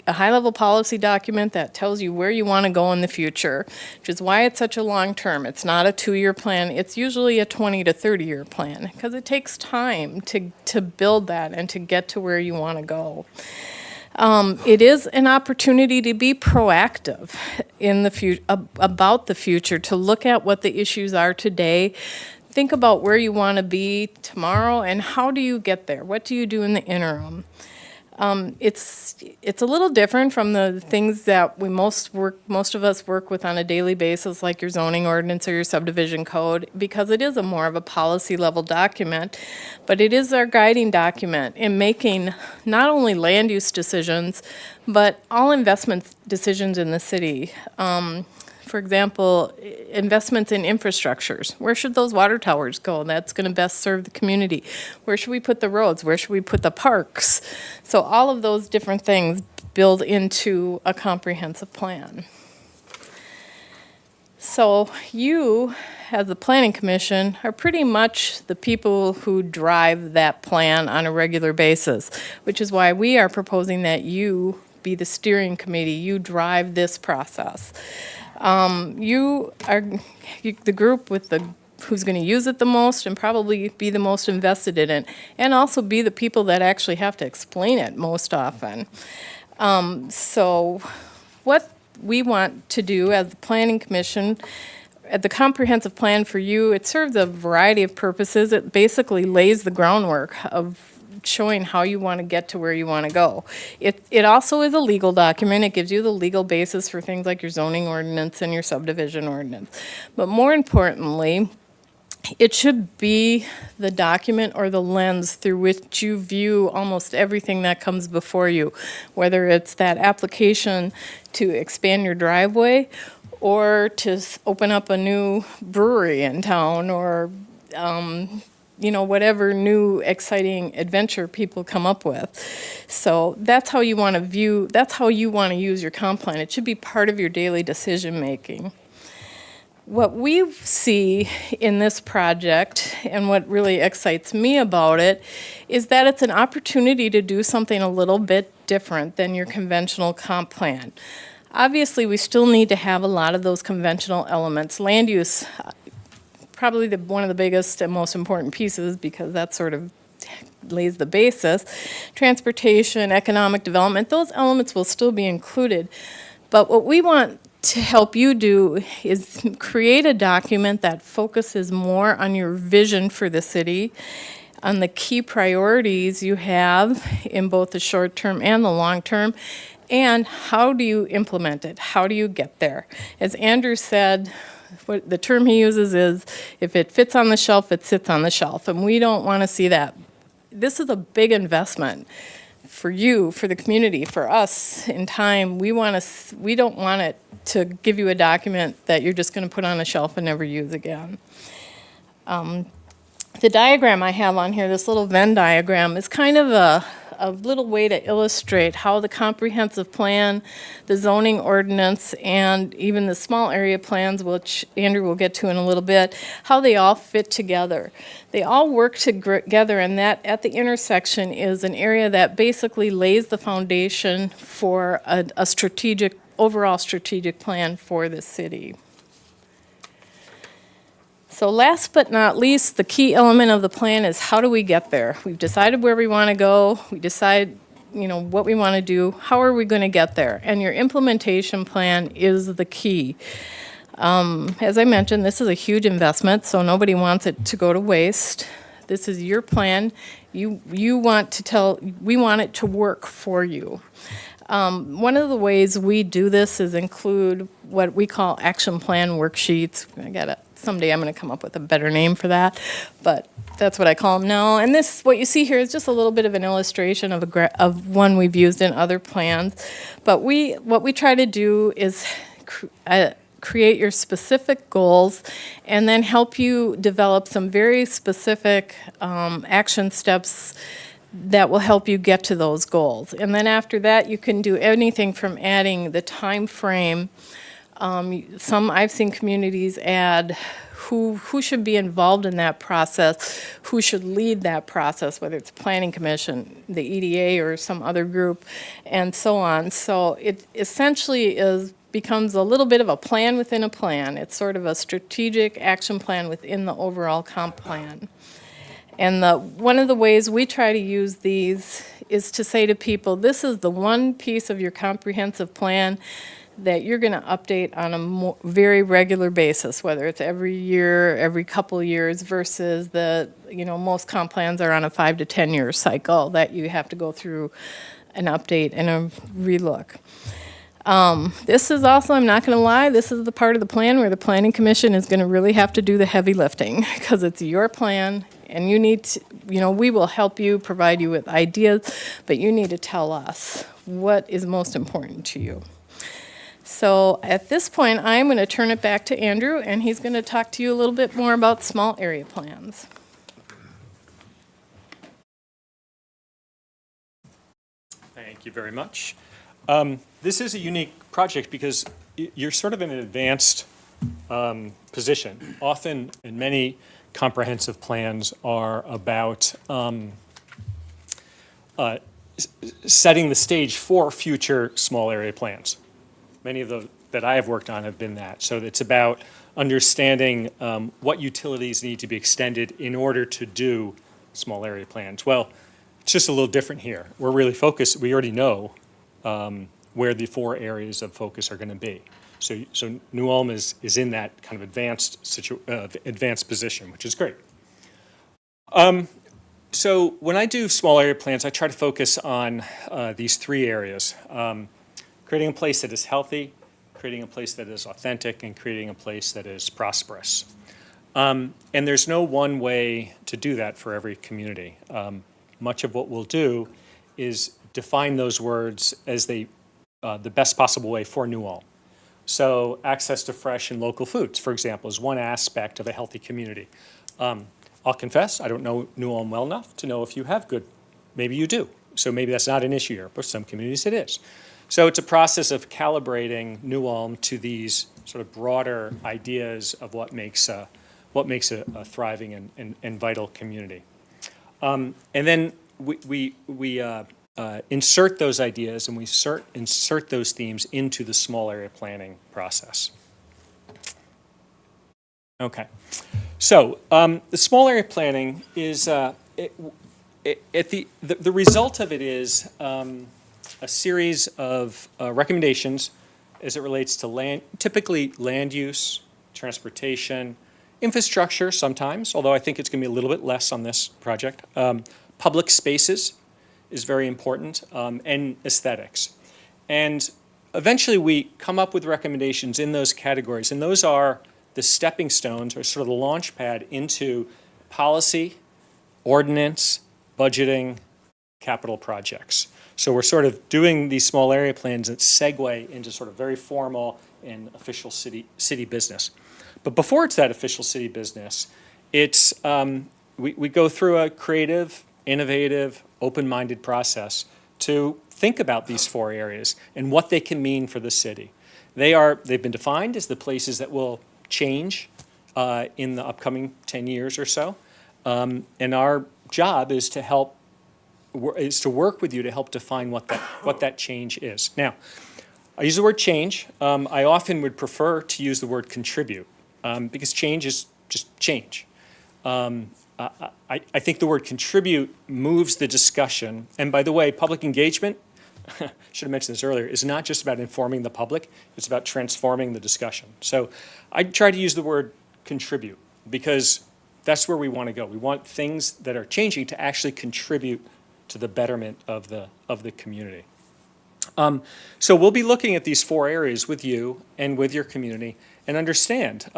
a high-level policy document that tells you where you want to go in the future, which is why it's such a long term. It's not a 2-year plan. It's usually a 20 to 30-year plan because it takes time to build that and to get to where you want to go. It is an opportunity to be proactive in the about the future, to look at what the issues are today, think about where you want to be tomorrow, and how do you get there? What do you do in the interim? It's a little different from the things that most of us work with on a daily basis, like your zoning ordinance or your subdivision code, because it is more of a policy level document, but it is our guiding document in making not only land use decisions, but all investment decisions in the city. For example, investments in infrastructures. Where should those water towers go? That's going to best serve the community. Where should we put the roads? Where should we put the parks? So all of those different things build into a comprehensive plan. So you, as the Planning Commission, are pretty much the people who drive that plan on a regular basis, which is why we are proposing that you be the steering committee. You drive this process. You are the group who's going to use it the most and probably be the most invested in it, and also be the people that actually have to explain it most often. So what we want to do as the Planning Commission, the comprehensive plan for you, it serves a variety of purposes. It basically lays the groundwork of showing how you want to get to where you want to go. It also is a legal document. It gives you the legal basis for things like your zoning ordinance and your subdivision ordinance. But more importantly, it should be the document or the lens through which you view almost everything that comes before you, whether it's that application to expand your driveway or to open up a new brewery in town, or whatever new exciting adventure people come up with. So that's how you want to use your comp plan. It should be part of your daily decision making. what we see in this project, and what really excites me about it, is that it's an opportunity to do something a little bit different than your conventional comp plan. Obviously, we still need to have a lot of those conventional elements. Land use, probably one of the biggest and most important pieces, because that sort of lays the basis. Transportation, economic development, those elements will still be included. But what we want to help you do is create a document that focuses more on your vision for the city, on the key priorities you have in both the short term and the long term, and how do you implement it? How do you get there? As Andrew said, what the term he uses is, if it fits on the shelf, it sits on the shelf, and we don't want to see that. This is a big investment for you, for the community, for us in time. We don't want it to give you a document that you're just going to put on a shelf and never use again. The diagram I have on here, this little Venn diagram, is kind of a little way to illustrate how the comprehensive plan, the zoning ordinance, and even the small area plans, which Andrew will get to in a little bit, how they all fit together. They all work together, and that at the intersection is an area that basically lays the foundation for a overall strategic plan for the city. So last but not least, the key element of the plan is, how do we get there? We've decided where we want to go. We decide, what we want to do. How are we going to get there? And your implementation plan is the key. As I mentioned, this is a huge investment, so nobody wants it to go to waste. This is your plan. We want it to work for you. One of the ways we do this is include what we call action plan worksheets. Someday I'm going to come up with a better name for that, but that's what I call them now. And what you see here is just a little bit of an illustration of one we've used in other plans. But what we try to do is create your specific goals and then help you develop some very specific action steps that will help you get to those goals. And then after that, you can do anything from adding the time frame. I've seen communities add who should be involved in that process, who should lead that process, whether it's planning commission, the EDA, or some other group, and so on. So it essentially becomes a little bit of a plan within a plan. It's sort of a strategic action plan within the overall comp plan. And one of the ways we try to use these is to say to people, this is the one piece of your comprehensive plan that you're going to update on a very regular basis, whether it's every year, every couple years, versus most comp plans are on a 5 to 10 year cycle that you have to go through an update and a relook. This is also, I'm not going to lie, this is the part of the plan where the Planning Commission is going to really have to do the heavy lifting, because it's your plan, and you need to, we will help you, provide you with ideas, but you need to tell us what is most important to you. So at this point, I'm going to turn it back to Andrew, and he's going to talk to you a little bit more about small area plans. Thank you very much. This is a unique project because you're sort of in an advanced position. Often, in many comprehensive plans are about setting the stage for future small area plans. Many of those that I have worked on have been that. So it's about understanding what utilities need to be extended in order to do small area plans. Well, it's just a little different here. We're really focused. We already know where the 4 areas of focus are going to be. So New Ulm is in that kind of advanced position, which is great. So when I do small area plans, I try to focus on these 3 areas. Creating a place that is healthy, creating a place that is authentic, and creating a place that is prosperous. And there's no one way to do that for every community. Much of what we'll do is define those words as the best possible way for New Ulm. So access to fresh and local foods, for example, is one aspect of a healthy community. I'll confess, I don't know New Ulm well enough to know if you have good, maybe you do. So maybe that's not an issue here, but some communities it is. So it's a process of calibrating New Ulm to these sort of broader ideas of what makes a thriving and vital community. And then we insert those ideas and we insert those themes into the small area planning process. Okay, so the small area planning is the result of it is a series of recommendations as it relates to typically land use, transportation, infrastructure sometimes, although I think it's going to be a little bit less on this project. Public spaces is very important, and aesthetics. And eventually we come up with recommendations in those categories, and those are the stepping stones or sort of the launch pad into policy, ordinance, budgeting, capital projects. So we're sort of doing these small area plans that segue into sort of very formal and official city business. But before it's that official city business, it's we go through a creative, innovative, open-minded process to think about these 4 areas and what they can mean for the city. They've been defined as the places that will change in the upcoming 10 years or so. And our job is to work with you to help define what that change is. Now, I use the word change. I often would prefer to use the word contribute because change is just change. I think the word contribute moves the discussion. And by the way, public engagement, should have mentioned this earlier, is not just about informing the public, it's about transforming the discussion. So I try to use the word contribute because that's where we want to go. We want things that are changing to actually contribute to the betterment of the community. So we'll be looking at these 4 areas with you and with your community and understand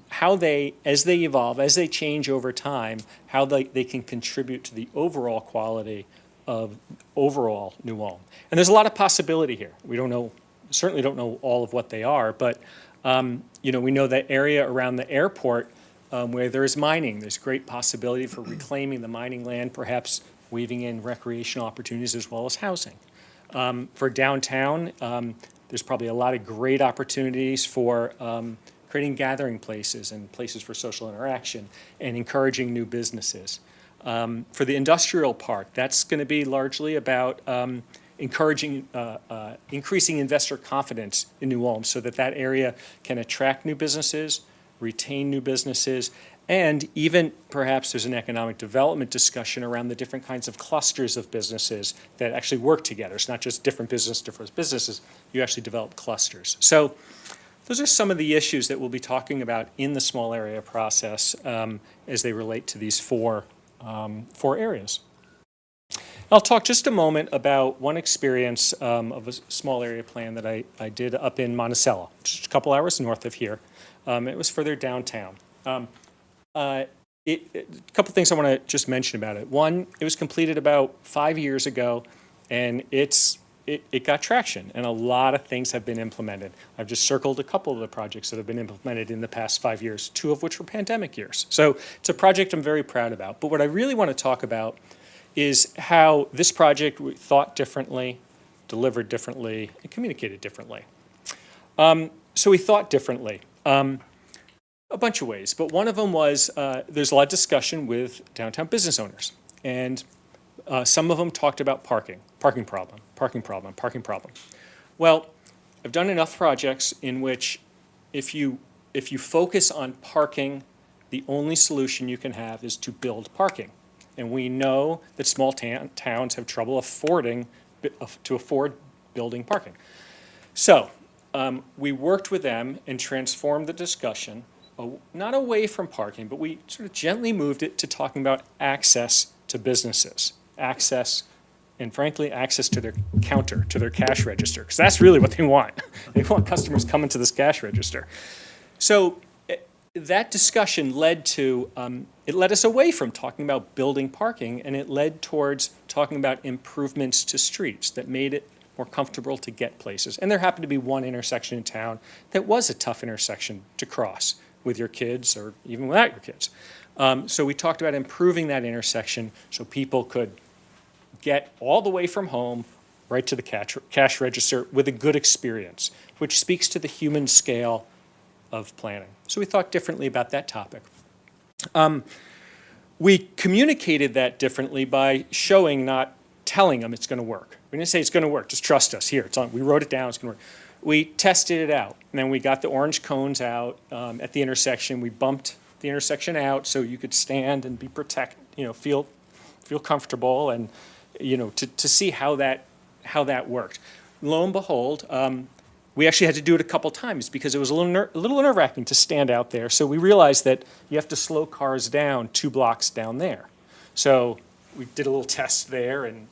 how they, as they evolve, as they change over time, how they can contribute to the overall quality of overall New Ulm. And there's a lot of possibility here. We don't know, certainly don't know all of what they are, but we know that area around the airport where there is mining, there's great possibility for reclaiming the mining land, perhaps weaving in recreational opportunities as well as housing. For downtown, there's probably a lot of great opportunities for creating gathering places and places for social interaction and encouraging new businesses. For the industrial park, that's going to be largely about increasing investor confidence in New Ulm so that area can attract new businesses, retain new businesses, and even perhaps there's an economic development discussion around the different kinds of clusters of businesses that actually work together. It's not just different businesses, you actually develop clusters. So those are some of the issues that we'll be talking about in the small area process as they relate to these four areas. I'll talk just a moment about one experience of a small area plan that I did up in Monticello, just a couple hours north of here. It was further downtown. A couple things I want to just mention about it. One, it was completed about 5 years ago, and it got traction, and a lot of things have been implemented. I've just circled a couple of the projects that have been implemented in the past 5 years, 2 of which were pandemic years. So it's a project I'm very proud about. But what I really want to talk about is how this project we thought differently, delivered differently, and communicated differently. So we thought differently. A bunch of ways, but one of them was there's a lot of discussion with downtown business owners, and some of them talked about parking problem. Well, I've done enough projects in which if you focus on parking, the only solution you can have is to build parking, and we know that small towns have trouble afford building parking. So we worked with them and transformed the discussion. Not away from parking, but we sort of gently moved it to talking about access to businesses, access, and frankly, access to their counter, to their cash register, because that's really what they want. They want customers coming to this cash register. So that discussion led to, it led us away from talking about building parking, and it led towards talking about improvements to streets that made it more comfortable to get places. And there happened to be one intersection in town that was a tough intersection to cross with your kids or even without your kids. So we talked about improving that intersection so people could get all the way from home right to the cash register with a good experience, which speaks to the human scale of planning. So we thought differently about that topic. We communicated that differently by showing, not telling them it's going to work. We didn't say it's going to work, just trust us. Here, it's on. We wrote it down, it's going to work. We tested it out, and then we got the orange cones out at the intersection. We bumped the intersection out so you could stand and be feel comfortable, and to see how that worked. Lo and behold, we actually had to do it a couple times because it was a little nerve-wracking to stand out there. So we realized that you have to slow cars down 2 blocks down there. So we did a little test there, and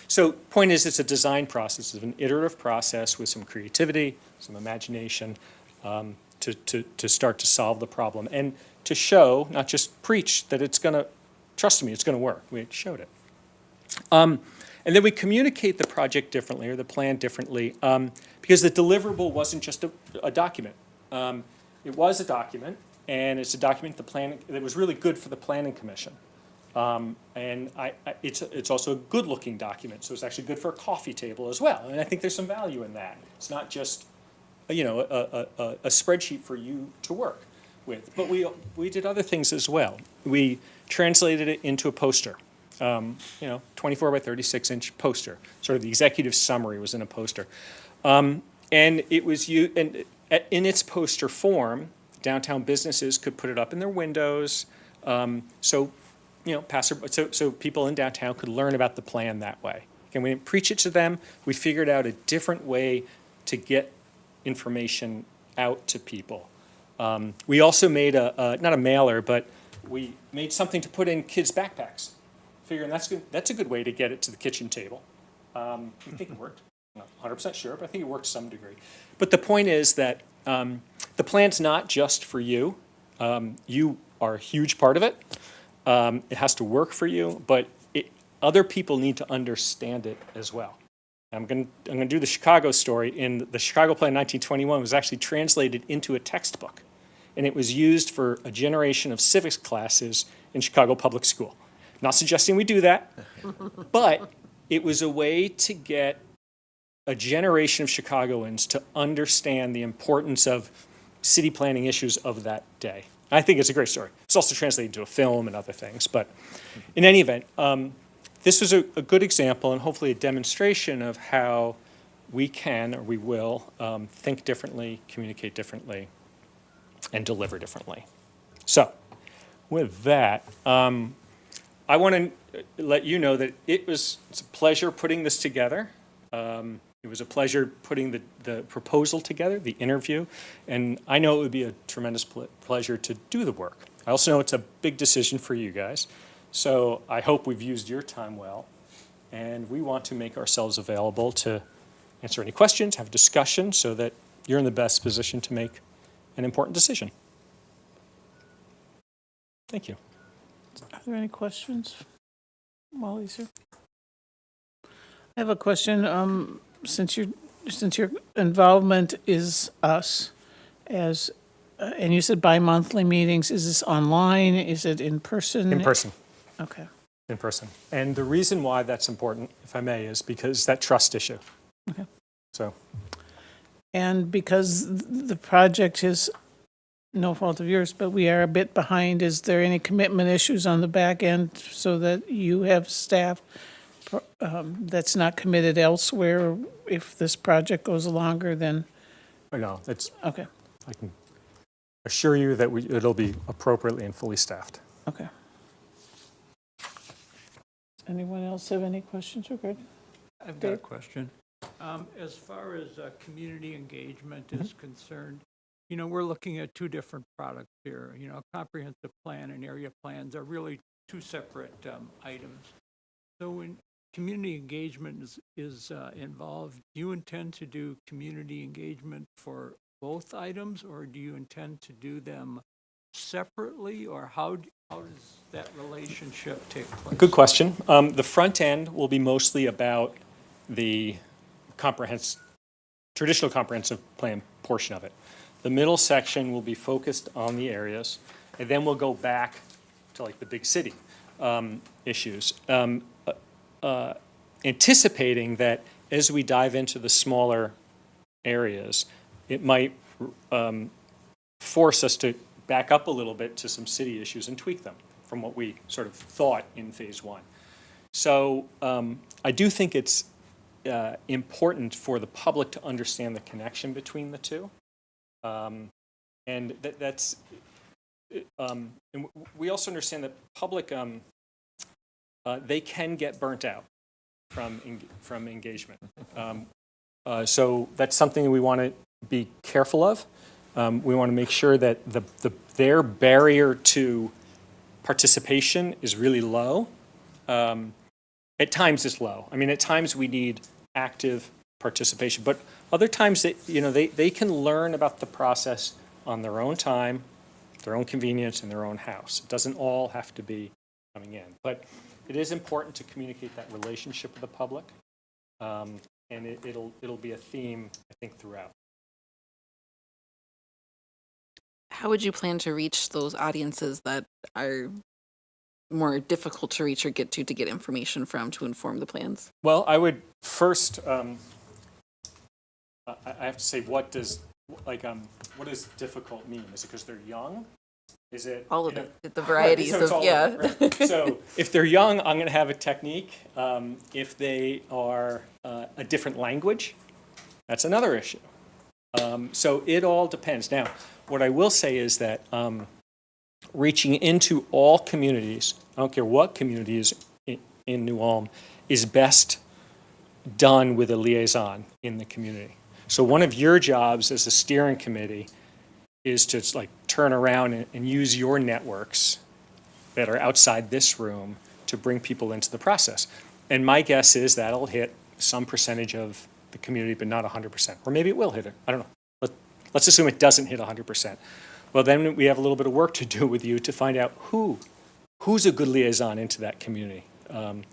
So point is, it's a design process, it's an iterative process with some creativity, some imagination, to start to solve the problem and to show, not just preach, that it's going to, trust me, it's going to work. We showed it. And then we communicate the project differently, or the plan differently, because the deliverable wasn't just a document. It was a document, and it's a document that was really good for the Planning Commission. And it's also a good-looking document, so it's actually good for a coffee table as well. And I think there's some value in that. It's not just a spreadsheet for you to work with. But we did other things as well. We translated it into a poster. 24 by 36 inch poster. Sort of the executive summary was in a poster. And it was in its poster form, downtown businesses could put it up in their windows. So people in downtown could learn about the plan that way. And we didn't preach it to them. We figured out a different way to get information out to people. We also made not a mailer, but we made something to put in kids' backpacks. Figuring that's a good way to get it to the kitchen table. I think it worked. I'm not 100% sure, but I think it worked to some degree. But the point is that the plan's not just for you. You are a huge part of it. It has to work for you, but other people need to understand it as well. I'm going to do the Chicago story. In the Chicago Plan 1921 was actually translated into a textbook, and it was used for a generation of civics classes in Chicago Public School. Not suggesting we do that, but it was a way to get a generation of Chicagoans to understand the importance of city planning issues of that day. I think it's a great story. It's also translated into a film and other things, but in any event, this was a good example and hopefully a demonstration of how we can, or we will, think differently, communicate differently, and deliver differently. So, with that, I want to let you know that it's a pleasure putting this together. It was a pleasure putting the proposal together, the interview, and I know it would be a tremendous pleasure to do the work. I also know it's a big decision for you guys, so I hope we've used your time well, and we want to make ourselves available to answer any questions, have discussion, so that you're in the best position to make an important decision. Thank you. Are there any questions while he's here? I have a question. Since your involvement is us, as and you said bi-monthly meetings, is this online? Is it in person? In person. Okay. In person. And the reason why that's important, if I may, is because that trust issue. Okay. So. And because the project is no fault of yours, but we are a bit behind, is there any commitment issues on the back end so that you have staff that's not committed elsewhere if this project goes longer than? No, it's okay. I can assure you that it'll be appropriately and fully staffed. Okay. Anyone else have any questions regarding? I've got a question. As far as community engagement is concerned, we're looking at 2 different products here. A comprehensive plan and area plans are really 2 separate items. So when community engagement is involved, do you intend to do community engagement for both items, or do you intend to do them separately, or how does that relationship take place? Good question. The front end will be mostly about the traditional comprehensive plan portion of it. The middle section will be focused on the areas, and then we'll go back to like the big city issues, anticipating that as we dive into the smaller areas, it might force us to back up a little bit to some city issues and tweak them from what we sort of thought in phase one. So I do think it's important for the public to understand the connection between the two. And that's, and we also understand that public, they can get burnt out from engagement. So that's something that we want to be careful of. We want to make sure that their barrier to participation is really low. At times it's low. I mean, at times we need active participation, but other times they can learn about the process on their own time, their own convenience, in their own house. It doesn't all have to be coming in, but it is important to communicate that relationship with the public, and it'll be a theme, I think, throughout. How would you plan to reach those audiences that are more difficult to reach or get to get information from to inform the plans? Well, I would first, I have to say, what does difficult mean? Is it because they're young? Is it all of it? The varieties right, so of, yeah. Right. So if they're young, I'm going to have a technique. If they are a different language, that's another issue. So it all depends. Now, what I will say is that reaching into all communities, I don't care what community is in New Ulm, is best done with a liaison in the community. So one of your jobs as a steering committee is to turn around and use your networks that are outside this room to bring people into the process. And my guess is that'll hit some percentage of the community, but not 100%. Or maybe it will hit it. I don't know. Let's assume it doesn't hit 100%. Well, then we have a little bit of work to do with you to find out who's a good liaison into that community. The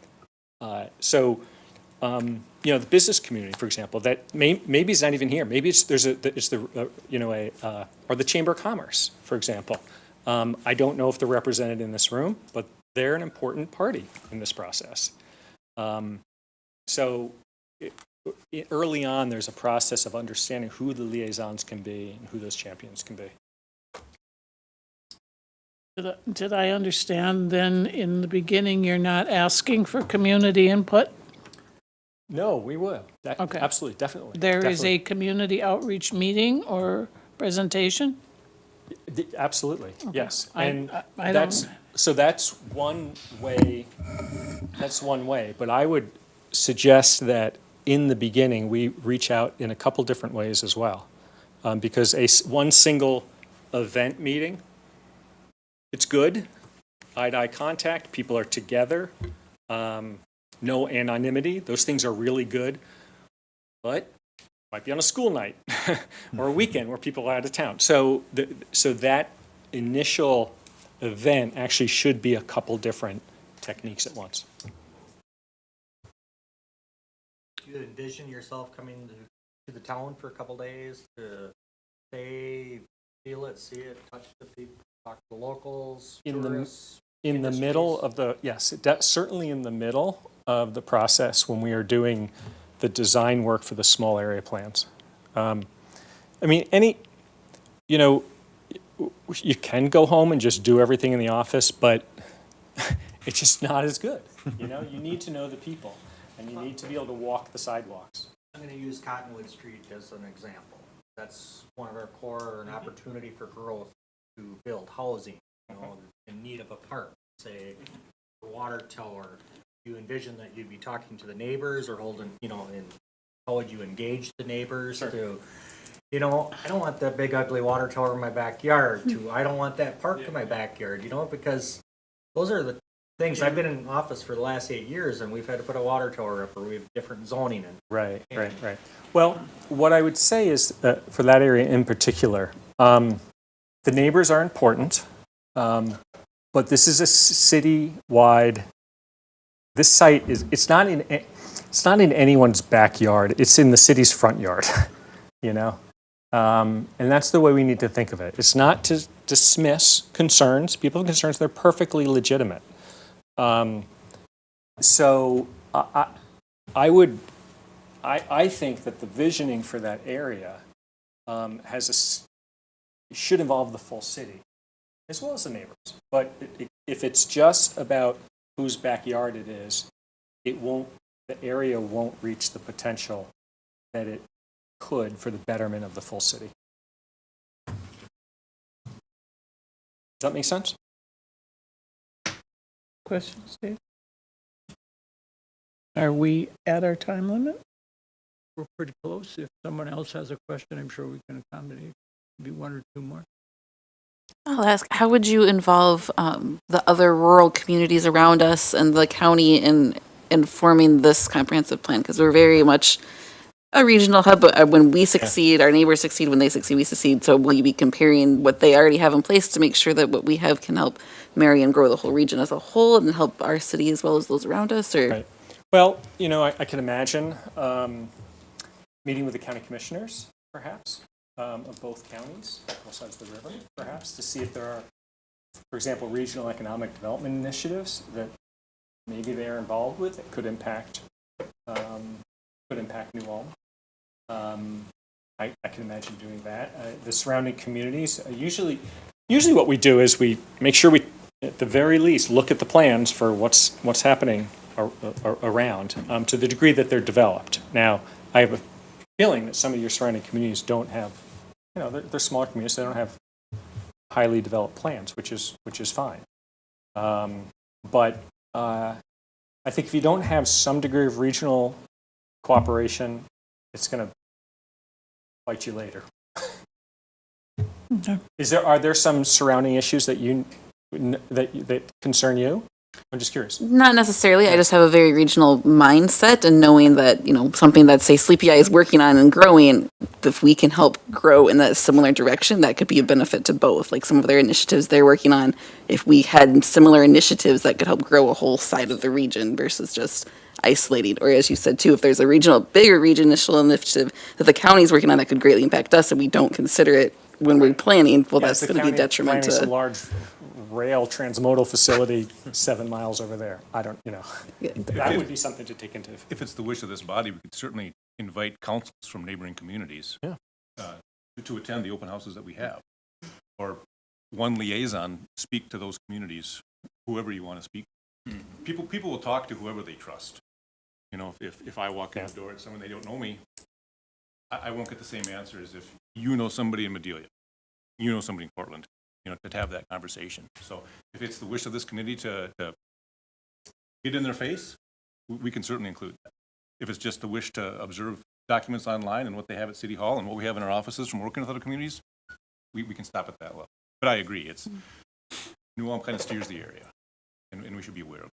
business community, for example, that maybe is not even here. Maybe or the Chamber of Commerce, for example. I don't know if they're represented in this room, but they're an important party in this process. Early on, there's a process of understanding who the liaisons can be and who those champions can be. Did I understand then in the beginning you're not asking for community input? No, we will. Okay. Absolutely, definitely. There is a community outreach meeting or presentation? Absolutely, yes. I that's one way. That's one way. But I would suggest that in the beginning we reach out in a couple different ways as well, because one single event meeting, it's good, eye-to-eye contact, people are together, no anonymity, those things are really good, but it might be on a school night or a weekend where people are out of town. So that initial event actually should be a couple different techniques at once. Do you envision yourself coming to the town for a couple days to say, feel it, see it, touch the people, talk to the locals, tourists? In the middle of the, yes, certainly in the middle of the process when we are doing the design work for the small area plans. You can go home and just do everything in the office, but it's just not as good. You need to know the people, and you need to be able to walk the sidewalks. I'm going to use Cottonwood Street as an example. That's one of our core, an opportunity for growth to build housing, in need of a park, say, a water tower. You envision that you'd be talking to the neighbors or holding, and how would you engage the neighbors to, I don't want that big ugly water tower in my backyard, I don't want that park in my backyard, because those are the things. I've been in office for the last 8 years and we've had to put a water tower up or we have different zoning in. Right. Well, what I would say is for that area in particular, the neighbors are important, but this is a city-wide. This site it's not in anyone's backyard. It's in the city's front yard, and that's the way we need to think of it. It's not to dismiss concerns. People have concerns; they're perfectly legitimate. So I would I think that the visioning for that area should involve the full city, as well as the neighbors. But if it's just about whose backyard it is, the area won't reach the potential that it could for the betterment of the full city. Does that make sense? Questions, Dave? Are we at our time limit? We're pretty close. If someone else has a question, I'm sure we can accommodate. Maybe one or two more. I'll ask, how would you involve the other rural communities around us and the county in forming this comprehensive plan? Because we're very much a regional hub, but when we succeed, our neighbors succeed. When they succeed, we succeed. So will you be comparing what they already have in place to make sure that what we have can help marry and grow the whole region as a whole and help our city as well as those around us? Or Right. Well, I can imagine meeting with the county commissioners, perhaps, of both counties, both sides of the river, perhaps, to see if there are, for example, regional economic development initiatives that maybe they're involved with that could impact New Ulm. I can imagine doing that. The surrounding communities, usually what we do is we make sure we, at the very least, look at the plans for what's happening around to the degree that they're developed. Now, I have a feeling that some of your surrounding communities don't have, they're smaller communities, they don't have highly developed plans, which is fine. But I think if you don't have some degree of regional cooperation, it's going to bite you later. Okay. Are there some surrounding issues that that concern you? I'm just curious. not necessarily. I just have a very regional mindset, and knowing that, something that, say, Sleepy Eye is working on and growing, if we can help grow in that similar direction, that could be a benefit to both. Like some of their initiatives they're working on, if we had similar initiatives that could help grow a whole side of the region versus just isolating. Or as you said too, if there's a bigger regional initiative that the county's working on that could greatly impact us and we don't consider it when we're planning, well, that's going to be a detriment to to. a large rail transmodal facility 7 miles over there. I don't, that would be something to take into. If it's the wish of this body, we could certainly invite councils from neighboring communities to attend the open houses that we have. Or one liaison speak to those communities, whoever you want to speak. People will talk to whoever they trust. If I walk in the door at someone they don't know me, I won't get the same answer as if you know somebody in Medelia, you know somebody in Portland, to have that conversation. So if it's the wish of this committee to get in their face, we can certainly include that. If it's just the wish to observe documents online and what they have at City Hall and what we have in our offices from working with other communities, we can stop at that level. But I agree, New Ulm kind of steers the area, and we should be aware of it.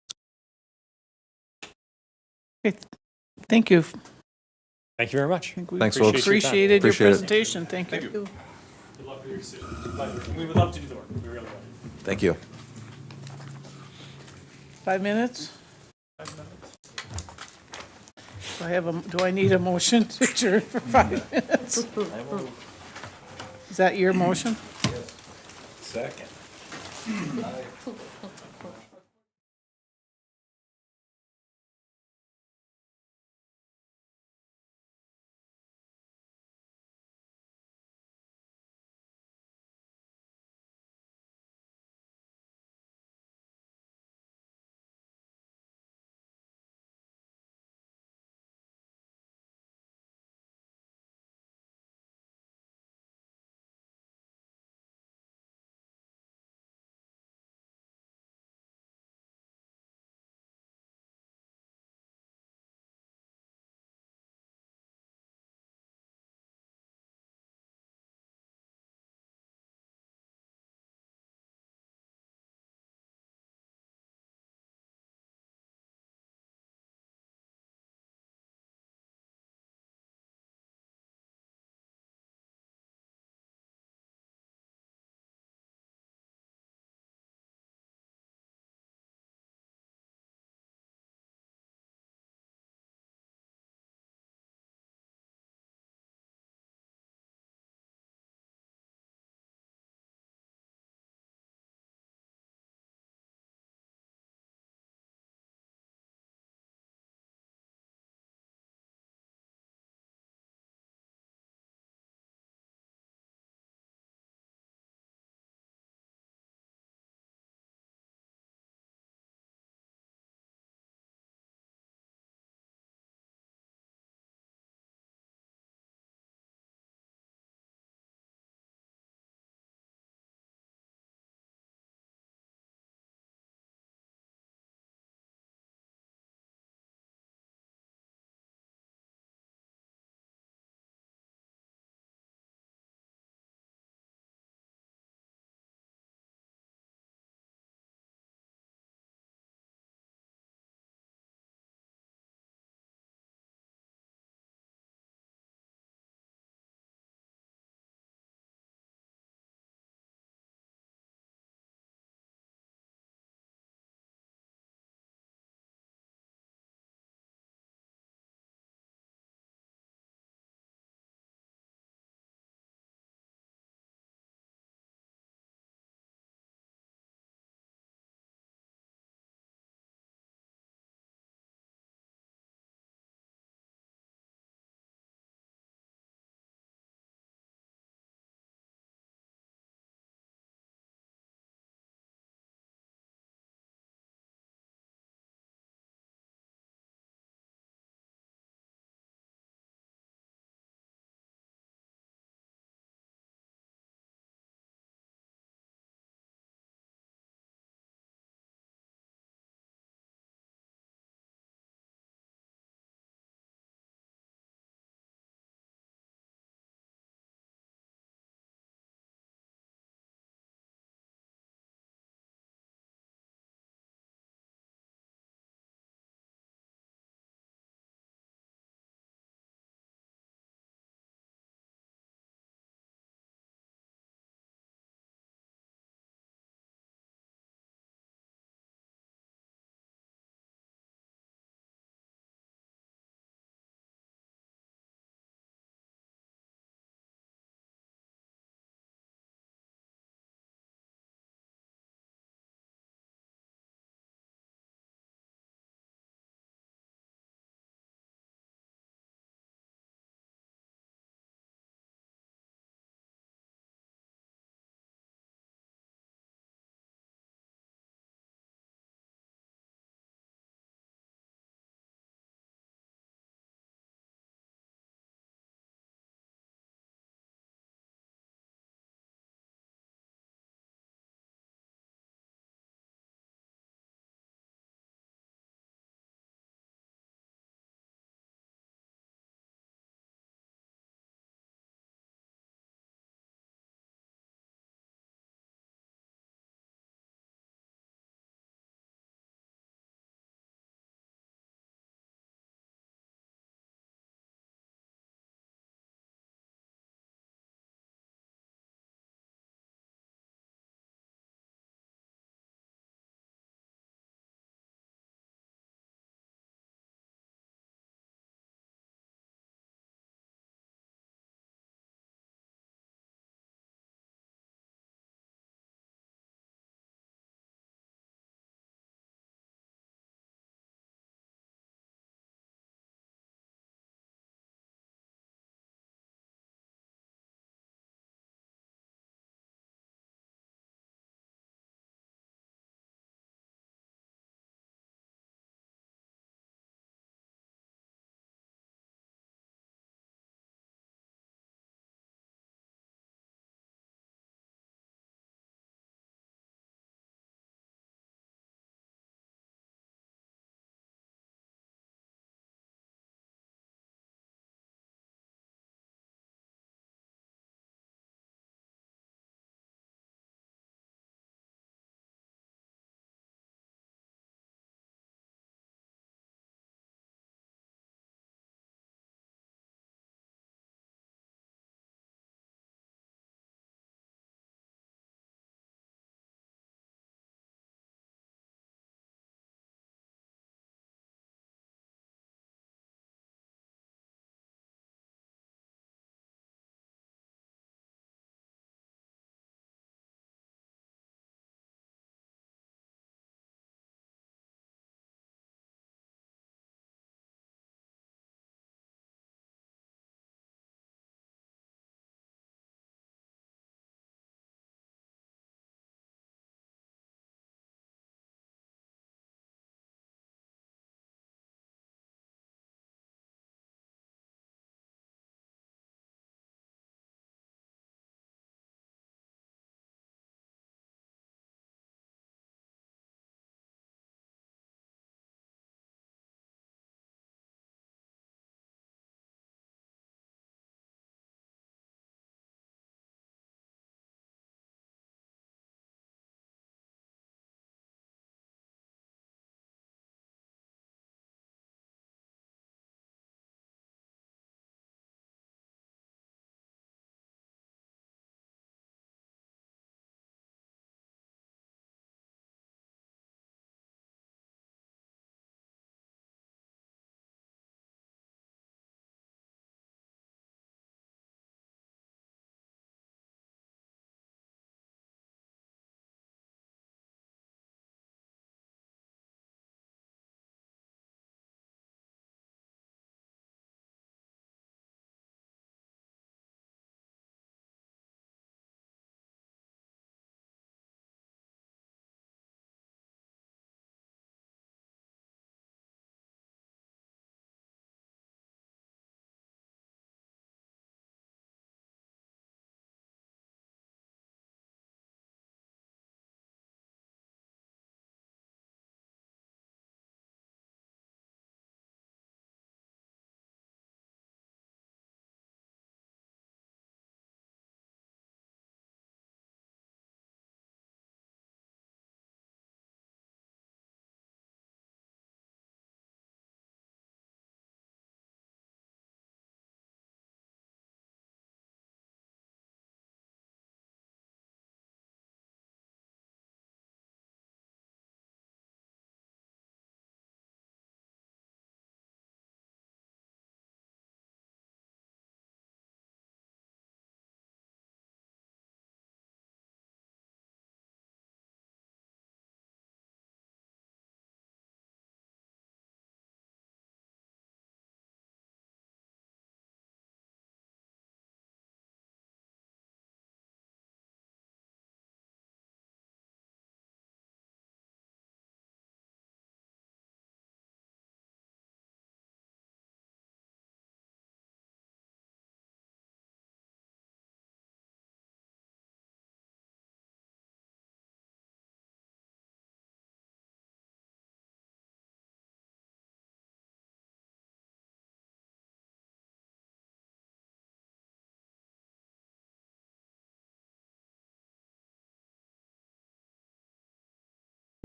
Okay. Thank you. Thank you very much. Thanks, folks. Appreciated your Appreciate it. presentation. Thank you. Good luck with your decision. We would love to do the work. We really would. Thank you. 5 minutes? Do I need a motion to adjourn for 5 minutes? Is that your motion? Second.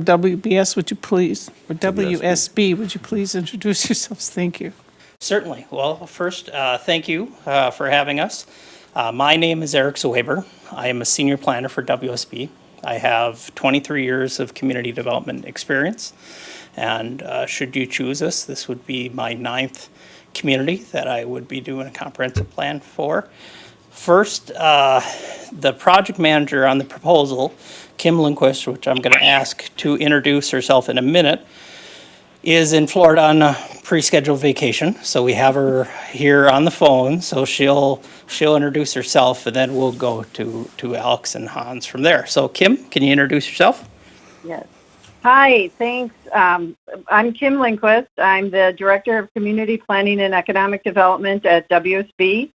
WBS, would you please, or WSB, would you please introduce yourselves? Thank you. Certainly. Well, first, thank you for having us. My name is Eric Zweber. I am a senior planner for WSB. I have 23 years of community development experience, and should you choose us, this would be my 9th community that I would be doing a comprehensive plan for. First, the project manager on the proposal, Kim Lindquist, which I'm going to ask to introduce herself in a minute, is in Florida on a pre-scheduled vacation. So we have her here on the phone. So she'll introduce herself, and then we'll go to Alex and Hans from there. So Kim, can you introduce yourself? Yes. Hi, thanks. I'm Kim Lindquist. I'm the Director of Community Planning and Economic Development at WSB.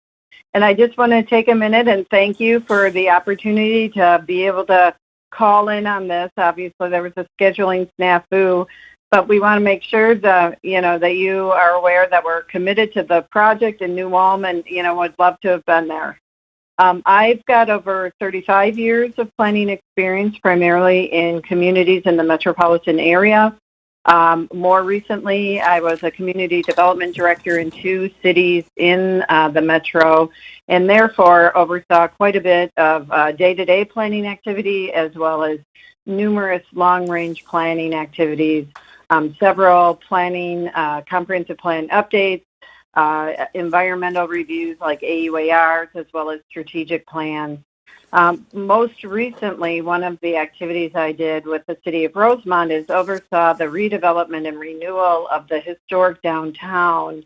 And I just want to take a minute and thank you for the opportunity to be able to call in on this. Obviously, there was a scheduling snafu, but we want to make sure that, that you are aware that we're committed to the project in New Ulm and, would love to have been there. I've got over 35 years of planning experience, primarily in communities in the metropolitan area. More recently, I was a community development director in 2 cities in the metro, and therefore oversaw quite a bit of day-to-day planning activity as well as numerous long-range planning activities, several planning, comprehensive plan updates, environmental reviews like AUARs, as well as strategic plans. Most recently, one of the activities I did with the City of Rosemont is oversaw the redevelopment and renewal of the historic downtown,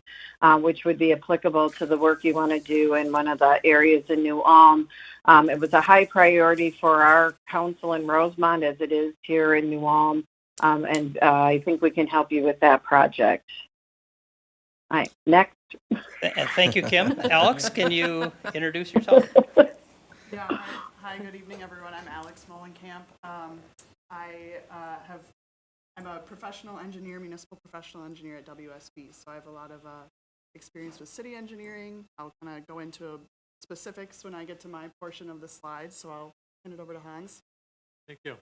which would be applicable to the work you want to do in one of the areas in New Ulm. It was a high priority for our council in Rosemont, as it is here in New Ulm, and I think we can help you with that project. All right, next. Thank you, Kim. Alex, can you introduce yourself? Yeah, hi, good evening, everyone. I'm Alex Molenkamp. I'm a professional engineer, municipal professional engineer at WSB, so I have a lot of experience with city engineering. I'll kind of go into specifics when I get to my portion of the slides, so I'll hand it over to Hans. Thank you.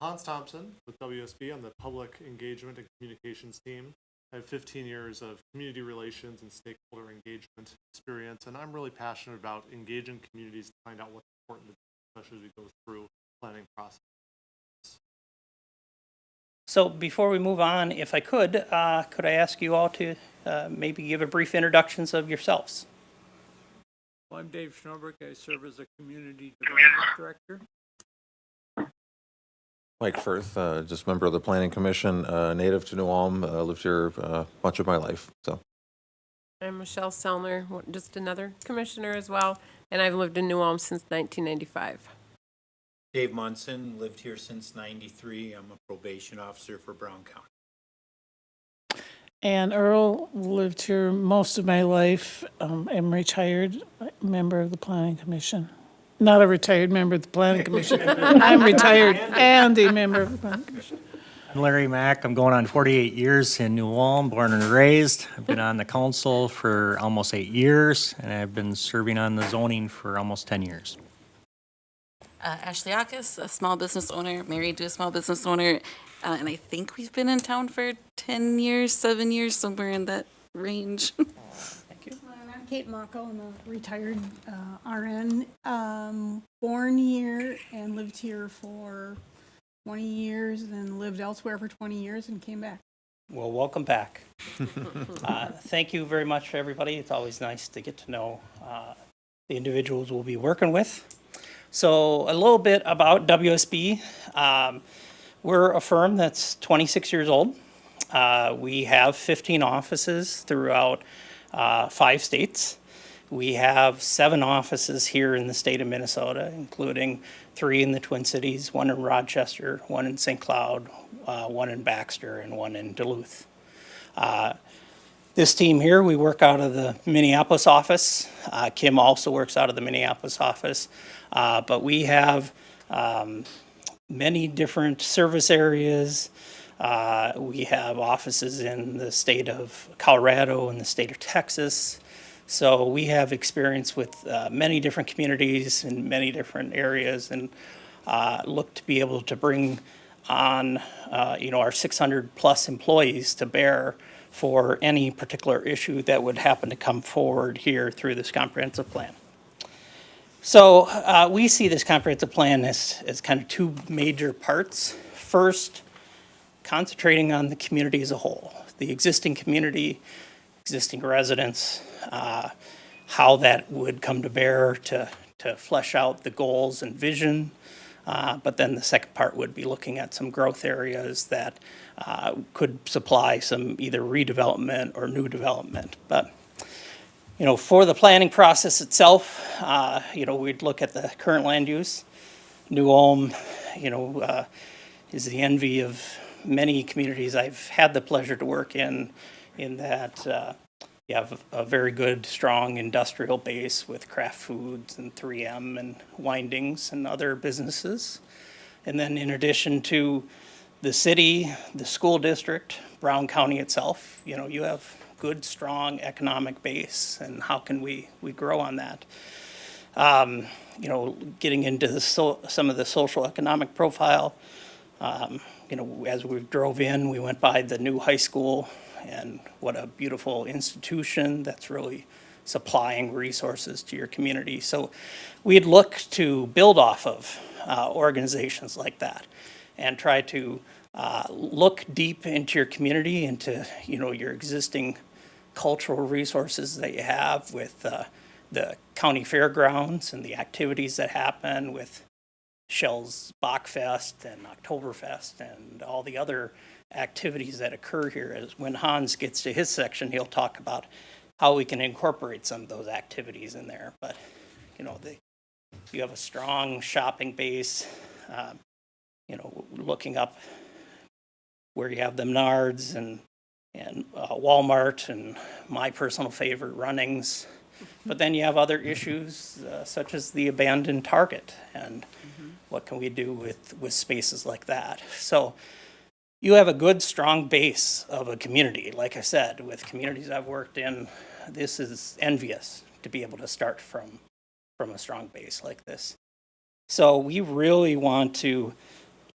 Hans Thompson with WSB. I'm the public engagement and communications team. I have 15 years of community relations and stakeholder engagement experience, and I'm really passionate about engaging communities to find out what's important, especially as we go through the planning process. So before we move on, if I could I ask you all to maybe give a brief introductions of yourselves? Well, I'm Dave Schnobrick. I serve as a community development director. Mike Firth, just member of the Planning Commission, native to New Ulm, lived here much of my life. So, I'm Michelle Sellner, just another commissioner as well, and I've lived in New Ulm since 1995. Dave Munson, lived here since '93. I'm a probation officer for Brown County. And Earl, lived here most of my life. I'm retired member of the Planning Commission. Not a retired member of the Planning Commission. I'm retired and a member of the Planning Commission. I'm Larry Mack. I'm going on 48 years in New Ulm, born and raised. I've been on the council for almost 8 years, and I've been serving on the zoning for almost 10 years. Ashley Akis, a small business owner, married to a small business owner, and I think we've been in town for 10 years, 7 years, somewhere in that range. I'm Kate Mako. I'm a retired RN, born here and lived here for 20 years, and lived elsewhere for 20 years and came back. Well, welcome back. Thank you very much, everybody. It's always nice to get to know the individuals we'll be working with. So a little bit about WSB. We're a firm that's 26 years old. We have 15 offices throughout 5 states. We have 7 offices here in the state of Minnesota, including 3 in the Twin Cities, 1 in Rochester, 1 in St. Cloud, 1 in Baxter, and 1 in Duluth. This team here, we work out of the Minneapolis office. Kim also works out of the Minneapolis office. But we have many different service areas. We have offices in the state of Colorado and the state of Texas. So we have experience with many different communities in many different areas, and look to be able to bring on, our 600-plus employees to bear for any particular issue that would happen to come forward here through this comprehensive plan. So we see this comprehensive plan as kind of two major parts. First, concentrating on the community as a whole, the existing community, existing residents, how that would come to bear to flesh out the goals and vision. But then the second part would be looking at some growth areas that could supply some either redevelopment or new development. But, for the planning process itself, we'd look at the current land use. New Ulm, is the envy of many communities I've had the pleasure to work in that you have a very good, strong industrial base with Kraft Foods and 3M and Windings and other businesses. And then in addition to the city, the school district, Brown County itself, you have good, strong economic base, and how can we grow on that? Getting into some of the social economic profile, as we drove in, we went by the new high school, and what a beautiful institution that's really supplying resources to your community. So we'd look to build off of organizations like that and try to look deep into your community, into your existing cultural resources that you have with the county fairgrounds and the activities that happen with Shell's Bachfest and Oktoberfest and all the other activities that occur here. As when Hans gets to his section, he'll talk about how we can incorporate some of those activities in there. But you have a strong shopping base. Looking up where you have the Menards and Walmart and my personal favorite, Runnings. But then you have other issues such as the abandoned Target and what can we do with spaces like that. So you have a good, strong base of a community. Like I said, with communities I've worked in, this is envious to be able to start from a strong base like this. So we really want to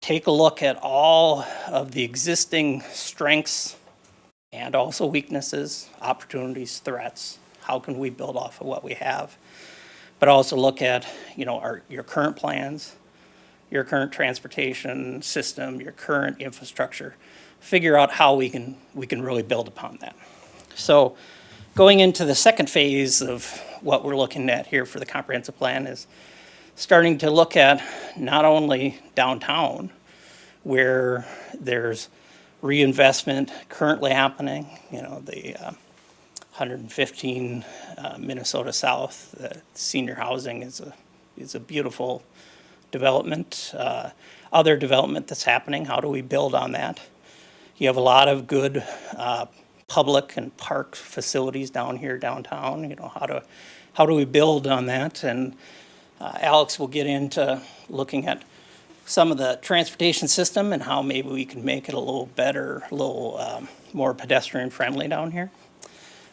take a look at all of the existing strengths and also weaknesses, opportunities, threats. How can we build off of what we have? But also look at, your current plans, your current transportation system, your current infrastructure. Figure out how we can really build upon that. So going into the second phase of what we're looking at here for the comprehensive plan is starting to look at not only downtown, where there's reinvestment currently happening, the 115 Minnesota South, senior housing is a beautiful development. Other development that's happening, how do we build on that? You have a lot of good public and park facilities down here downtown. How do we build on that? And Alex will get into looking at some of the transportation system and how maybe we can make it a little better, a little more pedestrian friendly down here.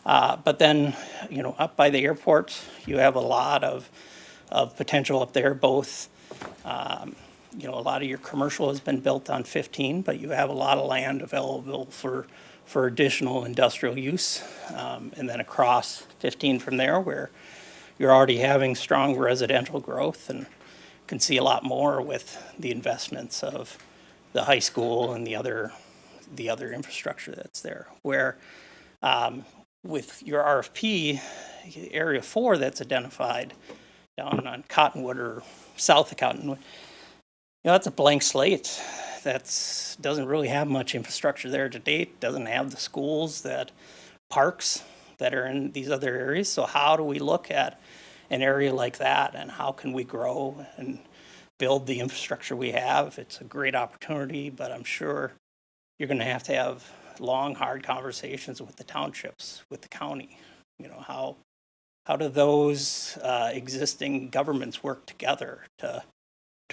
But then, up by the airport, you have a lot of potential up there, both, a lot of your commercial has been built on 15, but you have a lot of land available for additional industrial use. And then across 15 from there, where you're already having strong residential growth and can see a lot more with the investments of the high school and the other infrastructure that's there. Where with your RFP, Area 4 that's identified down on Cottonwood or south of Cottonwood, that's a blank slate. That doesn't really have much infrastructure there to date, doesn't have the schools, parks that are in these other areas. So how do we look at an area like that and how can we grow and build the infrastructure we have? It's a great opportunity, but I'm sure you're going to have long, hard conversations with the townships, with the county. How do those existing governments work together to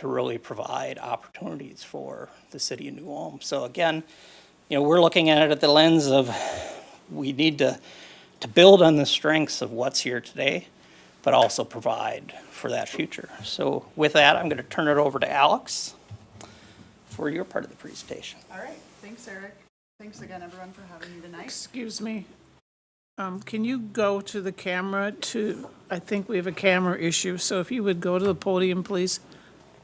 really provide opportunities for the city of New Ulm? So again, we're looking at it at the lens of we need to build on the strengths of what's here today, but also provide for that future. So with that, I'm going to turn it over to Alex for your part of the presentation. All right, thanks, Eric. Thanks again, everyone, for having me tonight. Excuse me. Can you go to the camera I think we have a camera issue, so if you would go to the podium, please.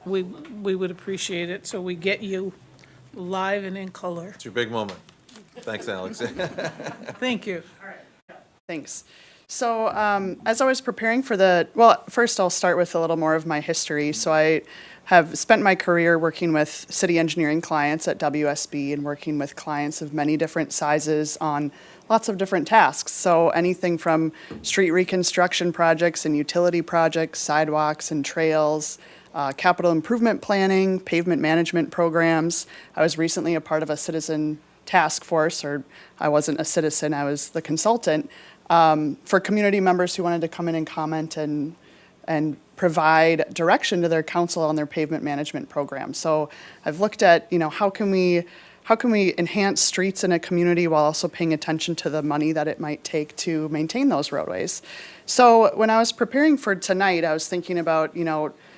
We would appreciate it, so we get you live and in color. It's your big moment. Thanks, Alex. Thank you. Thanks. So as I was preparing for first I'll start with a little more of my history. So I have spent my career working with city engineering clients at WSB and working with clients of many different sizes on lots of different tasks. So anything from street reconstruction projects and utility projects, sidewalks and trails, capital improvement planning, pavement management programs. I was recently a part of a citizen task force, or I wasn't a citizen, I was the consultant, for community members who wanted to come in and comment and provide direction to their council on their pavement management program. So I've looked at, how can we enhance streets in a community while also paying attention to the money that it might take to maintain those roadways. So when I was preparing for tonight, I was thinking about,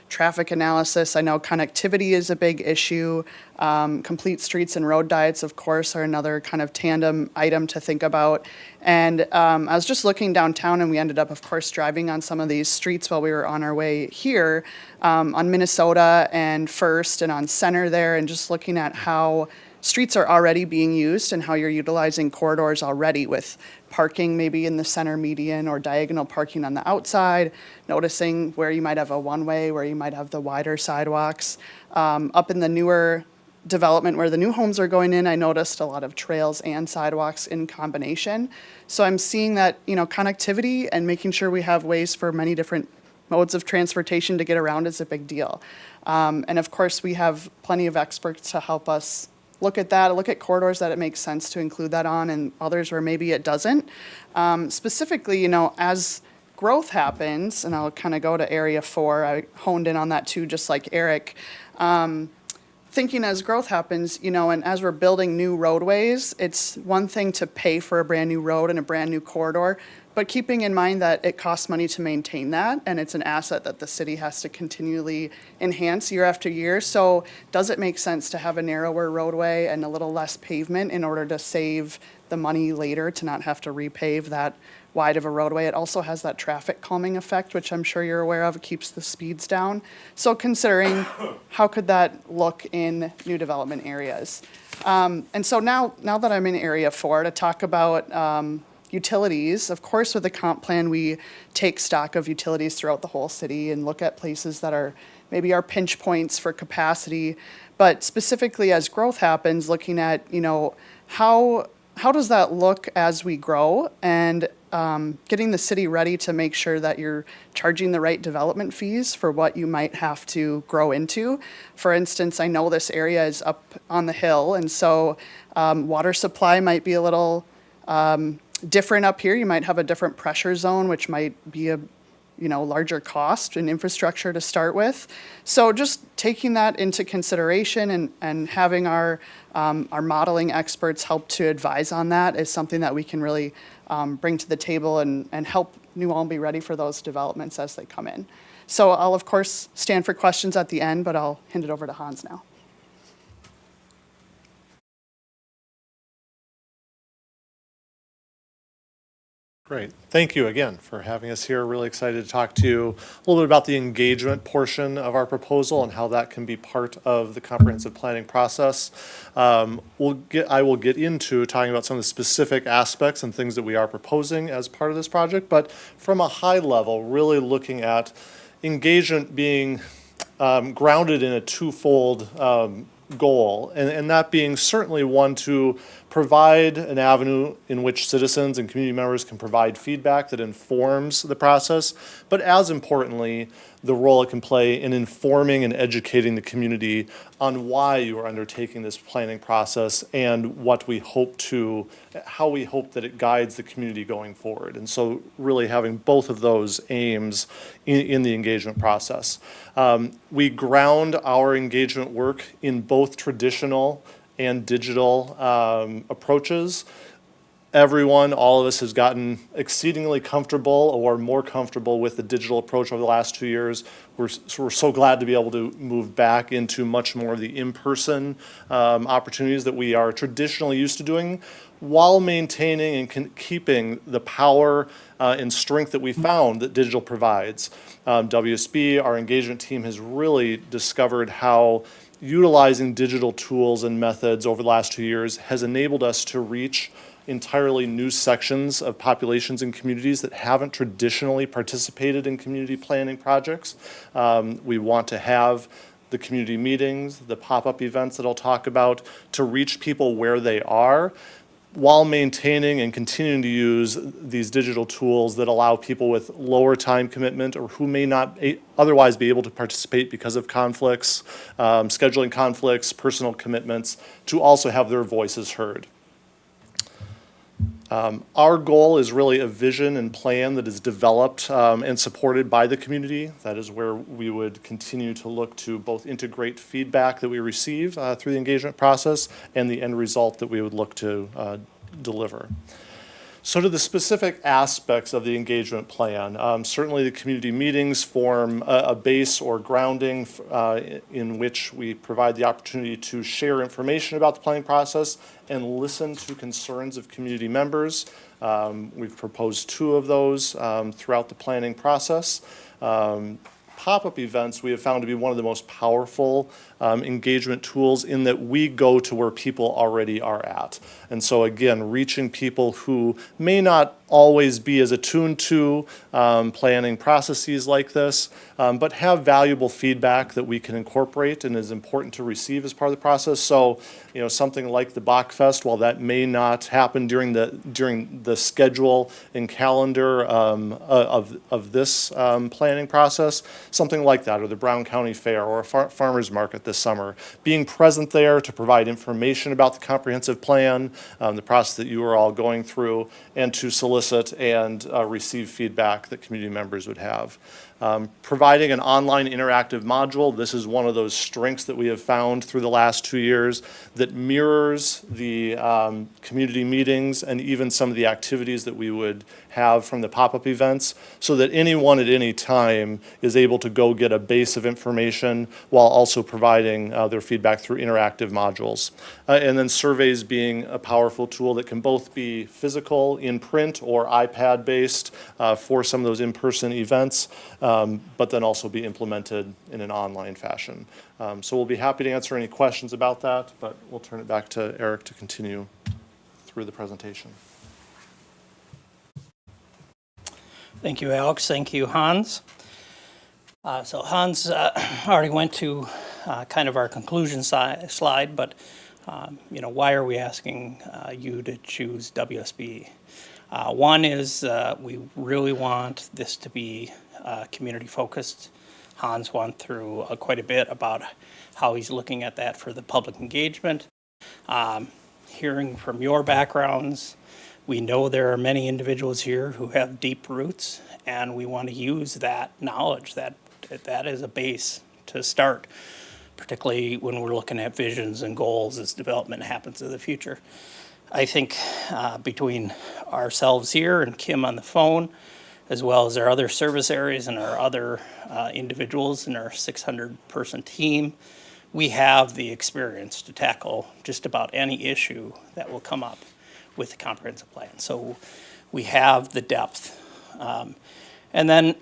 traffic analysis. I know connectivity is a big issue. Complete streets and road diets, of course, are another kind of tandem item to think about. And I was just looking downtown, and we ended up, of course, driving on some of these streets while we were on our way here, on Minnesota and First and on Center there, and just looking at how streets are already being used and how you're utilizing corridors already with parking maybe in the center median or diagonal parking on the outside, noticing where you might have a one-way, where you might have the wider sidewalks. Up in the newer development where the new homes are going in, I noticed a lot of trails and sidewalks in combination. So I'm seeing that, connectivity and making sure we have ways for many different modes of transportation to get around is a big deal. And of course, we have plenty of experts to help us look at that, look at corridors that it makes sense to include that on, and others where maybe it doesn't. Specifically, as growth happens, and I'll kind of go to area 4, I honed in on that too, just like Eric. Thinking as growth happens, and as we're building new roadways, it's one thing to pay for a brand new road and a brand new corridor, but keeping in mind that it costs money to maintain that, and it's an asset that the city has to continually enhance year after year. So does it make sense to have a narrower roadway and a little less pavement in order to save the money later to not have to repave that wide of a roadway? It also has that traffic calming effect, which I'm sure you're aware of. It keeps the speeds down. So considering how could that look in new development areas? And so now that I'm in area 4 to talk about utilities, of course, with the comp plan, we take stock of utilities throughout the whole city and look at places that are maybe our pinch points for capacity. But specifically as growth happens, looking at, how does that look as we grow, and getting the city ready to make sure that you're charging the right development fees for what you might have to grow into. For instance, I know this area is up on the hill, and so water supply might be a little different up here. You might have a different pressure zone, which might be a larger cost and infrastructure to start with. So just taking that into consideration and having our modeling experts help to advise on that is something that we can really bring to the table and help New Ulm be ready for those developments as they come in. So I'll, of course, stand for questions at the end, but I'll hand it over to Hans now. Great. Thank you again for having us here. Really excited to talk to you a little bit about the engagement portion of our proposal and how that can be part of the comprehensive planning process. I will get into talking about some of the specific aspects and things that we are proposing as part of this project, but from a high level, really looking at engagement being grounded in a twofold goal, and that being certainly one to provide an avenue in which citizens and community members can provide feedback that informs the process, but as importantly, the role it can play in informing and educating the community on why you are undertaking this planning process and how we hope that it guides the community going forward. And so really having both of those aims in the engagement process. We ground our engagement work in both traditional and digital approaches. everyone, all of us has gotten exceedingly comfortable or more comfortable with the digital approach over the last 2 years. We're so glad to be able to move back into much more of the in-person opportunities that we are traditionally used to doing, while maintaining and keeping the power and strength that we found that digital provides. WSB, our engagement team, has really discovered how utilizing digital tools and methods over the last 2 years has enabled us to reach entirely new sections of populations and communities that haven't traditionally participated in community planning projects. We want to have the community meetings, the pop-up events that I'll talk about, to reach people where they are, while maintaining and continuing to use these digital tools that allow people with lower time commitment or who may not otherwise be able to participate because of conflicts, scheduling conflicts, personal commitments, to also have their voices heard. Our goal is really a vision and plan that is developed and supported by the community. That is where we would continue to look to both integrate feedback that we receive through the engagement process and the end result that we would look to deliver. So to the specific aspects of the engagement plan, certainly the community meetings form a base or grounding in which we provide the opportunity to share information about the planning process and listen to concerns of community members. We've proposed 2 of those throughout the planning process. Pop-up events we have found to be one of the most powerful engagement tools, in that we go to where people already are at. And so again, reaching people who may not always be as attuned to planning processes like this, but have valuable feedback that we can incorporate and is important to receive as part of the process. So, you know, something like the Bachfest, while that may not happen during the schedule and calendar of this planning process, something like that, or the Brown County Fair or a farmers market this summer, being present there to provide information about the comprehensive plan, the process that you are all going through, and to solicit and receive feedback that community members would have. Providing an online interactive module, this is one of those strengths that we have found through the last 2 years that mirrors the community meetings and even some of the activities that we would have from the pop-up events, so that anyone at any time is able to go get a base of information while also providing their feedback through interactive modules. And then surveys being a powerful tool that can both be physical, in print, or iPad-based for some of those in-person events, but then also be implemented in an online fashion. So we'll be happy to answer any questions about that, but we'll turn it back to Eric to continue through the presentation. Thank you, Alex. Thank you, Hans. So Hans already went to kind of our conclusion slide, but you know, why are we asking you to choose WSB? One is we really want this to be community focused. Hans went through quite a bit about how he's looking at that for the public engagement. Hearing from your backgrounds, we know there are many individuals here who have deep roots, and we want to use that knowledge, that is a base to start, particularly when we're looking at visions and goals as development happens in the future. I think between ourselves here and Kim on the phone, as well as our other service areas and our other individuals in our 600-person team, we have the experience to tackle just about any issue that will come up with the comprehensive plan. So we have the depth. And then,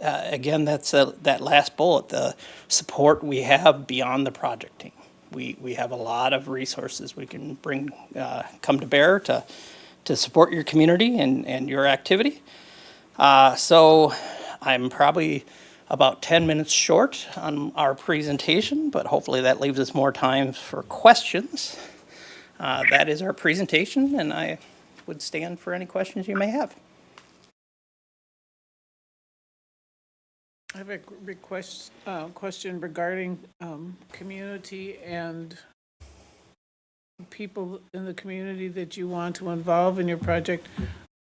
again, that's that last bullet, the support we have beyond the project team. We have a lot of resources we can bring, come to bear to support your community and your activity. So I'm probably about 10 minutes short on our presentation, but hopefully that leaves us more time for questions. That is our presentation, and I would stand for any questions you may have. I have a question regarding community and people in the community that you want to involve in your project.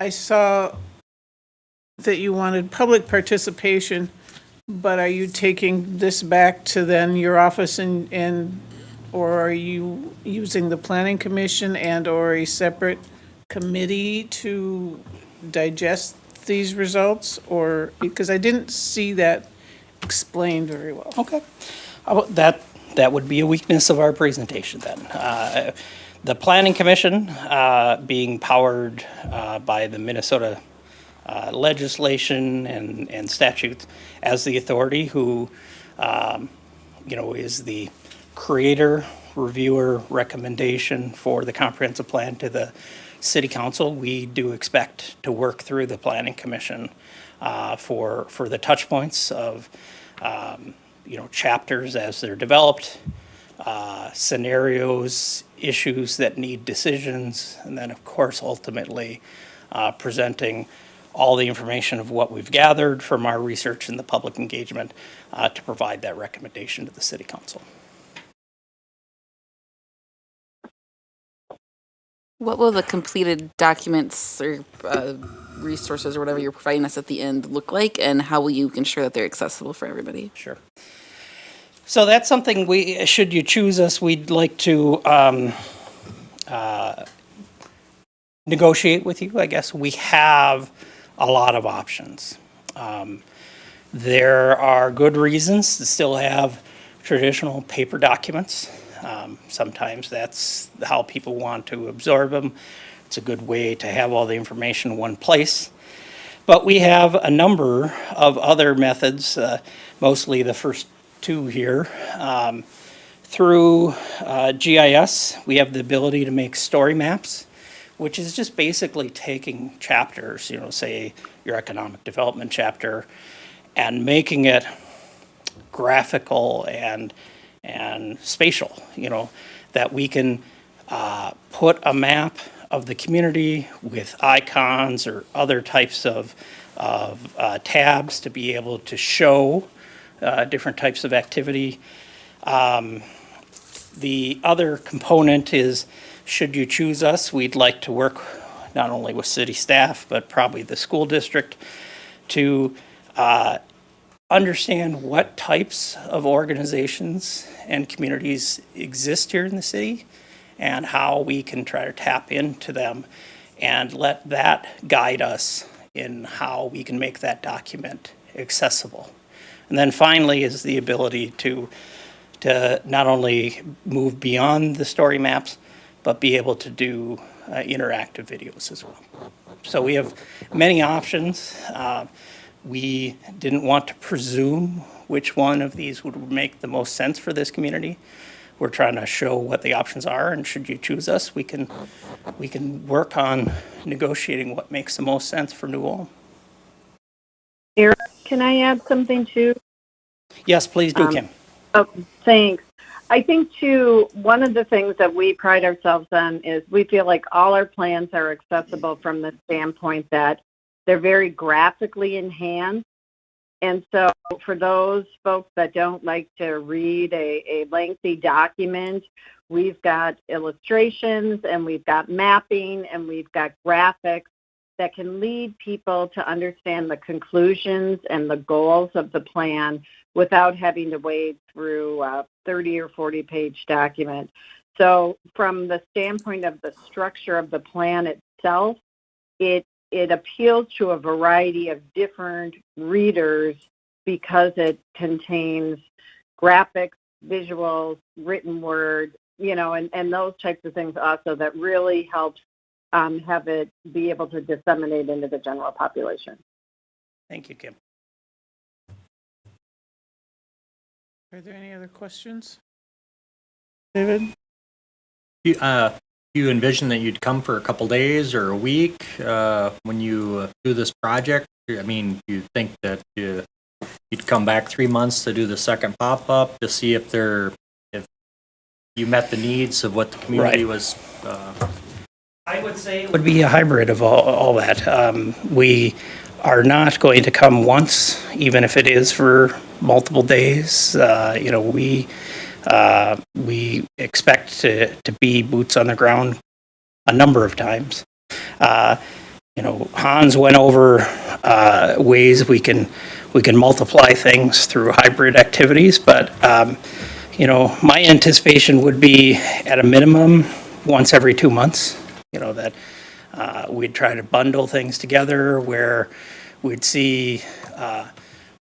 I saw that you wanted public participation, but are you taking this back to then your office or are you using the planning commission and or a separate committee to digest these results, or, because I didn't see that explained very well. Okay. That would be a weakness of our presentation then. The Planning Commission, being powered by the Minnesota legislation and statutes as the authority who, is the creator, reviewer, recommendation for the comprehensive plan to the city council, we do expect to work through the Planning Commission for the touch points of chapters as they're developed, scenarios, issues that need decisions, and then of course ultimately presenting all the information of what we've gathered from our research and the public engagement to provide that recommendation to the city council. What will the completed documents or resources or whatever you're providing us at the end look like, and how will you ensure that they're accessible for everybody? Sure. So that's something should you choose us, we'd like to negotiate with you. I guess we have a lot of options. There are good reasons to still have traditional paper documents. Sometimes that's how people want to absorb them. It's a good way to have all the information in one place. But we have a number of other methods, mostly the first two here. Through GIS, we have the ability to make story maps, which is just basically taking chapters, say your economic development chapter, and making it graphical and spatial, that we can put a map of the community with icons or other types of tabs to be able to show different types of activity. The other component is, should you choose us, we'd like to work not only with city staff, but probably the school district to understand what types of organizations and communities exist here in the city and how we can try to tap into them and let that guide us in how we can make that document accessible. And then finally is the ability to not only move beyond the story maps, but be able to do interactive videos as well. So we have many options. We didn't want to presume which one of these would make the most sense for this community. We're trying to show what the options are, and should you choose us, we can work on negotiating what makes the most sense for New Ulm. Eric, can I add something too? Yes, please do, Kim. Oh, thanks. I think too, one of the things that we pride ourselves on is we feel like all our plans are accessible from the standpoint that they're very graphically enhanced. And so for those folks that don't like to read a lengthy document, we've got illustrations and we've got mapping and we've got graphics that can lead people to understand the conclusions and the goals of the plan without having to wade through a 30 or 40-page document. So from the standpoint of the structure of the plan itself, it appeals to a variety of different readers because it contains graphics, visuals, written word, and those types of things also that really helps have it be able to disseminate into the general population. Thank you, Kim. Are there any other questions? David? You envision that you'd come for a couple days or a week when you do this project? I mean, do you think that you'd come back 3 months to do the second pop-up to see if you met the needs of what the community was? I would say it would be a hybrid of all that. We are not going to come once, even if it is for multiple days. We expect to be boots on the ground a number of times. Hans went over ways we can multiply things through hybrid activities, but my anticipation would be at a minimum once every 2 months. That We'd try to bundle things together where we'd see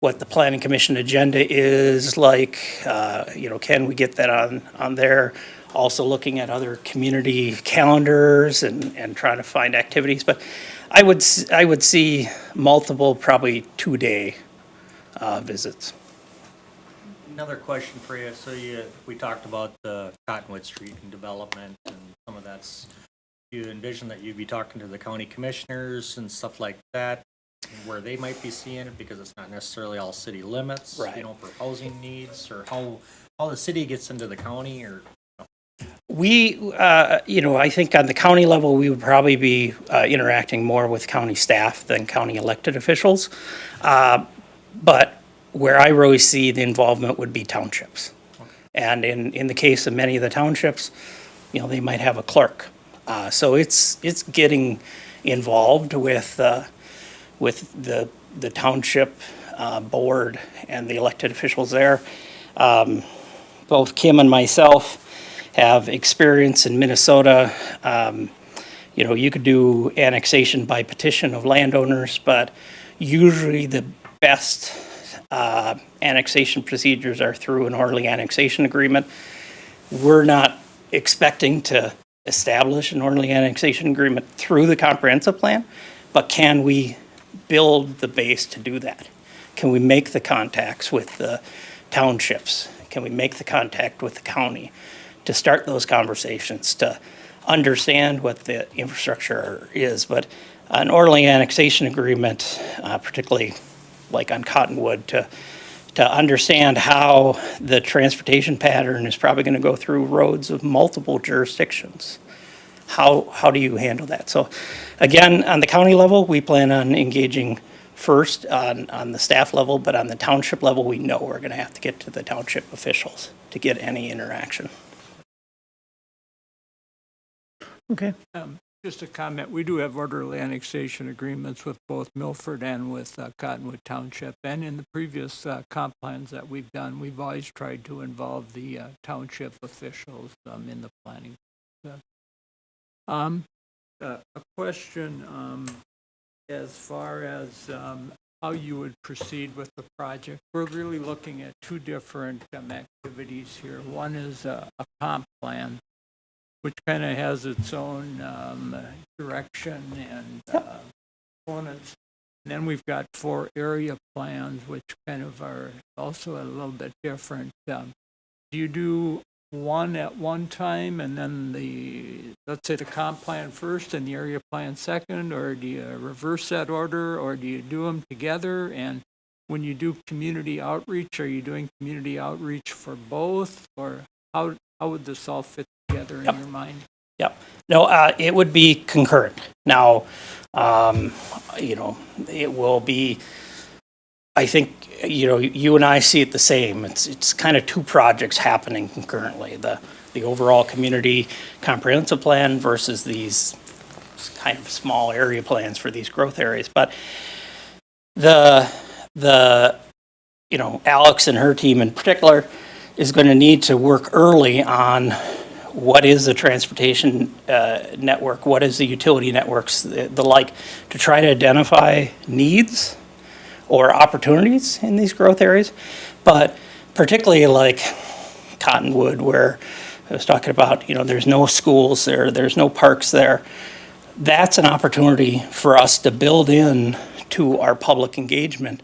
what the planning commission agenda is like, can we get that on there? Also looking at other community calendars and trying to find activities. But I would see multiple, probably 2-day visits. Another question for you. So we talked about the Cottonwood Street and development and some of that's, you envision that you'd be talking to the county commissioners and stuff like that, where they might be seeing it because it's not necessarily all city limits, Right. for housing needs, or how the city gets into the county, or We, I think on the county level, we would probably be interacting more with county staff than county elected officials. But where I really see the involvement would be townships. And in the case of many of the townships, they might have a clerk. So it's getting involved with the township board and the elected officials there. Both Kim and myself have experience in Minnesota. You could do annexation by petition of landowners, but usually the best annexation procedures are through an orderly annexation agreement. We're not expecting to establish an orderly annexation agreement through the comprehensive plan, but can we build the base to do that? Can we make the contacts with the townships? Can we make the contact with the county to start those conversations, to understand what the infrastructure is? But an orderly annexation agreement, particularly like on Cottonwood, to understand how the transportation pattern is probably going to go through roads of multiple jurisdictions. How do you handle that? So again, on the county level, we plan on engaging first on the staff level, but on the township level, we know we're going to have to get to the township officials to get any interaction. Okay. Just a comment, we do have orderly annexation agreements with both Milford and with Cottonwood Township. And in the previous comp plans that we've done, we've always tried to involve the township officials in the planning process. A question as far as how you would proceed with the project. We're really looking at two different activities here. One is a comp plan, which kind of has its own direction and components. And then we've got 4 area plans, which kind of are also a little bit different. Do you do one at one time and then let's say the comp plan first and the area plan second, or do you reverse that order, or do you do them together? And when you do community outreach, are you doing community outreach for both, or how would this all fit together in your mind? Yep. No, it would be concurrent. Now, it will be, I think, you and I see it the same. It's kind of 2 projects happening concurrently. The overall community comprehensive plan versus these kind of small area plans for these growth areas. But Alex and her team in particular is going to need to work early on what is the transportation network, what is the utility networks, the like, to try to identify needs or opportunities in these growth areas. But particularly like Cottonwood, where I was talking about, there's no schools there, there's no parks there. That's an opportunity for us to build in to our public engagement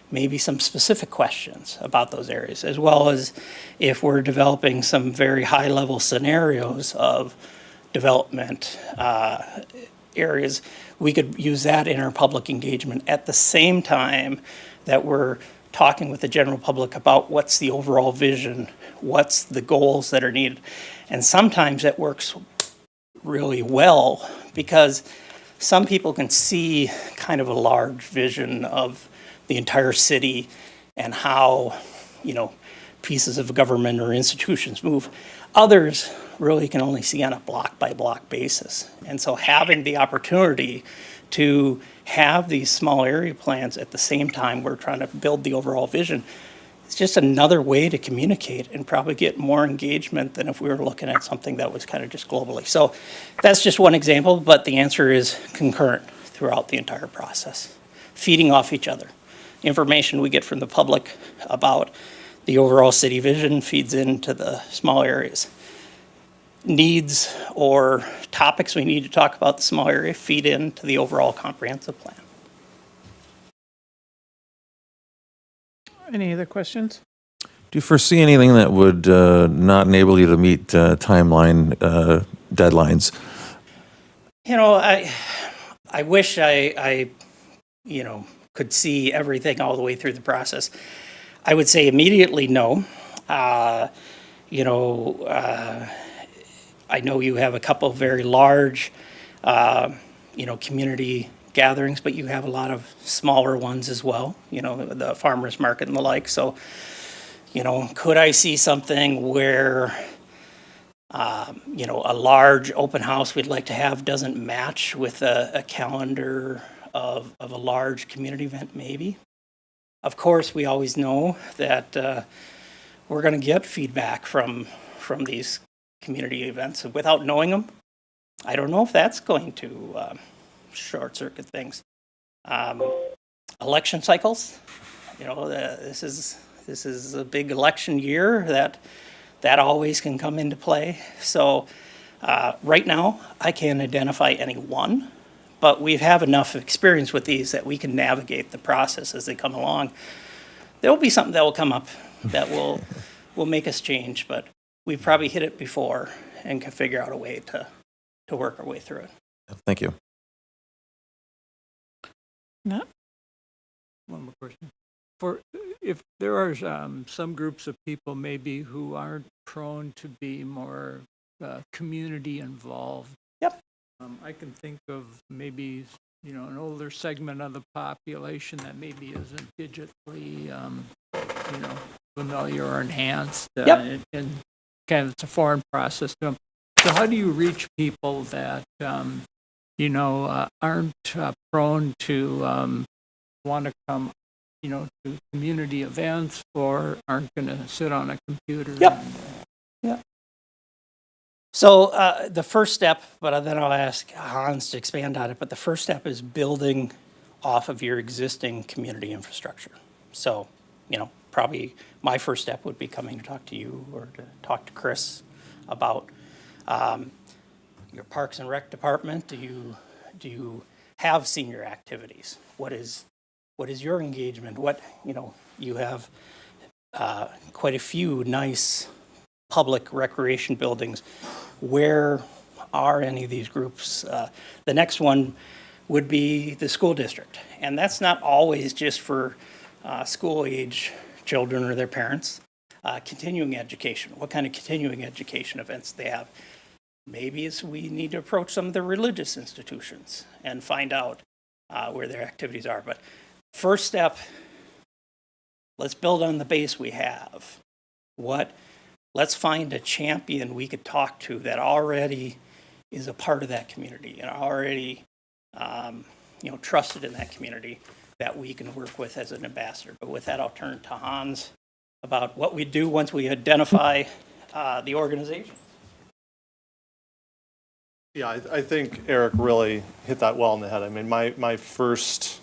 maybe some specific questions about those areas, as well as if we're developing some very high-level scenarios of development areas, we could use that in our public engagement at the same time that we're talking with the general public about what's the overall vision, what's the goals that are needed. And sometimes that works really well because some people can see kind of a large vision of the entire city and how, pieces of government or institutions move. Others really can only see on a block-by-block basis. And so having the opportunity to have these small area plans at the same time we're trying to build the overall vision it's just another way to communicate and probably get more engagement than if we were looking at something that was kind of just globally. So that's just one example, but the answer is concurrent throughout the entire process, feeding off each other. Information we get from the public about the overall city vision feeds into the small areas. Needs or topics we need to talk about the small area feed into the overall comprehensive plan. Any other questions? Do you foresee anything that would not enable you to meet timeline deadlines? You know, I wish I you know, could see everything all the way through the process. I would say immediately no. You know, I know you have a couple of very large, you know, community gatherings, but you have a lot of smaller ones as well, you know, the farmers market and the like. So, you know, could I see something where, you know, a large open house we'd like to have doesn't match with a calendar of a large community event? Maybe. Of course, we always know that we're going to get feedback from these community events without knowing them. I don't know if that's going to short circuit things. Election cycles, you know, this is a big election year that always can come into play. So right now, I can't identify any one, but we have enough experience with these that we can navigate the process as they come along. There will be something that will come up that will make us change, but we've probably hit it before and can figure out a way to work our way through it. Thank you. No? One more question. If there are some groups of people maybe who aren't prone to be more community involved. Yep. I can think of maybe, you know, an older segment of the population that maybe isn't digitally, you know, familiar or enhanced. Yep. And kind of it's a foreign process to them. So how do you reach people that, you know, aren't prone to want to come, you know, to community events or aren't going to sit on a computer? Yep. Yeah. So the first step, but then I'll ask Hans to expand on it, but the first step is building off of your existing community infrastructure. So, you know, probably my first step would be coming to talk to you or to talk to Chris about your Parks and Rec department. Do you have senior activities? What is your engagement? What, you know, you have quite a few nice public recreation buildings. Where are any of these groups? The next one would be the school district. And that's not always just for school age children or their parents. Continuing education, what kind of continuing education events they have. Maybe we need to approach some of the religious institutions and find out where their activities are. But first step, let's build on the base we have. Let's find a champion we could talk to that already is a part of that community and already, you know, trusted in that community that we can work with as an ambassador. But with that, I'll turn to Hans about what we do once we identify the organization. Yeah, I think Eric really hit that well on the head. I mean, my first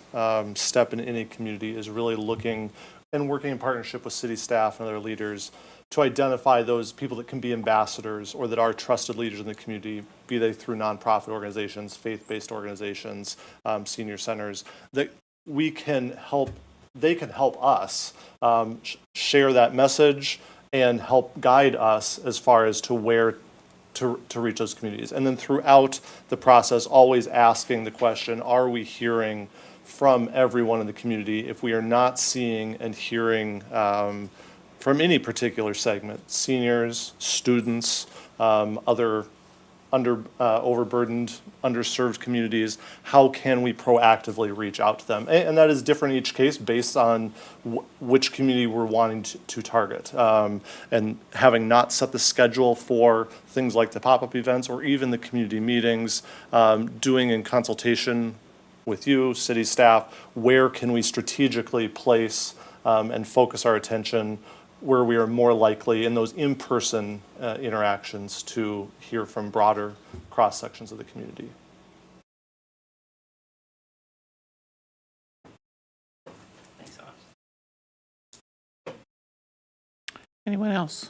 step in any community is really looking and working in partnership with city staff and other leaders to identify those people that can be ambassadors or that are trusted leaders in the community, be they through nonprofit organizations, faith-based organizations, senior centers, that we can help, they can help us share that message and help guide us as far as to where to reach those communities. And then throughout the process, always asking the question, are we hearing from everyone in the community? If we are not seeing and hearing from any particular segment, seniors, students, other overburdened, underserved communities, how can we proactively reach out to them? And that is different in each case based on which community we're wanting to target. And having not set the schedule for things like the pop-up events or even the community meetings, doing in consultation with you, city staff, where can we strategically place and focus our attention where we are more likely in those in-person interactions to hear from broader cross-sections of the community. Anyone else?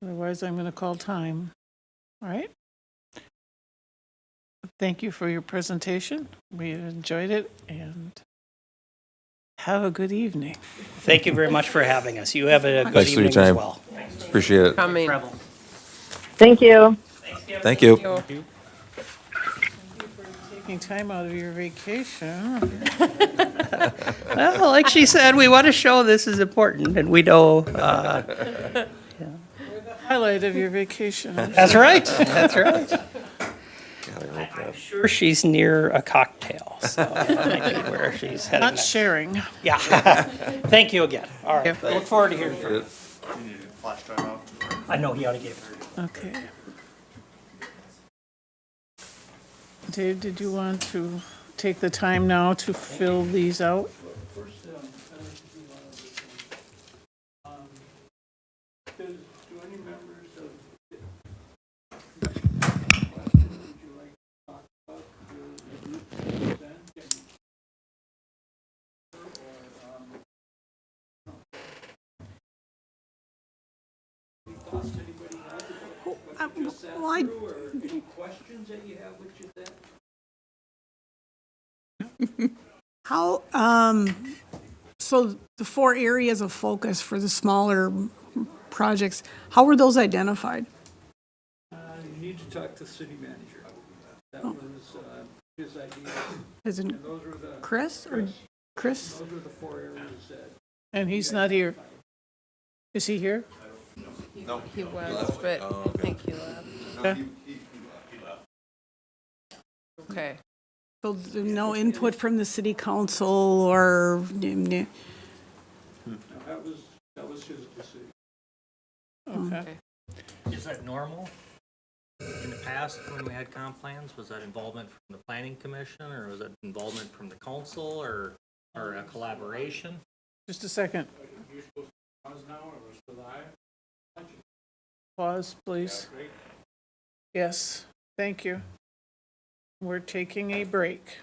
Otherwise, I'm going to call time. All right. Thank you for your presentation. We enjoyed it, and have a good evening. Thank you very much for having us. You have a good Thanks for your evening as time. well. Appreciate it. Coming. Thank you. Thank you. Taking time out of your vacation. Well, like she said, we want to show this is important, and we know. Highlight of your vacation. That's right. That's right. I'm sure she's near a cocktail, so that might be where she's heading. Not next. sharing. Yeah. Thank you again. All right. Look forward to hearing from you. Flash drive out. I know he ought to give her. Okay. Dave, did you want to take the time now to fill these out? How, so the 4 areas of focus for the smaller projects, how were those identified? You need to talk to the city manager. That was his idea. Is it And those were the. Chris or Chris? Those were the 4 areas that. And he's not here. Is he here? No. He was, but I think he left. Okay. Okay. So no input from the city council or? No, that was his decision. Okay. Is that normal? In the past, when we had comp plans, was that involvement from the planning commission, or was that involvement from the council, or a collaboration? Just a second. Pause, please. Yes, thank you. We're taking a break.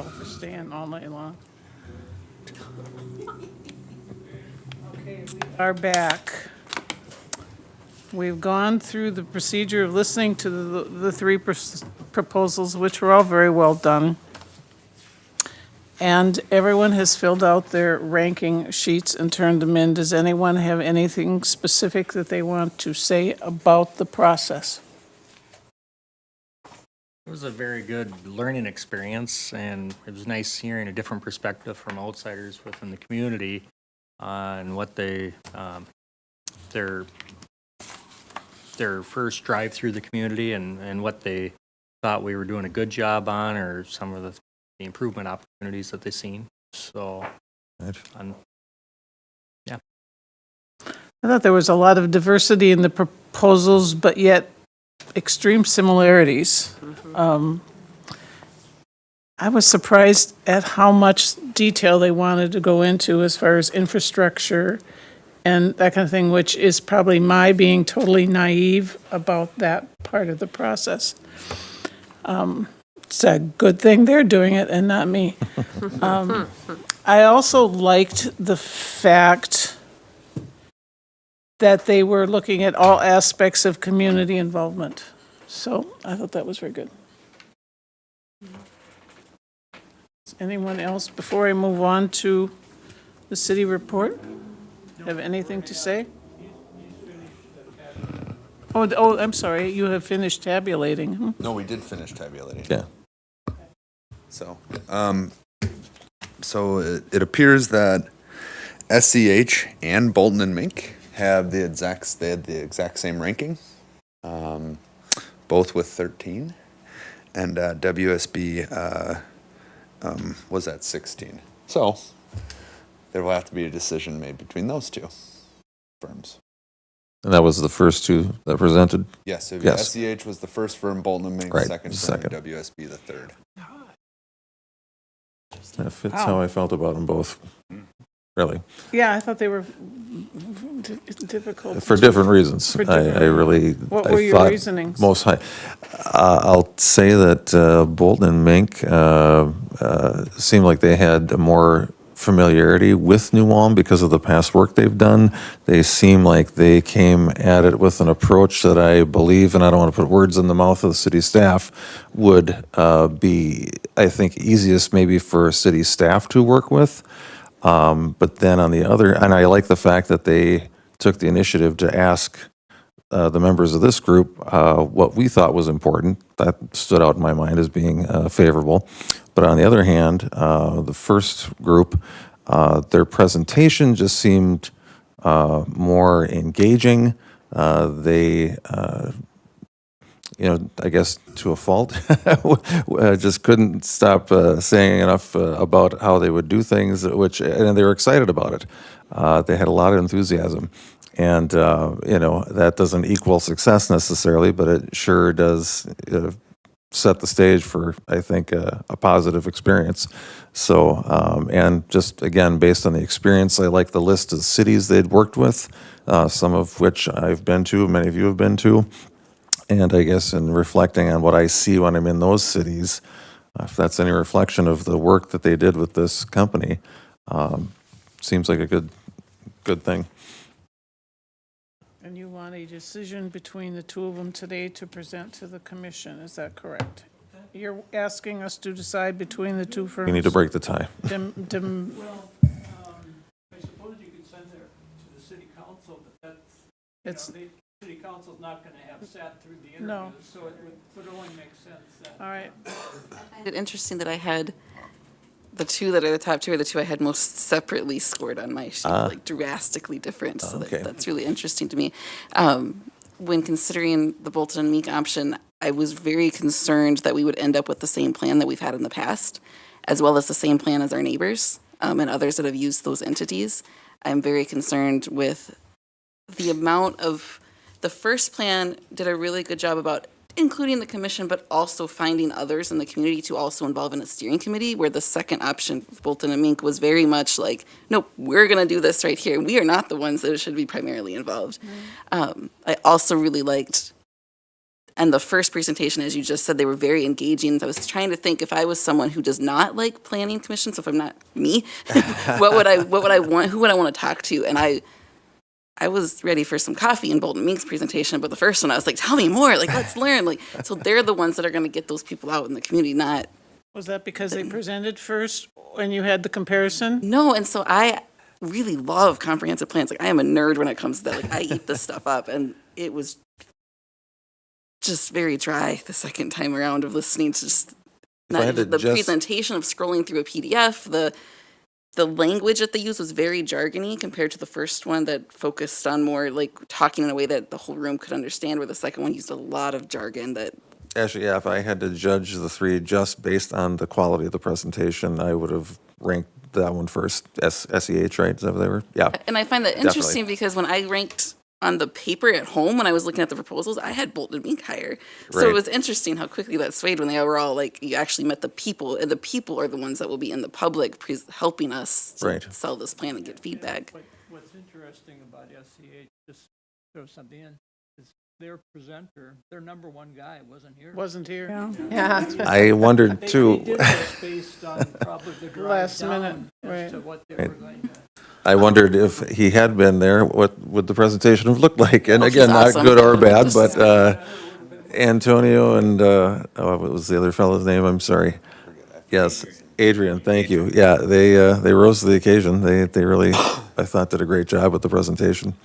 For staying all night long. Okay, we are back. We've gone through the procedure of listening to the three proposals, which were all very well done. And everyone has filled out their ranking sheets and turned them in. Does anyone have anything specific that they want to say about the process? It was a very good learning experience, and it was nice hearing a different perspective from outsiders within the community on what they, their first drive through the community and what they thought we were doing a good job on, or some of the improvement opportunities that they've seen. So, yeah. I thought there was a lot of diversity in the proposals, but yet extreme similarities. I was surprised at how much detail they wanted to go into as far as infrastructure and that kind of thing, which is probably my being totally naive about that part of the process. It's a good thing they're doing it and not me. I also liked the fact that they were looking at all aspects of community involvement. So I thought that was very good. Does anyone else, before I move on to the city report, have anything to say? Oh, I'm sorry, you have finished tabulating. No, we did finish tabulating. Yeah. So, it appears that SCH and Bolton and Mink had the exact same ranking, both with 13, and WSB was at 16. So there will have to be a decision made between those two firms. And that was the first two that presented? Yes, so Yes. SCH was the first firm, Bolton and Mink, Right, second second. firm, WSB the third. That fits how I felt about them both, really. Yeah, I thought they were difficult. For different reasons. For different- I really. What I were your thought reasonings? Most high. I'll say that Bolton and Mink seemed like they had more familiarity with New Ulm because of the past work they've done. They seem like they came at it with an approach that I believe, and I don't want to put words in the mouth of the city staff, would be, I think, easiest maybe for city staff to work with. But then on the other, and I like the fact that they took the initiative to ask the members of this group what we thought was important. That stood out in my mind as being favorable. But on the other hand, the first group, their presentation just seemed more engaging. They, I guess to a fault, just couldn't stop saying enough about how they would do things, and they were excited about it. They had a lot of enthusiasm. And, that doesn't equal success necessarily, but it sure does set the stage for, I think, a positive experience. So, and just again, based on the experience, I like the list of cities they'd worked with, some of which I've been to, many of you have been to. And I guess in reflecting on what I see when I'm in those cities, if that's any reflection of the work that they did with this company, seems like a good thing. And you want a decision between the two of them today to present to the commission, is that correct? You're asking us to decide between the two firms? We need to break the tie. Well, I suppose you could send it to the city council, but that's, city council's not going to have sat through the interviews, No. so it would only make sense that. All right. I find it interesting that I had the two that are the top two are the two I had most separately scored on my sheet, like drastically different. So Okay. that's really interesting to me. When considering the Bolton and Meek option, I was very concerned that we would end up with the same plan that we've had in the past, as well as the same plan as our neighbors and others that have used those entities. I'm very concerned with the amount of, the first plan did a really good job about including the commission, but also finding others in the community to also involve in a steering committee, where the second option, Bolton and Mink, was very much like, nope, we're going to do this right here. We are not the ones that should be primarily involved. I also really liked And the first presentation, as you just said, they were very engaging. I was trying to think if I was someone who does not like planning commission, so if I'm not me, what would I want, who would I want to talk to? And I was ready for some coffee in Bolton Mink's presentation, but the first one I was like, tell me more, like let's learn. Like, so they're the ones that are going to get those people out in the community, not. Was that because they presented first when you had the comparison? No, and so I really love comprehensive plans. Like I am a nerd when it comes to that. Like I eat this stuff up, and it was just very dry the second time around of listening to just not the presentation of scrolling through a PDF. The language that they used was very jargony compared to the first one that focused on more like talking in a way that the whole room could understand, where the second one used a lot of jargon that. Actually, yeah, if I had to judge the three just based on the quality of the presentation, I would have ranked that one first. SEH, right? Is that what they were? Yeah. And I find that interesting because when I ranked on the paper at home, when I was looking at the proposals, I had Bolton and Mink higher. So Right. it was interesting how quickly that swayed when they were all like, you actually met the people, and the people are the ones that will be in the public helping us to Right. sell this plan and get feedback. What's interesting about SCH, just throw something in, is their presenter, their number one guy wasn't here. Wasn't here. Yeah. I wondered too. They did this based on probably the drive Last down minute, as right. to what they were going to. I wondered if he had been there, what would the presentation have looked like? And Oh, again, he's not awesome. good or bad, but Antonio and, what was the other fellow's name? I'm sorry. Yes, Adrian, thank you. Yeah, they rose to the occasion. They really, I thought, did a great job with the presentation.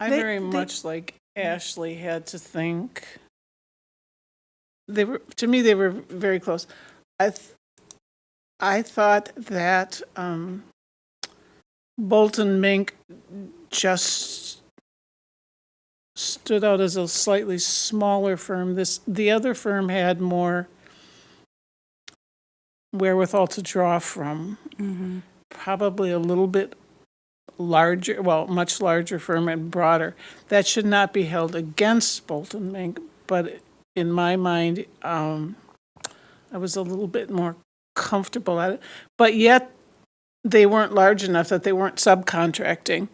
I very much like Ashley had to think. They were, to me, they were very close. I thought that Bolton Mink just stood out as a slightly smaller firm. The other firm had more wherewithal to draw from. Probably a little bit larger, well, much larger firm and broader. That should not be held against Bolton Mink, but in my mind, I was a little bit more comfortable at it. But yet, they weren't large enough that they weren't subcontracting,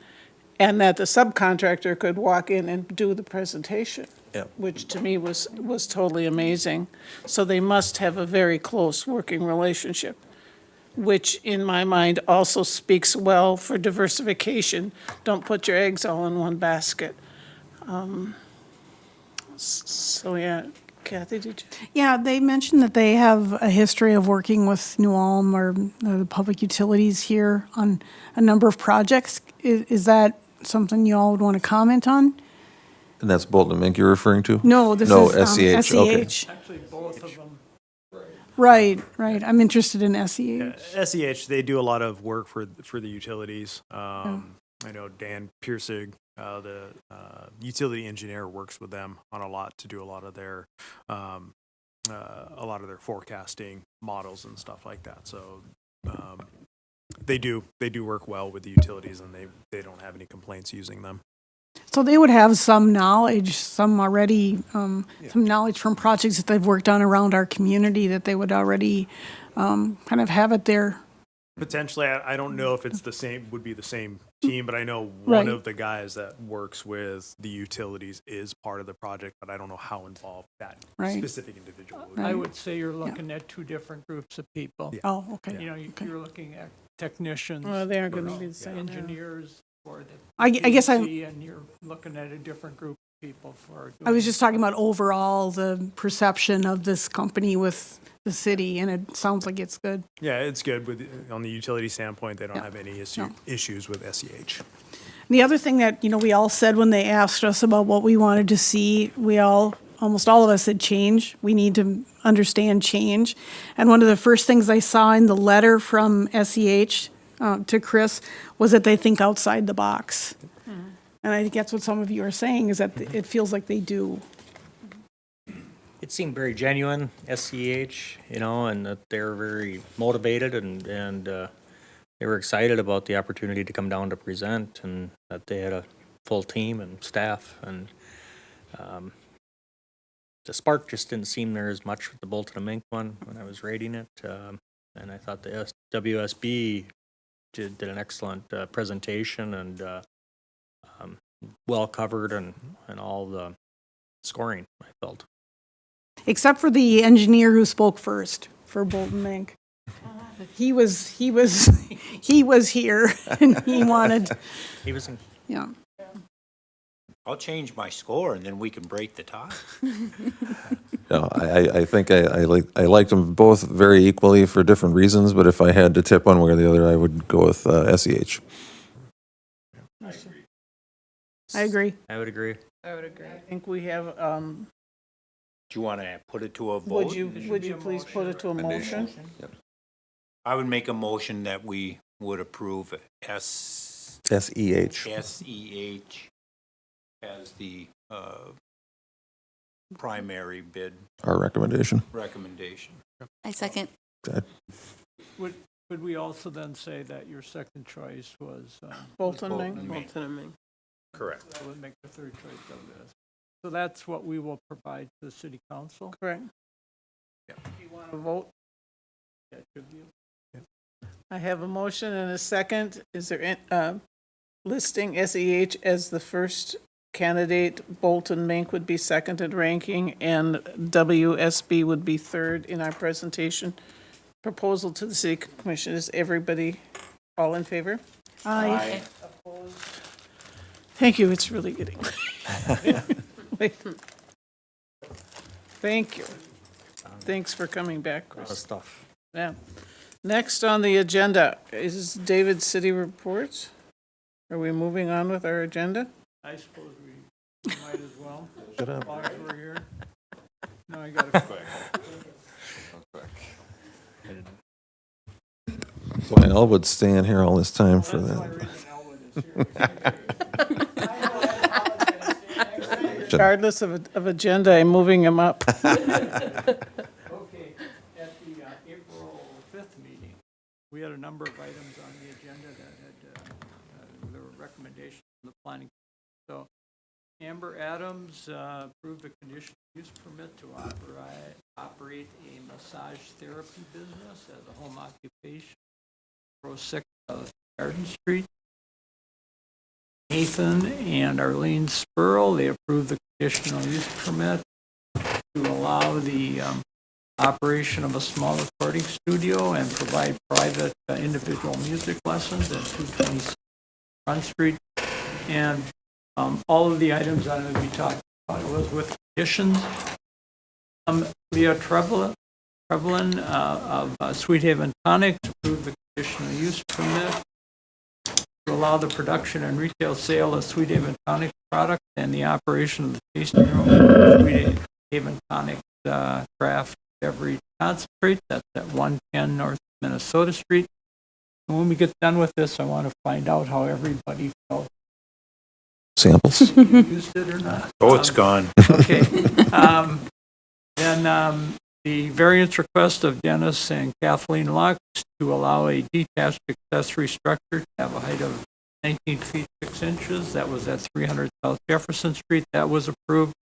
and that the subcontractor could walk in and do the presentation, Yep. which to me was totally amazing. So they must have a very close working relationship, which in my mind also speaks well for diversification. Don't put your eggs all in one basket. So yeah, Kathy, did you? Yeah, they mentioned that they have a history of working with New Ulm or the public utilities here on a number of projects. Is that something you all would want to comment on? And that's Bolton and Mink you're referring to? No, this No, is SEH, okay. SEH. Actually, both of them. Right. I'm interested in SEH. SEH, they do a lot of work for the utilities. I know Dan Piercig, the utility engineer, works with them on a lot to do a lot of their forecasting models and stuff like that. So they do work well with the utilities, and they don't have any complaints using them. So they would have some knowledge, some already, some knowledge from projects that they've worked on around our community that they would already kind of have it there. Potentially, I don't know if it's would be the same team, but I know Right. one of the guys that works with the utilities is part of the project, but I don't know how involved that Right. specific individual would be. I would say you're looking at two different groups of people. Oh, okay. You know, you're looking at technicians. Well, they aren't gonna versus be the same, yeah. Engineers for the. I guess I- PUC, and you're looking at a different group of people for. I was just talking about overall the perception of this company with the city, and it sounds like it's good. Yeah, it's good on the utility standpoint. They don't have any issues with SEH. The other thing that, we all said when they asked us about what we wanted to see, almost all of us said change. We need to understand change. And one of the first things I saw in the letter from SEH to Chris was that they think outside the box. And I think that's what some of you are saying, is that it feels like they do. It seemed very genuine, SCH, and that they were very motivated and they were excited about the opportunity to come down to present, and that they had a full team and staff, and the spark just didn't seem there as much with the Bolton and Mink one when I was rating it, and I thought the WSB did an excellent presentation and well covered and all the scoring, I felt. Except for the engineer who spoke first for Bolton Mink. He was here and he wanted, He was in yeah. I'll change my score and then we can break the tie. No, I think I liked them both very equally for different reasons, but if I had to tip one way or the other, I would go with SEH. I agree. I would agree. I would agree. I think we have, Do you want to put it to a vote? would you please put it to a motion? I would make a motion that we would approve SEH. SEH as the primary bid Our recommendation. recommendation. I second. Would we also then say that your second choice was? Bolton Mink? Bolton and Mink. Correct. That would make the third choice of this. So that's what we will provide to the city council? Correct. Yeah. You want to vote? That should be. I have a motion and a second. Is there listing SEH as the first candidate? Bolton Mink would be second in ranking, and WSB would be third in our presentation. Proposal to the city commission. Is everybody all in favor? Aye. Opposed? Thank you. It's really getting. Wait. Thank you. Thanks for coming back, A lot of Chris. stuff. Yeah. Next on the agenda is David's city report. Are we moving on with our agenda? I suppose we might as well. Shut up. As long as we're here. No, I got it. So Elwood's staying here all this time for that. Regardless of agenda, I'm moving him up. Okay, at the April 5th meeting, we had a number of items on the agenda that had, there were recommendations from the planning. So Amber Adams approved a conditional use permit to operate a massage therapy business as a home occupation, 6 Garden Street. Nathan and Arlene Spurl, they approved the conditional use permit to allow the operation of a small recording studio and provide private individual music lessons at 226 Front Street. And all of the items that I'm going to be talking about was with conditions. Leah Trevelin of Sweet Haven Tonics approved the conditional use permit to allow the production and retail sale of Sweet Haven Tonic products and the operation of the tasting room, Sweet Haven Tonic craft beverage concentrate. That's at 110 North Minnesota Street. And when we get done with this, I want to find out how everybody felt. Samples. Used it or not? Oh, it's gone. Okay. Then the variance request of Dennis and Kathleen Lux to allow a detached accessory structure to have a height of 19 feet 6 inches. That was at 300 South Jefferson Street. That was approved.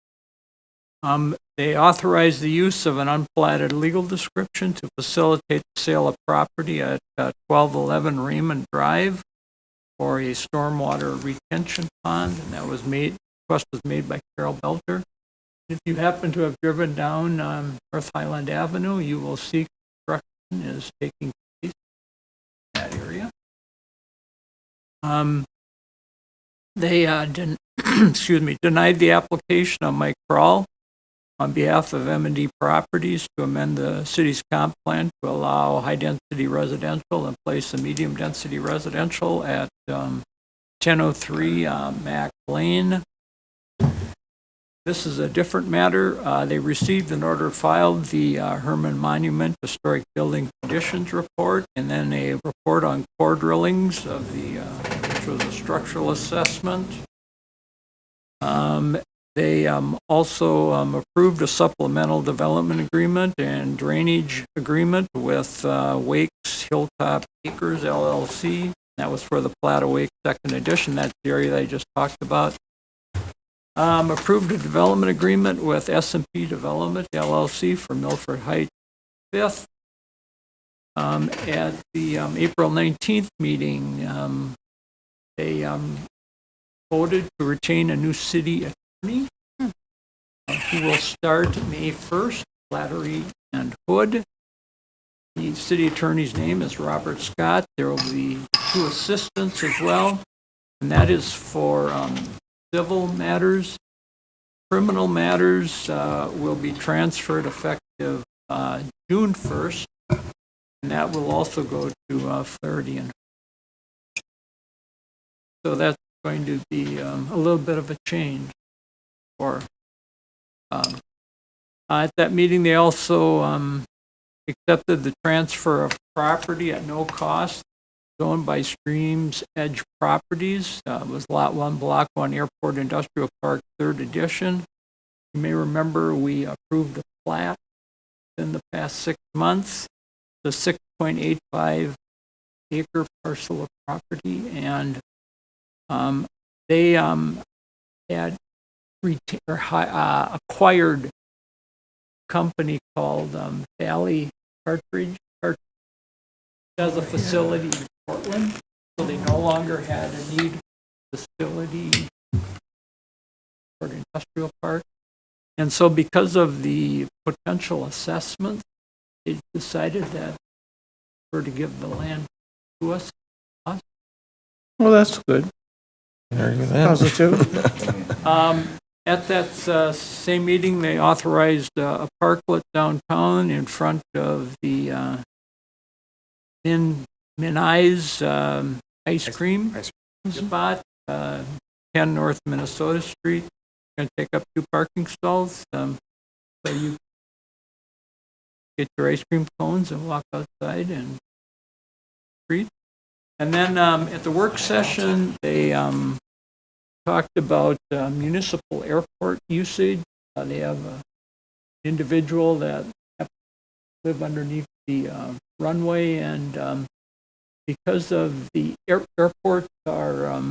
They authorized the use of an unplatted legal description to facilitate the sale of property at 1211 Raymond Drive for a stormwater retention pond, and that was made. Request was made by Carol Belter. If you happen to have driven down North Highland Avenue, you will see construction is taking place in that area. They denied the application of Mike Kroll on behalf of M&D Properties to amend the city's comp plan to allow high-density residential and place a medium-density residential at 1003 Mac Lane. This is a different matter. They received an order filed the Herman Monument Historic Building Conditions Report, and then a report on core drillings of the, which was a structural assessment. They also approved a supplemental development agreement and drainage agreement with Wakes Hilltop Acres LLC. That was for the Platte Wake Second Edition. That's the area that I just talked about. Approved a development agreement with S&P Development LLC for Milford Heights 5th. At the April 19th meeting, they voted to retain a new city attorney. who will start May 1st, Flattery and Hood. The city attorney's name is Robert Scott. There will be 2 assistants as well, and that is for civil matters. Criminal matters will be transferred effective June 1st, and that will also go to Flaherty and Hood. So that's going to be a little bit of a change. Or at that meeting, they also accepted the transfer of property at no cost owned by Streams Edge Properties. It was Lot 1, Block 1, Airport Industrial Park, 3rd edition. You may remember we approved a plat in the past 6 months, the 6.85 acre parcel of property, and they had acquired a company called Valley Cartridge has a facility in Portland, so they no longer had a need facility for an industrial park. And so because of the potential assessment, they decided that we're to give the land to us. Well, that's good. Positive. At that same meeting, they authorized a parklet downtown in front of the Minai's ice cream spot, 10 North Minnesota Street. Going to take up 2 parking stalls, so you get your ice cream cones and walk outside and street. And then at the work session, they talked about municipal airport usage. They have an individual that live underneath the runway, and because of the airports are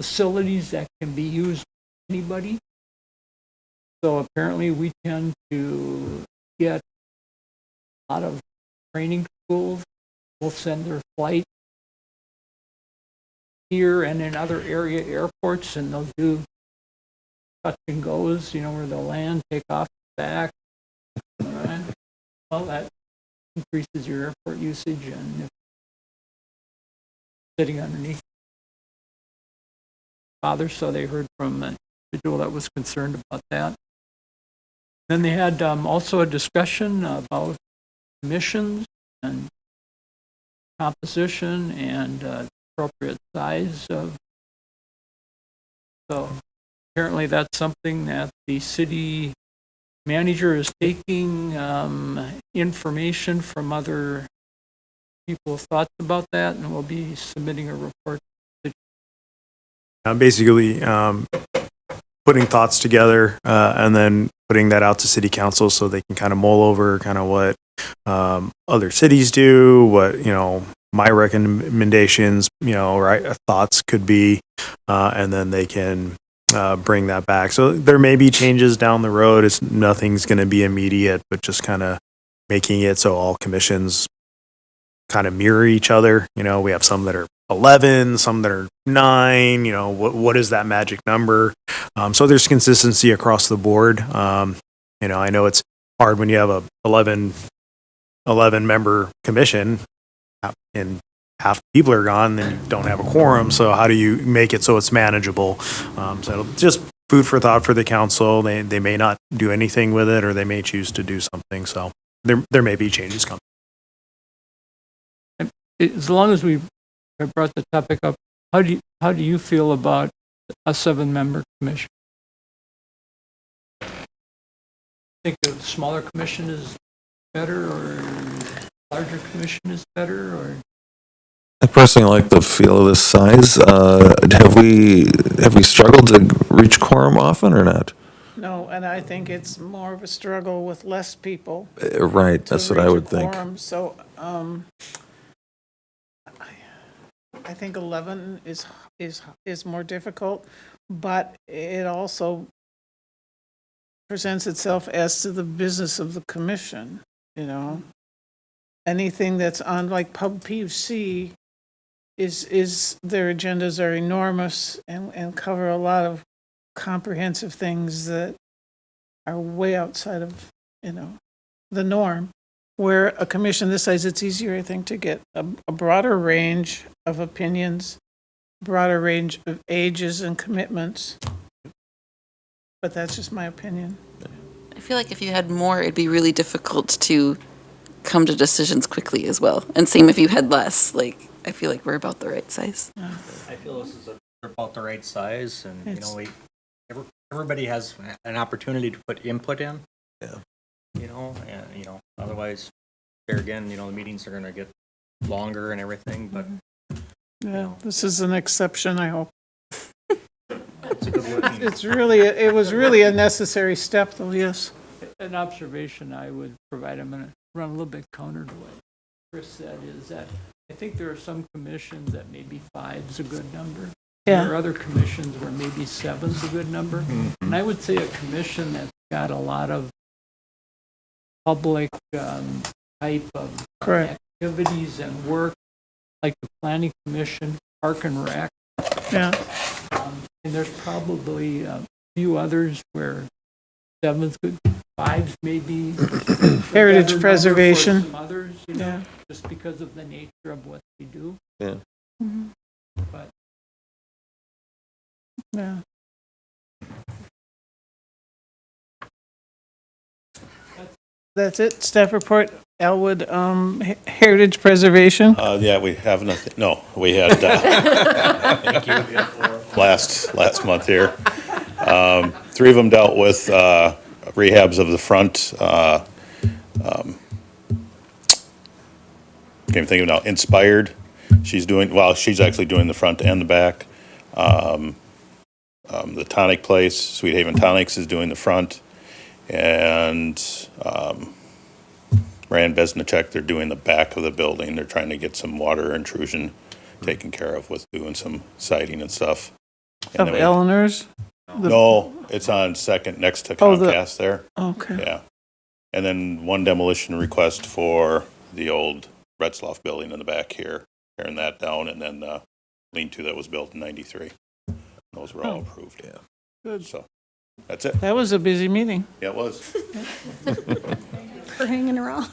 facilities that can be used by anybody. So apparently we tend to get a lot of training schools. We'll send their flight here and in other area airports, and they'll do touch and goes, where they'll land, take off, back. Right? Well, that increases your airport usage, and if sitting underneath father, so they heard from an individual that was concerned about that. Then they had also a discussion about missions and composition and appropriate size of. So apparently that's something that the city manager is taking information from other people's thoughts about that, and will be submitting a report. Basically, putting thoughts together and then putting that out to city council so they can kind of mull over kind of what other cities do, what, my recommendations, right, thoughts could be, and then they can bring that back. So there may be changes down the road. Nothing's going to be immediate, but just kind of making it so all commissions kind of mirror each other. We have some that are 11, some that are 9, what is that magic number? So there's consistency across the board. I know it's hard when you have a 11 member commission and half the people are gone, then you don't have a quorum. So how do you make it so it's manageable? So just food for thought for the council. They may not do anything with it, or they may choose to do something. So there may be changes coming. As long as we brought the topic up, how do you feel about a 7-member commission? Think a smaller commission is better, or larger commission is better, or? I personally like the feel of this size. Have we struggled to reach quorum often or not? No, and I think it's more of a struggle with less people. Right, that's what I would think. Quorum. So, I think 11 is more difficult, but it also presents itself as to the business of the commission. Anything that's on like Pub PUC is their agendas are enormous and cover a lot of comprehensive things that are way outside of, the norm. Where a commission this size, it's easier, I think, to get a broader range of opinions, broader range of ages and commitments. But that's just my opinion. I feel like if you had more, it'd be really difficult to come to decisions quickly as well. And same if you had less, I feel like we're about the right size. I feel this is about the right size, and everybody has an opportunity to put input in. Yeah. Otherwise, there again, the meetings are going to get longer and everything. But Yeah, this is an exception, I hope. it's a good working. It was really a necessary step, though, yes. An observation I would provide, I'm going to run a little bit counter to what Chris said, is that I think there are some commissions that maybe 5's a good number. Yeah. There are other commissions where maybe 7's a good number. And I would say a commission that's got a lot of public type of Correct. activities and work, like the Planning Commission, Park and Rec. Yeah. And there's probably a few others where 7's good, 5's maybe. Heritage better preservation. number for some others, Yeah. just because of the nature of what they do. Yeah. But Yeah. That's it, staff report, Elwood, Heritage Preservation. Yeah, we have nothing, no, we had, thank you, last month here. 3 of them dealt with rehabs of the front. Can't think of it now, Inspired. She's actually doing the front and the back. The Tonic Place, Sweet Haven Tonics is doing the front. And Rand Besnicek, they're doing the back of the building. They're trying to get some water intrusion taken care of with doing some siding and stuff. And Of then we- Eleanor's? No, it's on Second, next to Oh, Comcast there. Okay. Yeah. And then one demolition request for the old Retzloff building in the back here, tearing that down, and then the lean-to that was built in '93. Those were all approved. Yeah. Good. So, that's it. That was a busy meeting. Yeah, it was. For hanging around.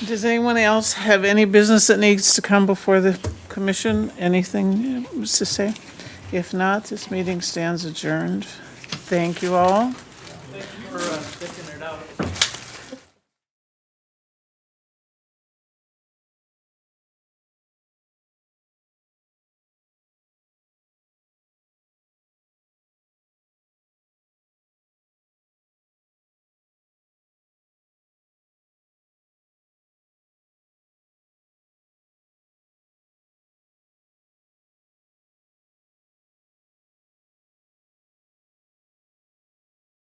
Does anyone else have any business that needs to come before the commission? Anything to say? If not, this meeting stands adjourned. Thank you all.